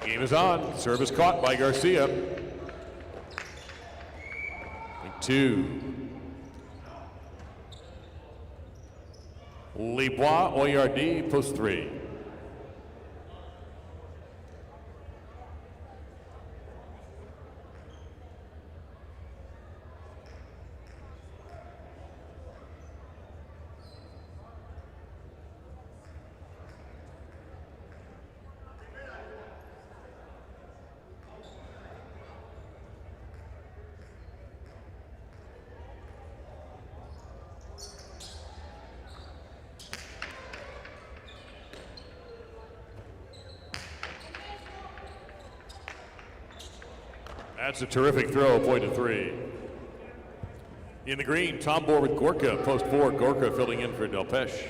Game is on. Service caught by Garcia. 2. Libois, Oyardi, post 3. That's a terrific throw, point to 3. In the green, Tom Bohr with Gorka, post 4. Gorka filling in for Delpeche.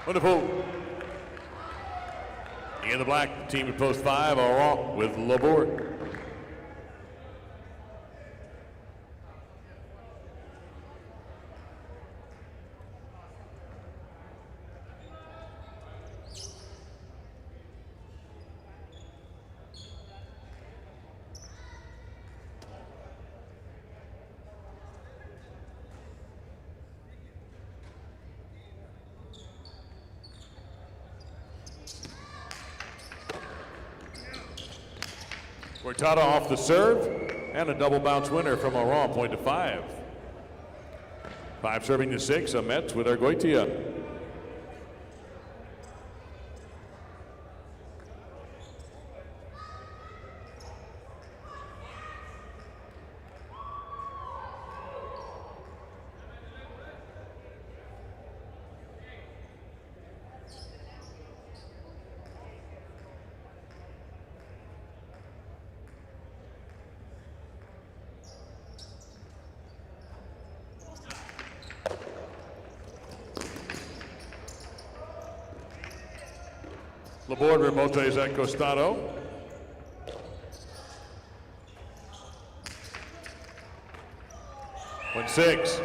Wonderful. In the black, team at post 5, Aron with Laborde. Cortada off the serve, and a double bounce winner from Aron, point to 5. 5 serving to 6, Metz with Argoitia. Laborde remotes at Costado. Point 6.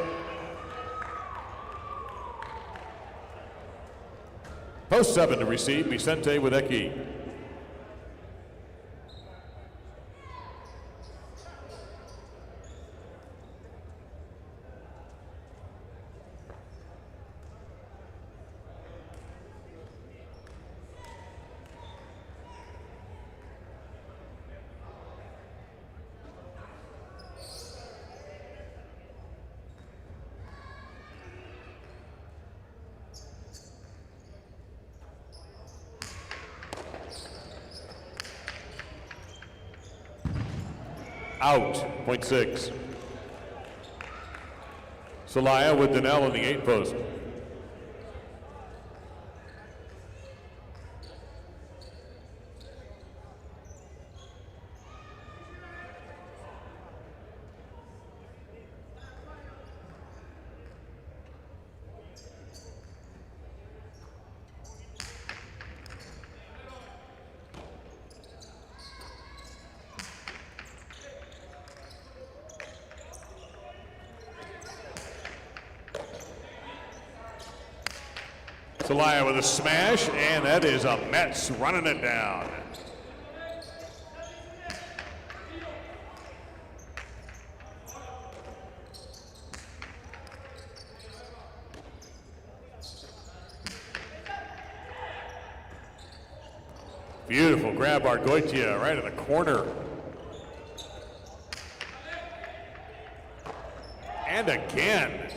Post 7 to receive, Vicente with Eki. Out, point 6. Celaya with Donnell in the 8 post. Celaya with a smash, and that is a Mets running it down. Beautiful grab, Argoitia, right in the corner. And again.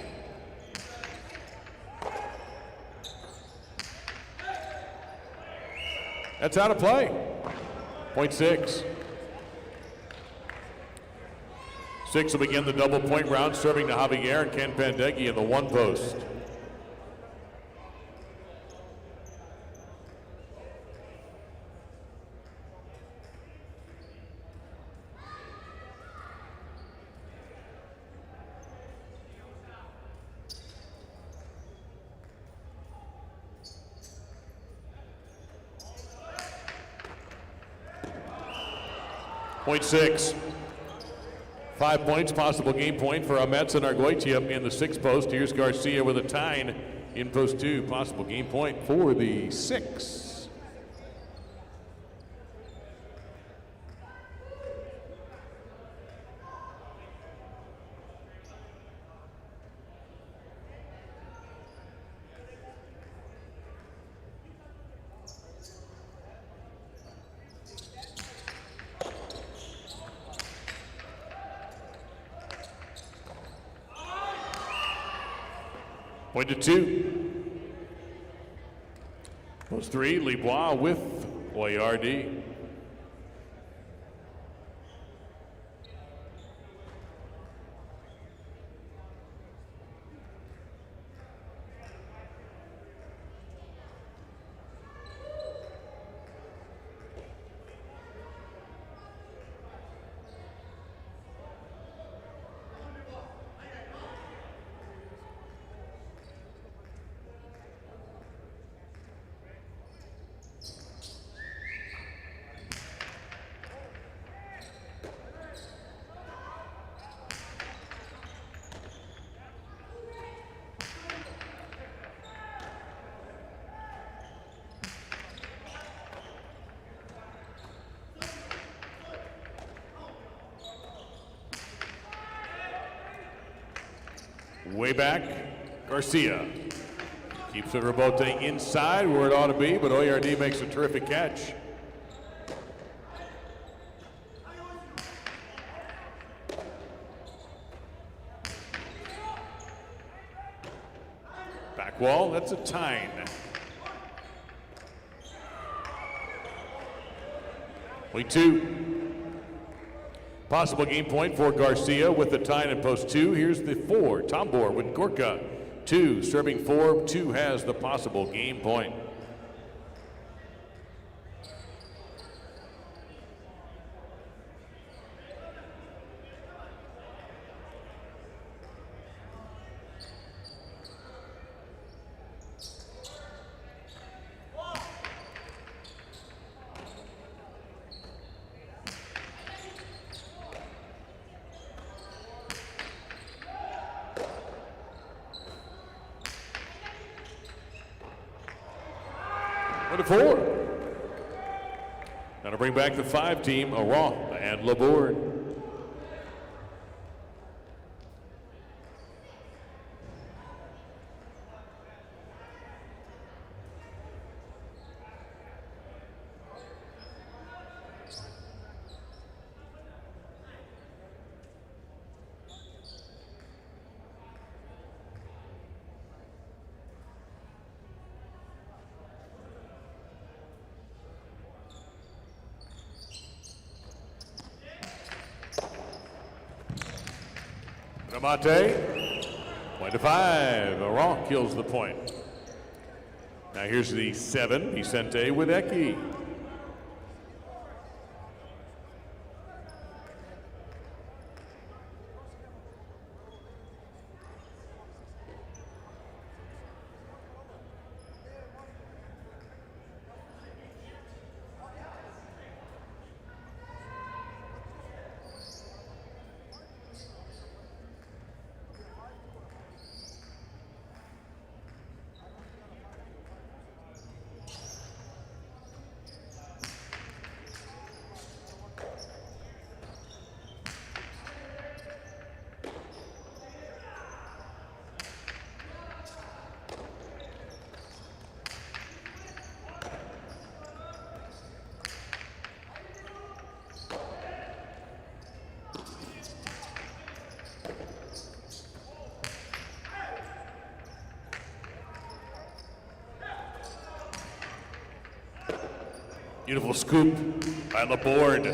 That's out of play. .6. 6 will begin the double point round, serving to Javier and Ken Pandeggi in the 1 post. .6. 5 points, possible game point for Mets and Argoitia in the 6 post. Here's Garcia with a tie in post 2. Possible game point for the 6. Point to 2. Post 3, Lebois with Oyardi. Way back, Garcia. Keeps it Rebote inside where it ought to be, but Oyardi makes a terrific catch. Back wall, that's a Tyne. Point 2. Possible game point for Garcia with the Tyne in post 2. Here's the 4, Tambor with Gorka. 2, serving 4. 2 has the possible game point. To 4. Now to bring back the 5 team, Aron and Laborde. Amate, Point to 5. Laurent kills the point. Now here's the 7, Vicente with Eki. Beautiful scoop by Laborde.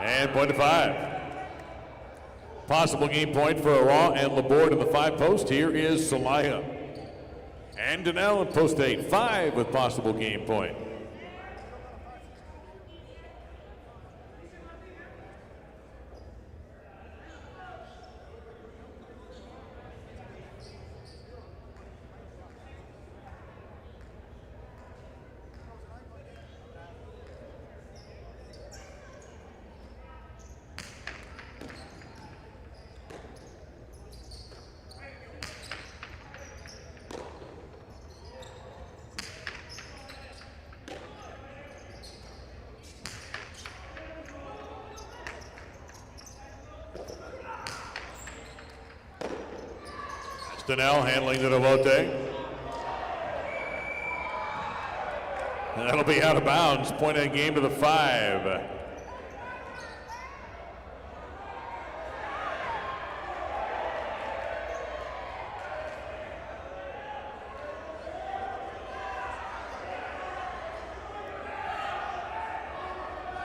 And point to 5. Possible game point for Laurent and Laborde in the 5 post. Here is Salaya. And Donnell in post 8. 5 with possible game point. Donnell handling the Devote. And that'll be out of bounds. Point in game to the 5.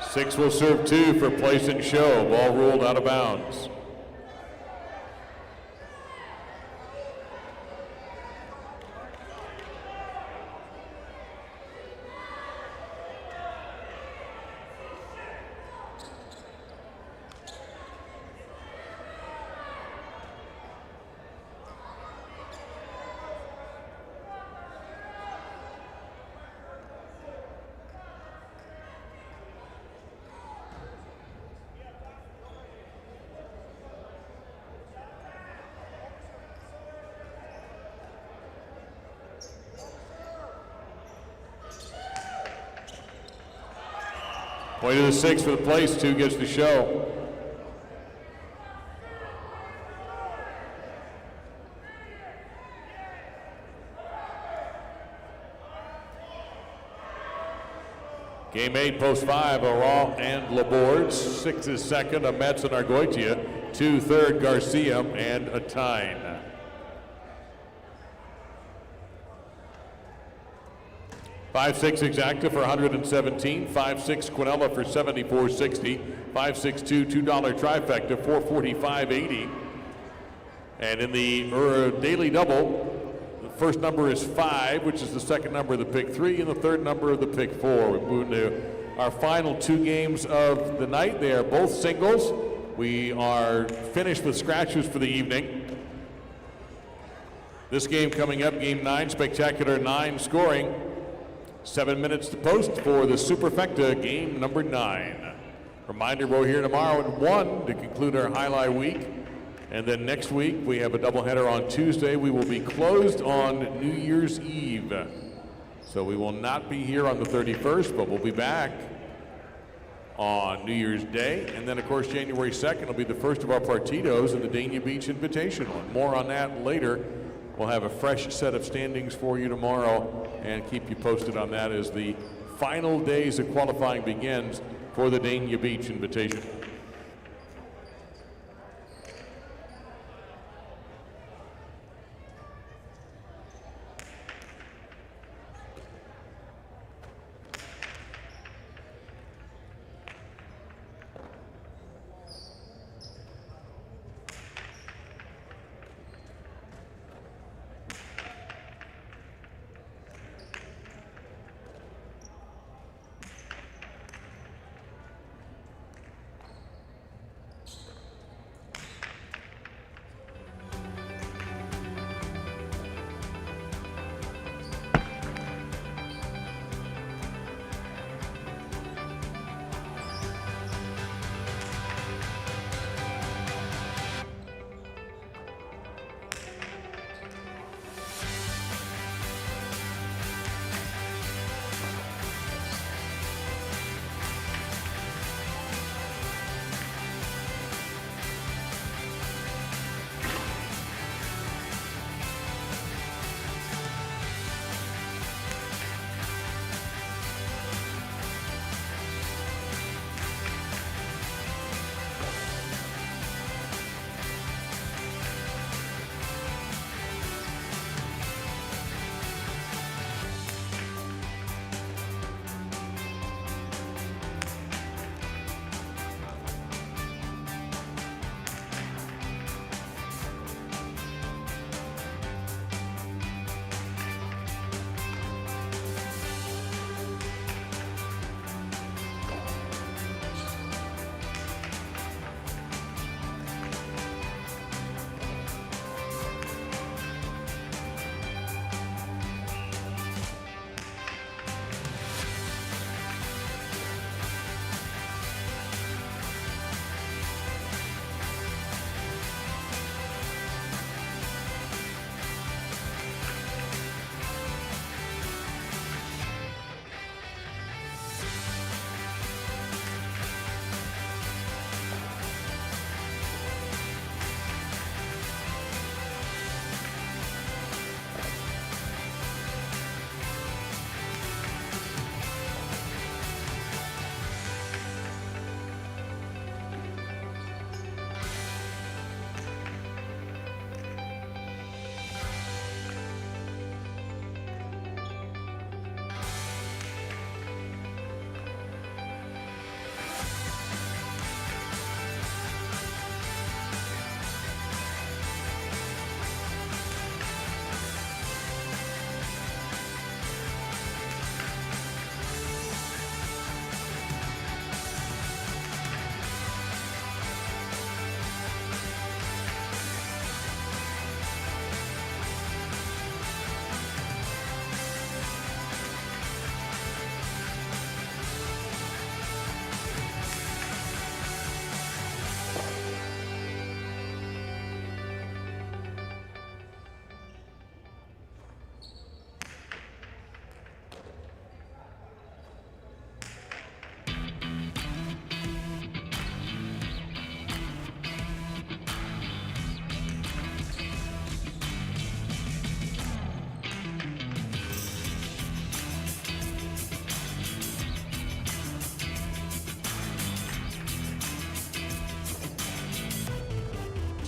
Six will serve 2 for place and show. Ball ruled out of bounds. Point to the 6 for the place. 2 gets the show. Game 8, post 5, Laurent and Laborde. 6 is second, Metz and Argoitia. 2 third, Garcia and Atine. 5-6 exacta for 117, 5-6 Quinella for 74.60, 5-6-2 $2 trifecta 445.80. And in the daily double, the first number is 5, which is the second number of the pick 3, and the third number of the pick 4. We move to our final 2 games of the night. They are both singles. We are finished with scratchers for the evening. This game coming up, game 9, spectacular 9 scoring. 7 minutes to post for the Superfecta game number 9. Reminder, we're here tomorrow at 1 to conclude our highlight week. And then next week, we have a doubleheader on Tuesday. We will be closed on New Year's Eve. So we will not be here on the 31st, but we'll be back on New Year's Day. And then, of course, January 2nd will be the first of our partidos in the Dania Beach Invitational. And more on that later. We'll have a fresh set of standings for you tomorrow and keep you posted on that as the final days of qualifying begins for the Dania Beach Invitation.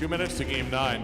2 minutes to game 9.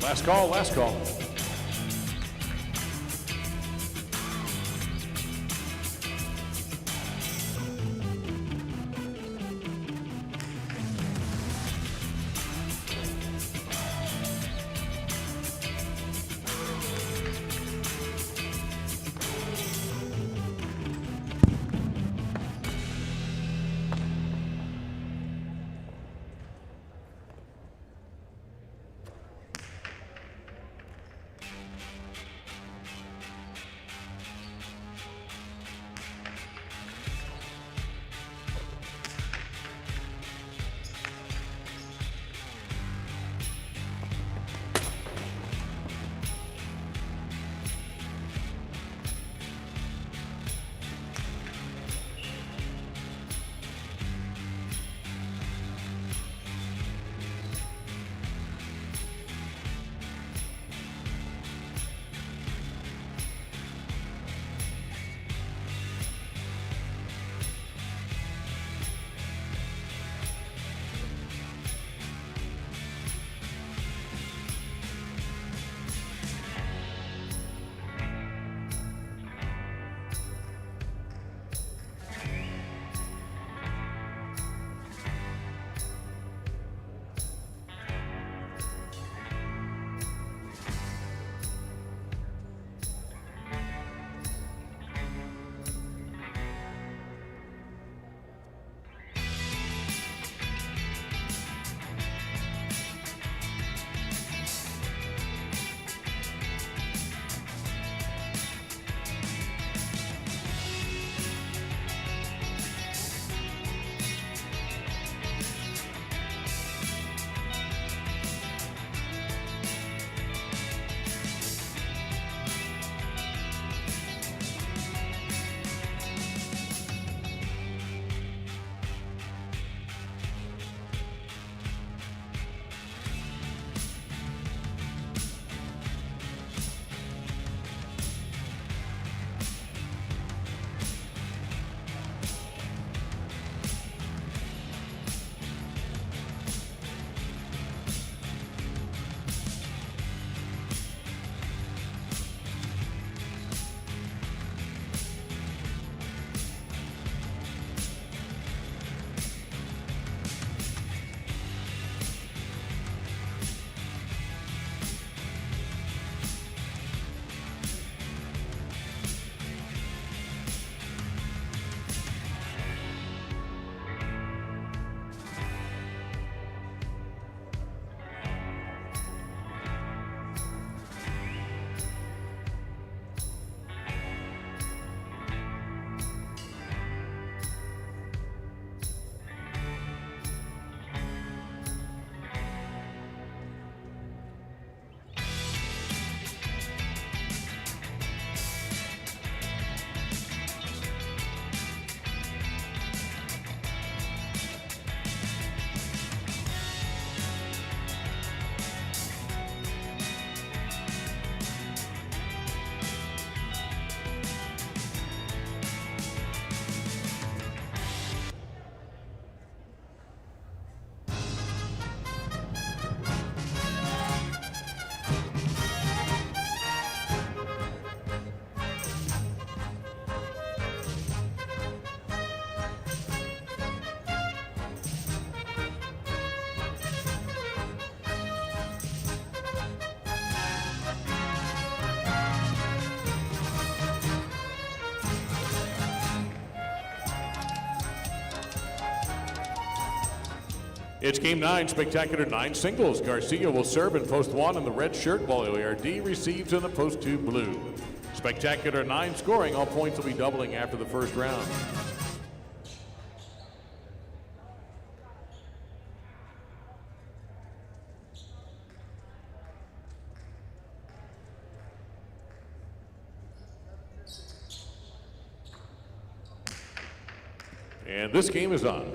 Last call, last call. It's game 9, spectacular 9 singles. Garcia will serve in post 1 in the red shirt, while OARD receives in the post 2 blue. Spectacular 9 scoring. All points will be doubling after the first round. And this game is on.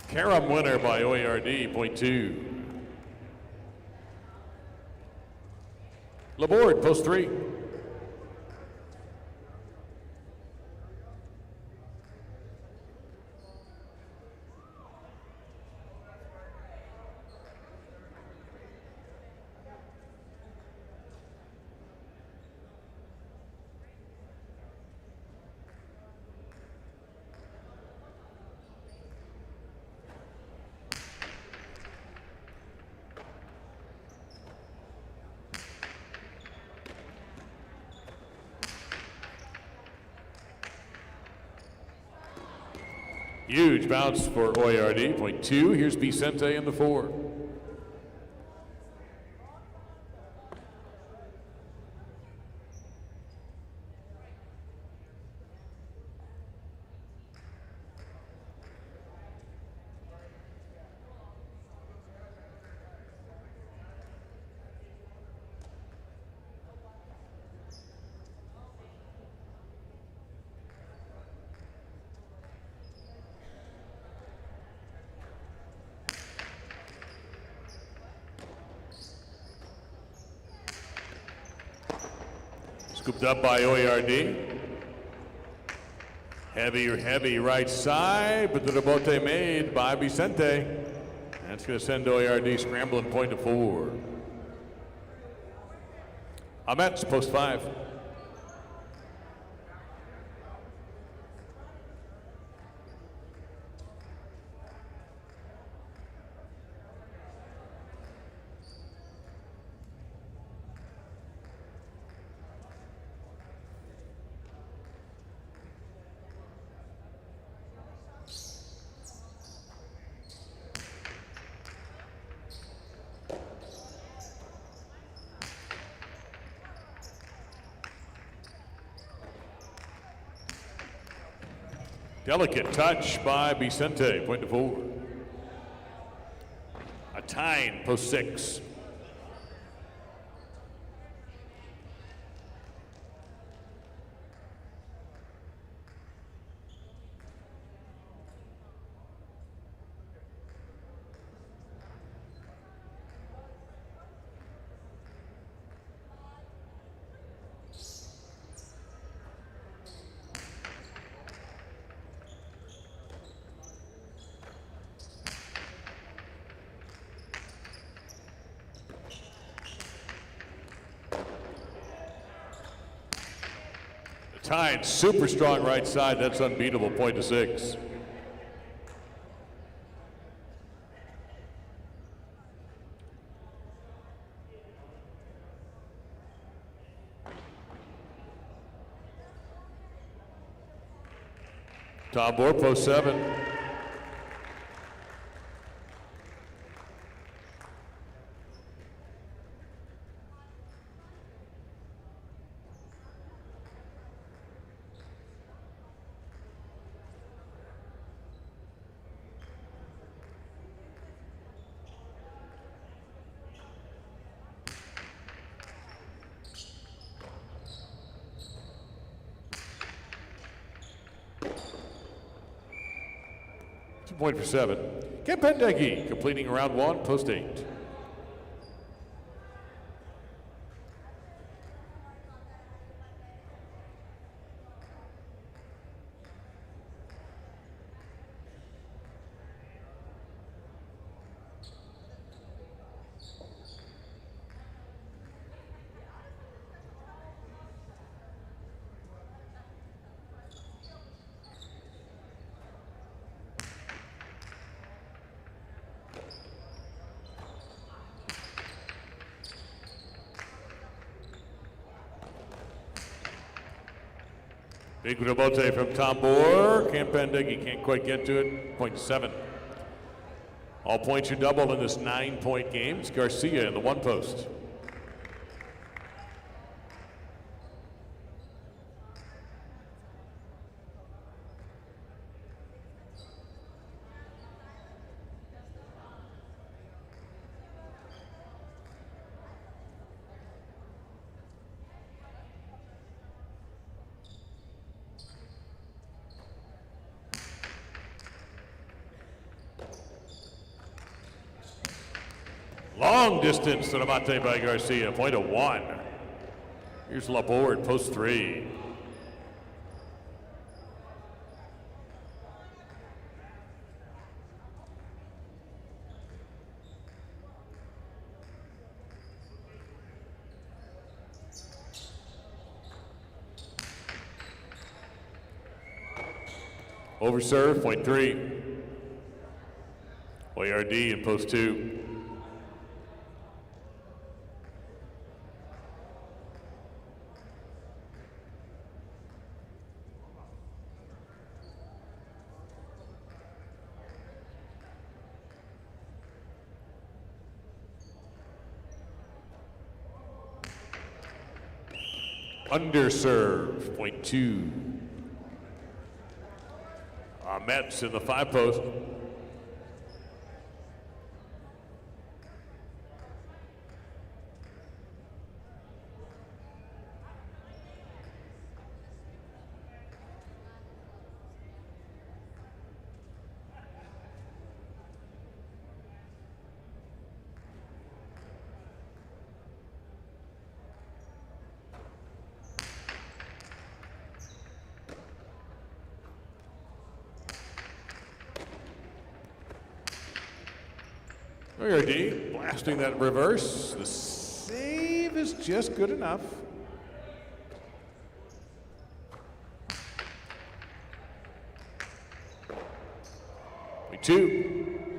Carom winner by OARD, point 2. Laborde, post 3. Huge bounce for OARD, point 2. Here's Vicente in the 4. Scooped up by OARD. Heavy right side, but the rebote made by Vicente. That's going to send OARD scrambling point to 4. Ahmet's post 5. Delicate touch by Vicente, point to 4. A Tyne, post 6. Tyne, super strong right side. That's unbeatable, point to 6. Tom Bohr, post 7. Point for 7. Kempendegi completing round 1, post 8. Big rebote from Tambor. Campendeggi can't quite get to it. 0.7. All points are doubled in this 9-point game. It's Garcia in the one post. Long distance to the mate by Garcia, point of 1. Here's Laborde at post 3. Overserve, point 3. ORD in post 2. Underserve, point 2. Mets in the 5 post. ORD blasting that reverse. The save is just good enough. Point 2.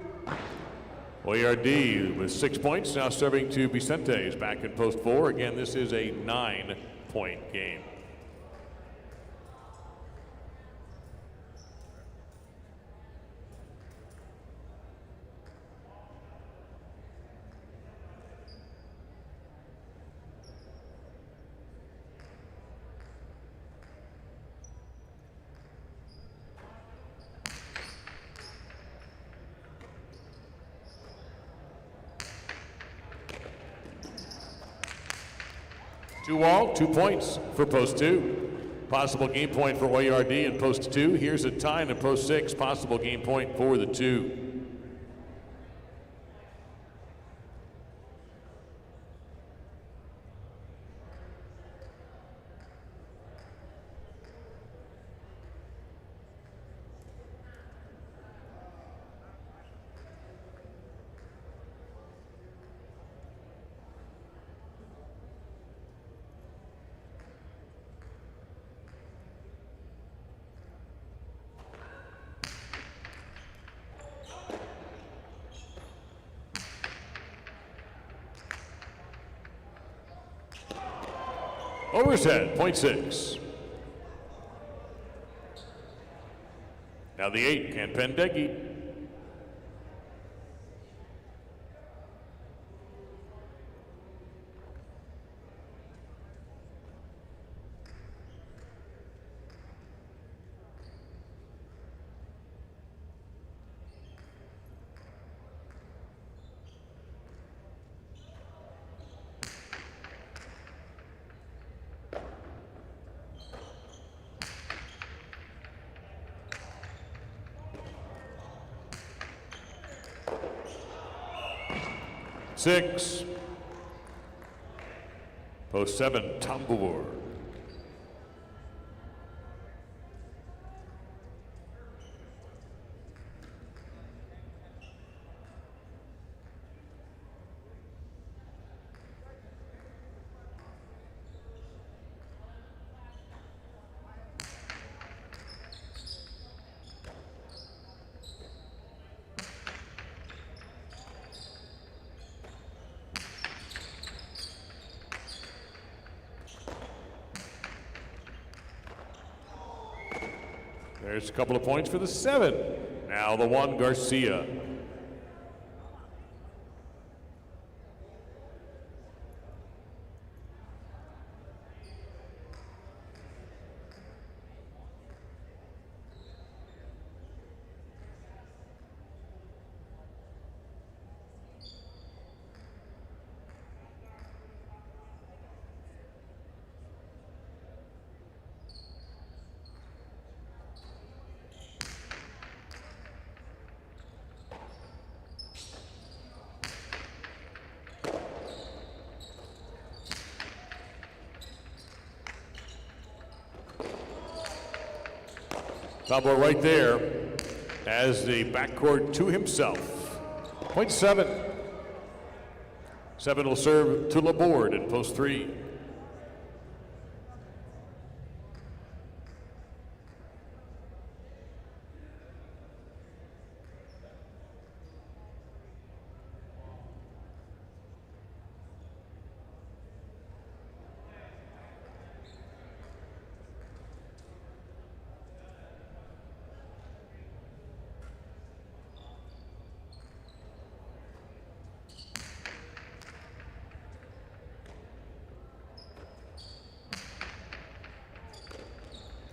ORD with 6 points, now serving to Vicente is back in post 4. Again, this is a 9-point game. Two all, 2 points for post 2. Possible game point for ORD in post 2. Here's a tie in post 6. Possible game point for the 2. Overset, 0.6. Now the 8, Campendeggi. Six. Post 7, Tambor. There's a couple of points for the 7. Now the 1, Garcia. Pablo right there as the backcourt to himself. Point 7. 7 will serve to Laborde in post 3.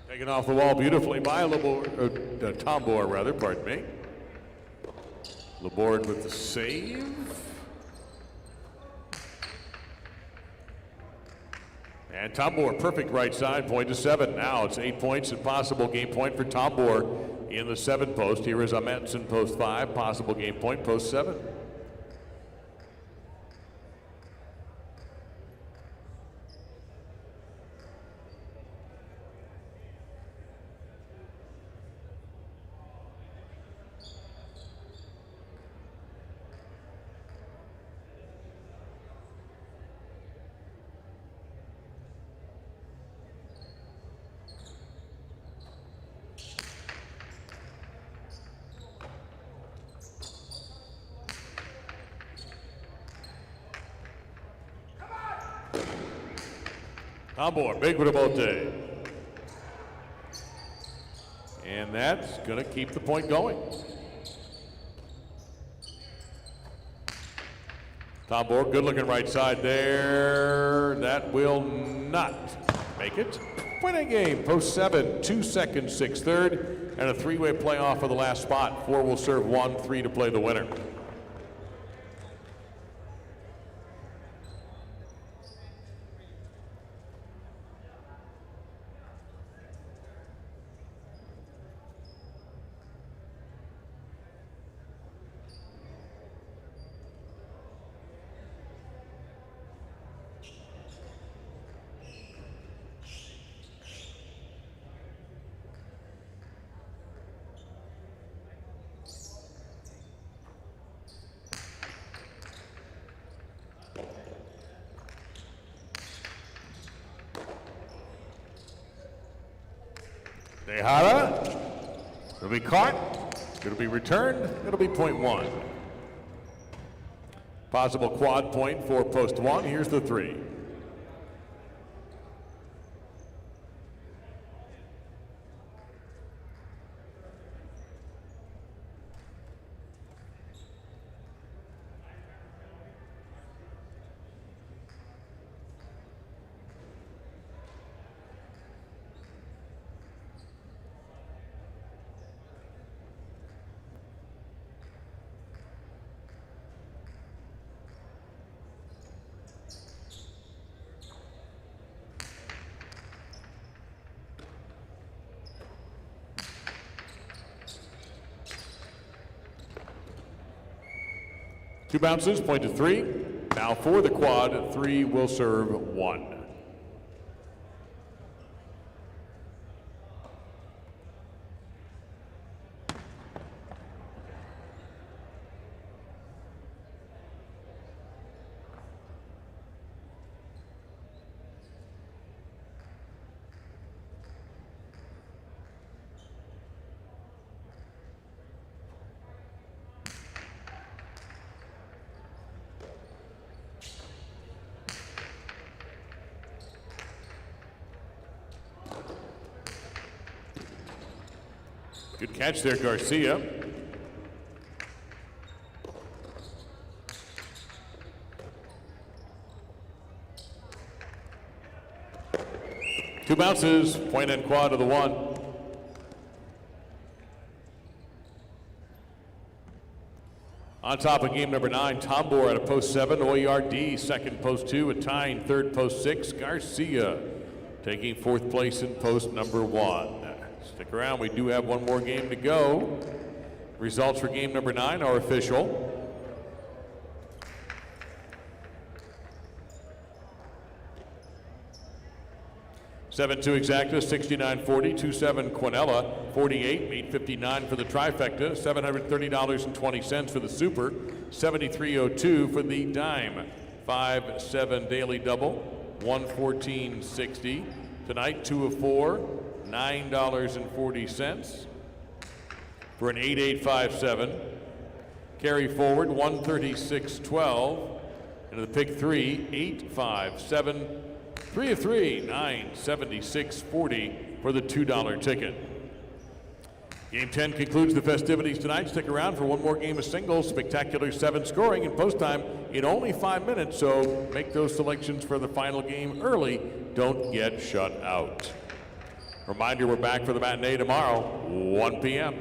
Taken off the wall beautifully by Tombor, rather, pardon me. Laborde with the save. And Tombor, perfect right side, point to 7. Now it's 8 points and possible game point for Tombor in the 7 post. Here is Ahmetson, post 5, possible game point, post 7. Tombor, big rebote. And that's going to keep the point going. Tombor, good looking right side there. That will not make it. Point a game, post 7, 2 seconds, 6/3, and a 3-way playoff for the last spot. 4 will serve 1, 3 to play the winner. Tejada, it'll be caught, it'll be returned, it'll be point 1. Possible quad point for post 1, here's the 3. Two bounces, point to 3. Now for the quad, 3 will serve 1. Good catch there, Garcia. Two bounces, point and quad to the one. On top of game number 9, Tombor out of post 7, Oyard second post 2, a tying third post 6, Garcia taking 4th place in post number 1. Stick around, we do have one more game to go. Results for game number 9 are official. 7-2 exacta, 69.40, 2-7 Quinella, 48, 8.59 for the trifecta, $730.20 for the super, 73.02 for the dime, 5-7 daily double, 114.60. Tonight, 2 of 4, $9.40 for an 8857. Carry forward, 136.12. Into the pick 3, 857. 3 of 3, $976.40 for the $2 ticket. Game 10 concludes the festivities tonight. Stick around for one more game of singles. Spectacular 7 scoring and post time in only 5 minutes, so make those selections for the final game early. Don't get shut out. Reminder, we're back for the matinee tomorrow, 1 p.m.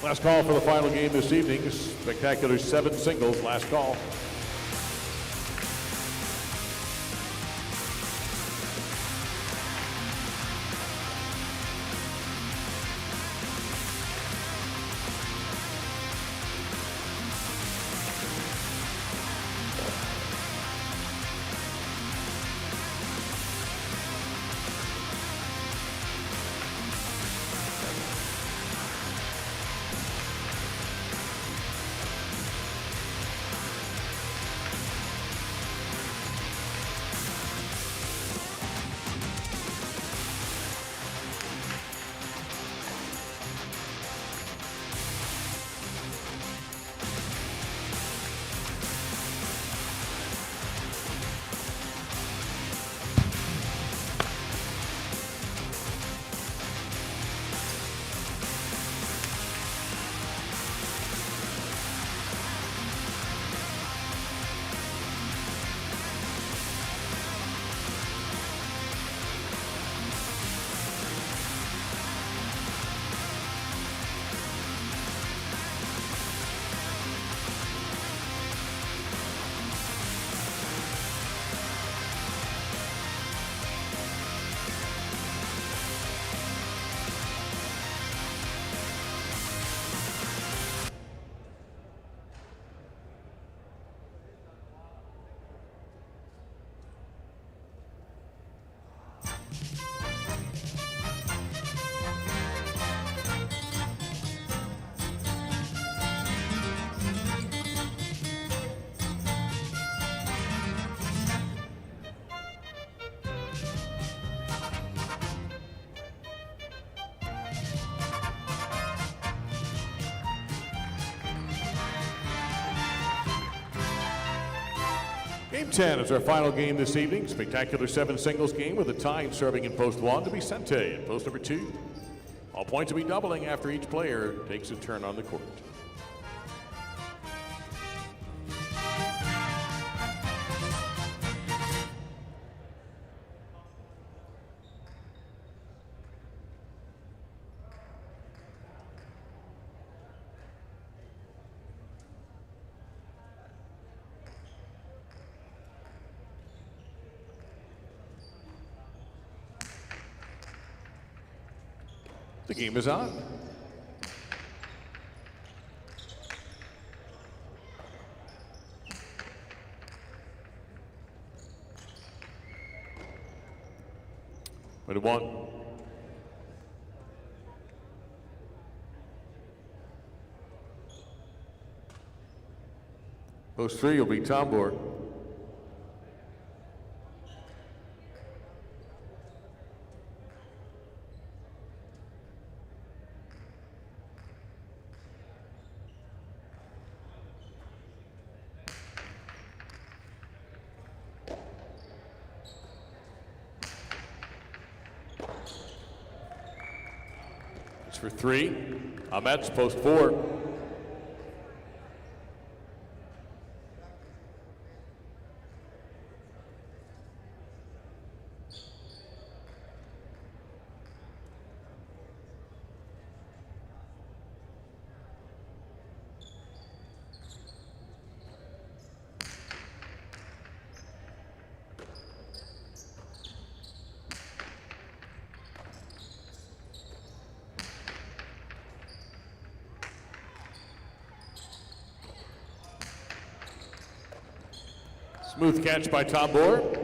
Last call for the final game this evening. Spectacular 7 singles. Last call. Game 10 is our final game this evening. Spectacular 7 singles game with a time serving in post 1 to Vicente in post number 2. All points will be doubling after each player takes a turn on the court. The game is on. Point of 1. Post 3 will be Tombor. For 3. Ahmet's post 4. Smooth catch by Tombor.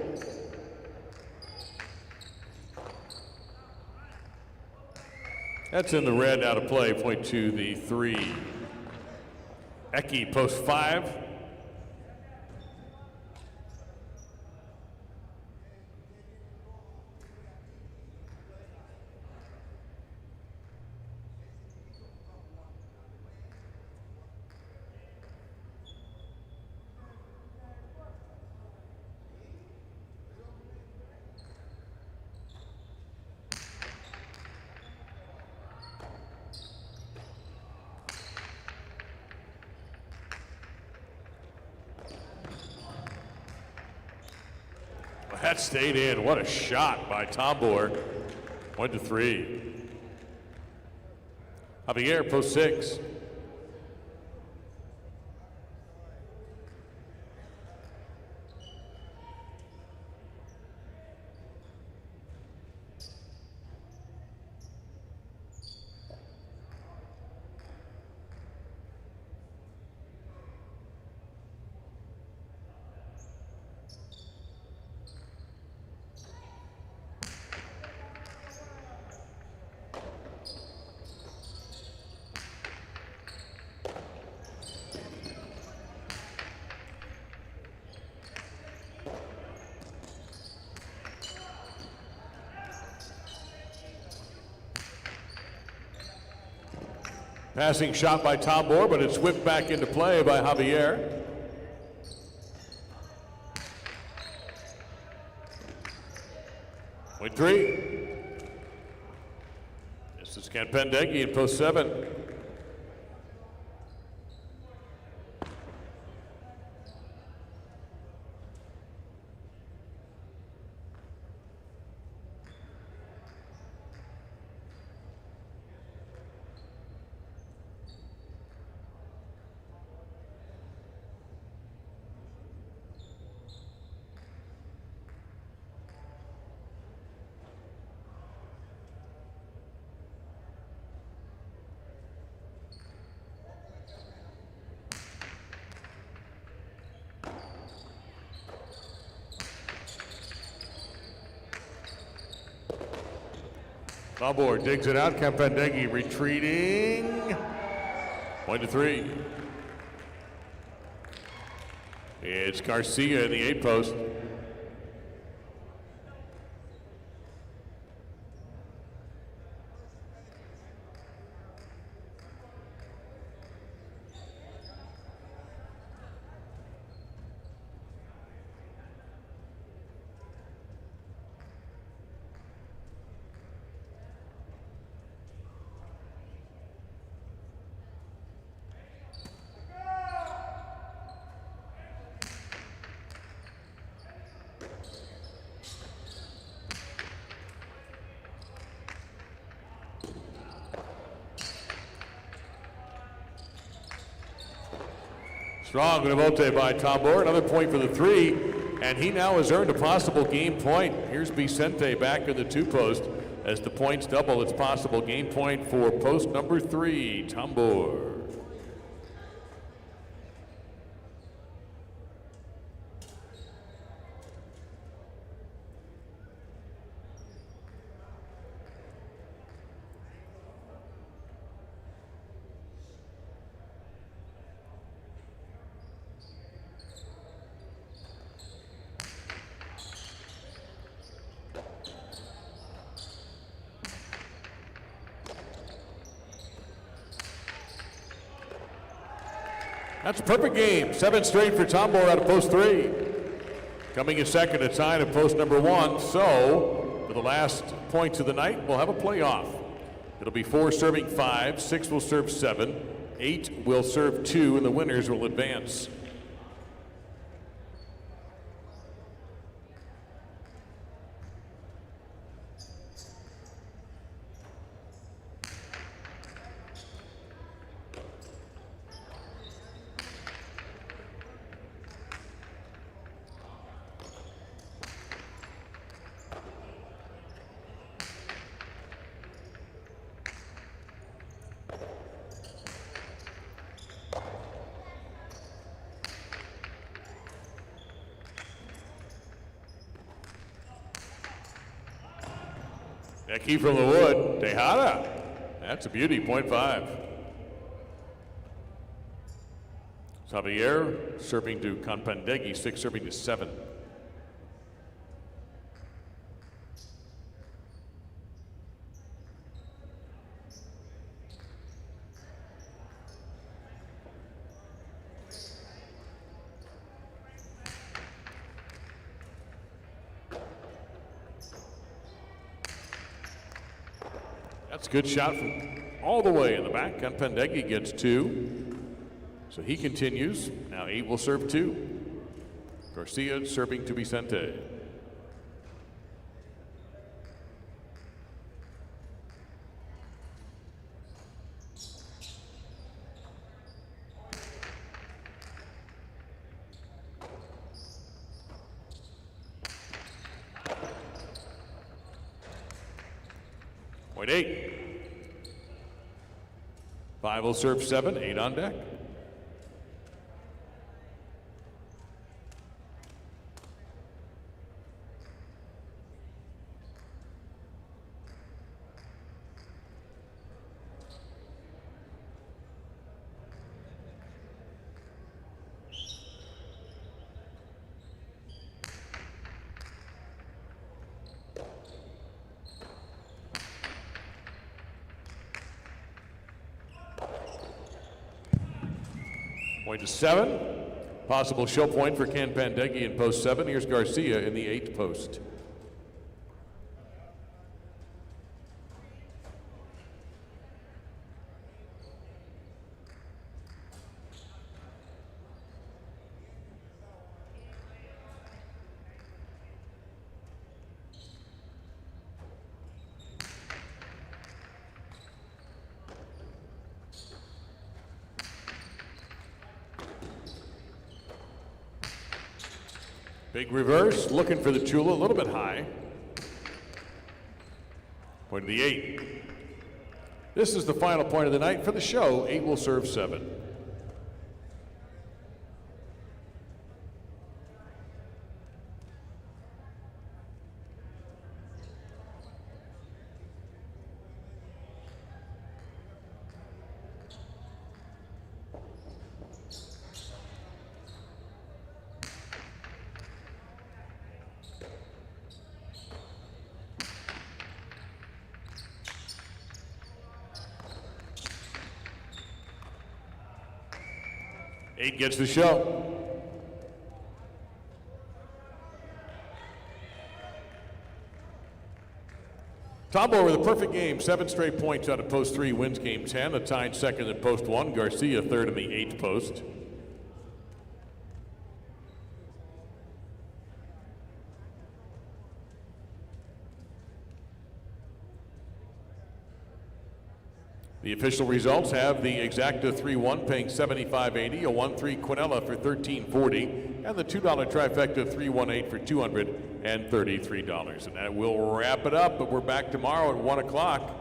That's in the red, out of play. Point to the 3. Eki, post 5. That stayed in. What a shot by Tombor. 1 to 3. Javier, post 6. Passing shot by Tambor, but it's whipped back into play by Javier. Point 3. This is Campendeggi in post 7. Tambor digs it out. Campendeggi retreating. Point to 3. It's Garcia in the 8 post. Strong revote by Tambor. Another point for the 3, and he now has earned a possible game point. Here's Vicente back in the 2 post. As the points double, it's possible game point for post number 3, Tambor. That's a perfect game. 7 straight for Tambor out of post 3. Coming in second, a tie to post number 1. So, for the last points of the night, we'll have a playoff. It'll be 4 serving 5, 6 will serve 7, 8 will serve 2, and the winners will advance. That key from the wood, Tejada. That's a beauty, point 5. Javier serving to Campendeggi, 6 serving to 7. That's a good shot from all the way in the back. Campendeggi gets 2. So he continues. Now 8 will serve 2. Garcia serving to Vicente. Point 8. 5 will serve 7, 8 on deck. Point to 7. Possible show point for Ken Pandegi in post 7. Here's Garcia in the 8th post. Big reverse, looking for the Chula, a little bit high. Point to the 8. This is the final point of the night for the show. 8 will serve 7. Eight gets the show. Tombo with a perfect game. 7 straight points out of post 3, wins game 10. A tied second in post 1. Garcia third in the 8th post. The official results have the exacta 3-1 paying $75.80, a 1-3 Quinella for $13.40, and the $2 trifecta 3-1-8 for $233. And that will wrap it up, but we're back tomorrow at 1 o'clock.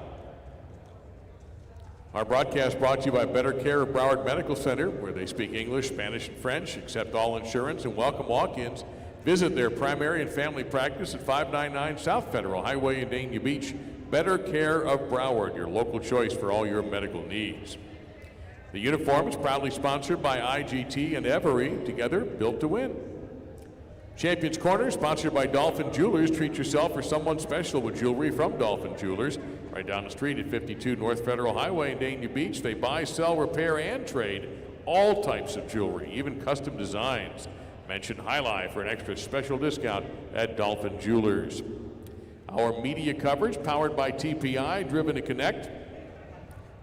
Our broadcast brought to you by Better Care of Broward Medical Center, where they speak English, Spanish, and French, accept all insurance, and welcome walk-ins. Visit their primary and family practice at 599 South Federal Highway in Dania Beach. Better Care of Broward, your local choice for all your medical needs. The uniform is proudly sponsored by IGT and Every, together built to win. Champions Corner, sponsored by Dolphin Jewelers. Treat yourself or someone special with jewelry from Dolphin Jewelers. Right down the street at 52 North Federal Highway in Dania Beach. They buy, sell, repair, and trade all types of jewelry, even custom designs. Mention Highlight for an extra special discount at Dolphin Jewelers. Our media coverage powered by TPI, driven to connect.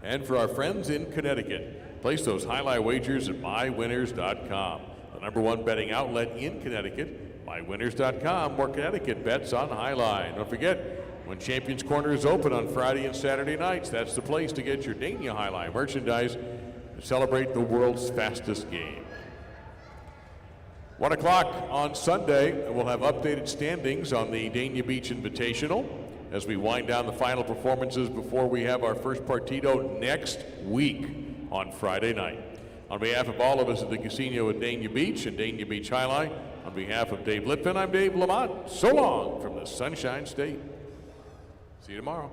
And for our friends in Connecticut, place those highlight wagers at mywinners.com. The #1 betting outlet in Connecticut, mywinners.com, more Connecticut bets on highlight. Don't forget, when Champions Corner is open on Friday and Saturday nights, that's the place to get your Dania Highlight merchandise to celebrate the world's fastest game. 1 o'clock on Sunday, we'll have updated standings on the Dania Beach Invitational as we wind down the final performances before we have our first partido next week on Friday night. On behalf of all of us at the casino at Dania Beach and Dania Beach Highlight, on behalf of Dave Litvin, I'm Dave Lamont. So long from the Sunshine State. See you tomorrow.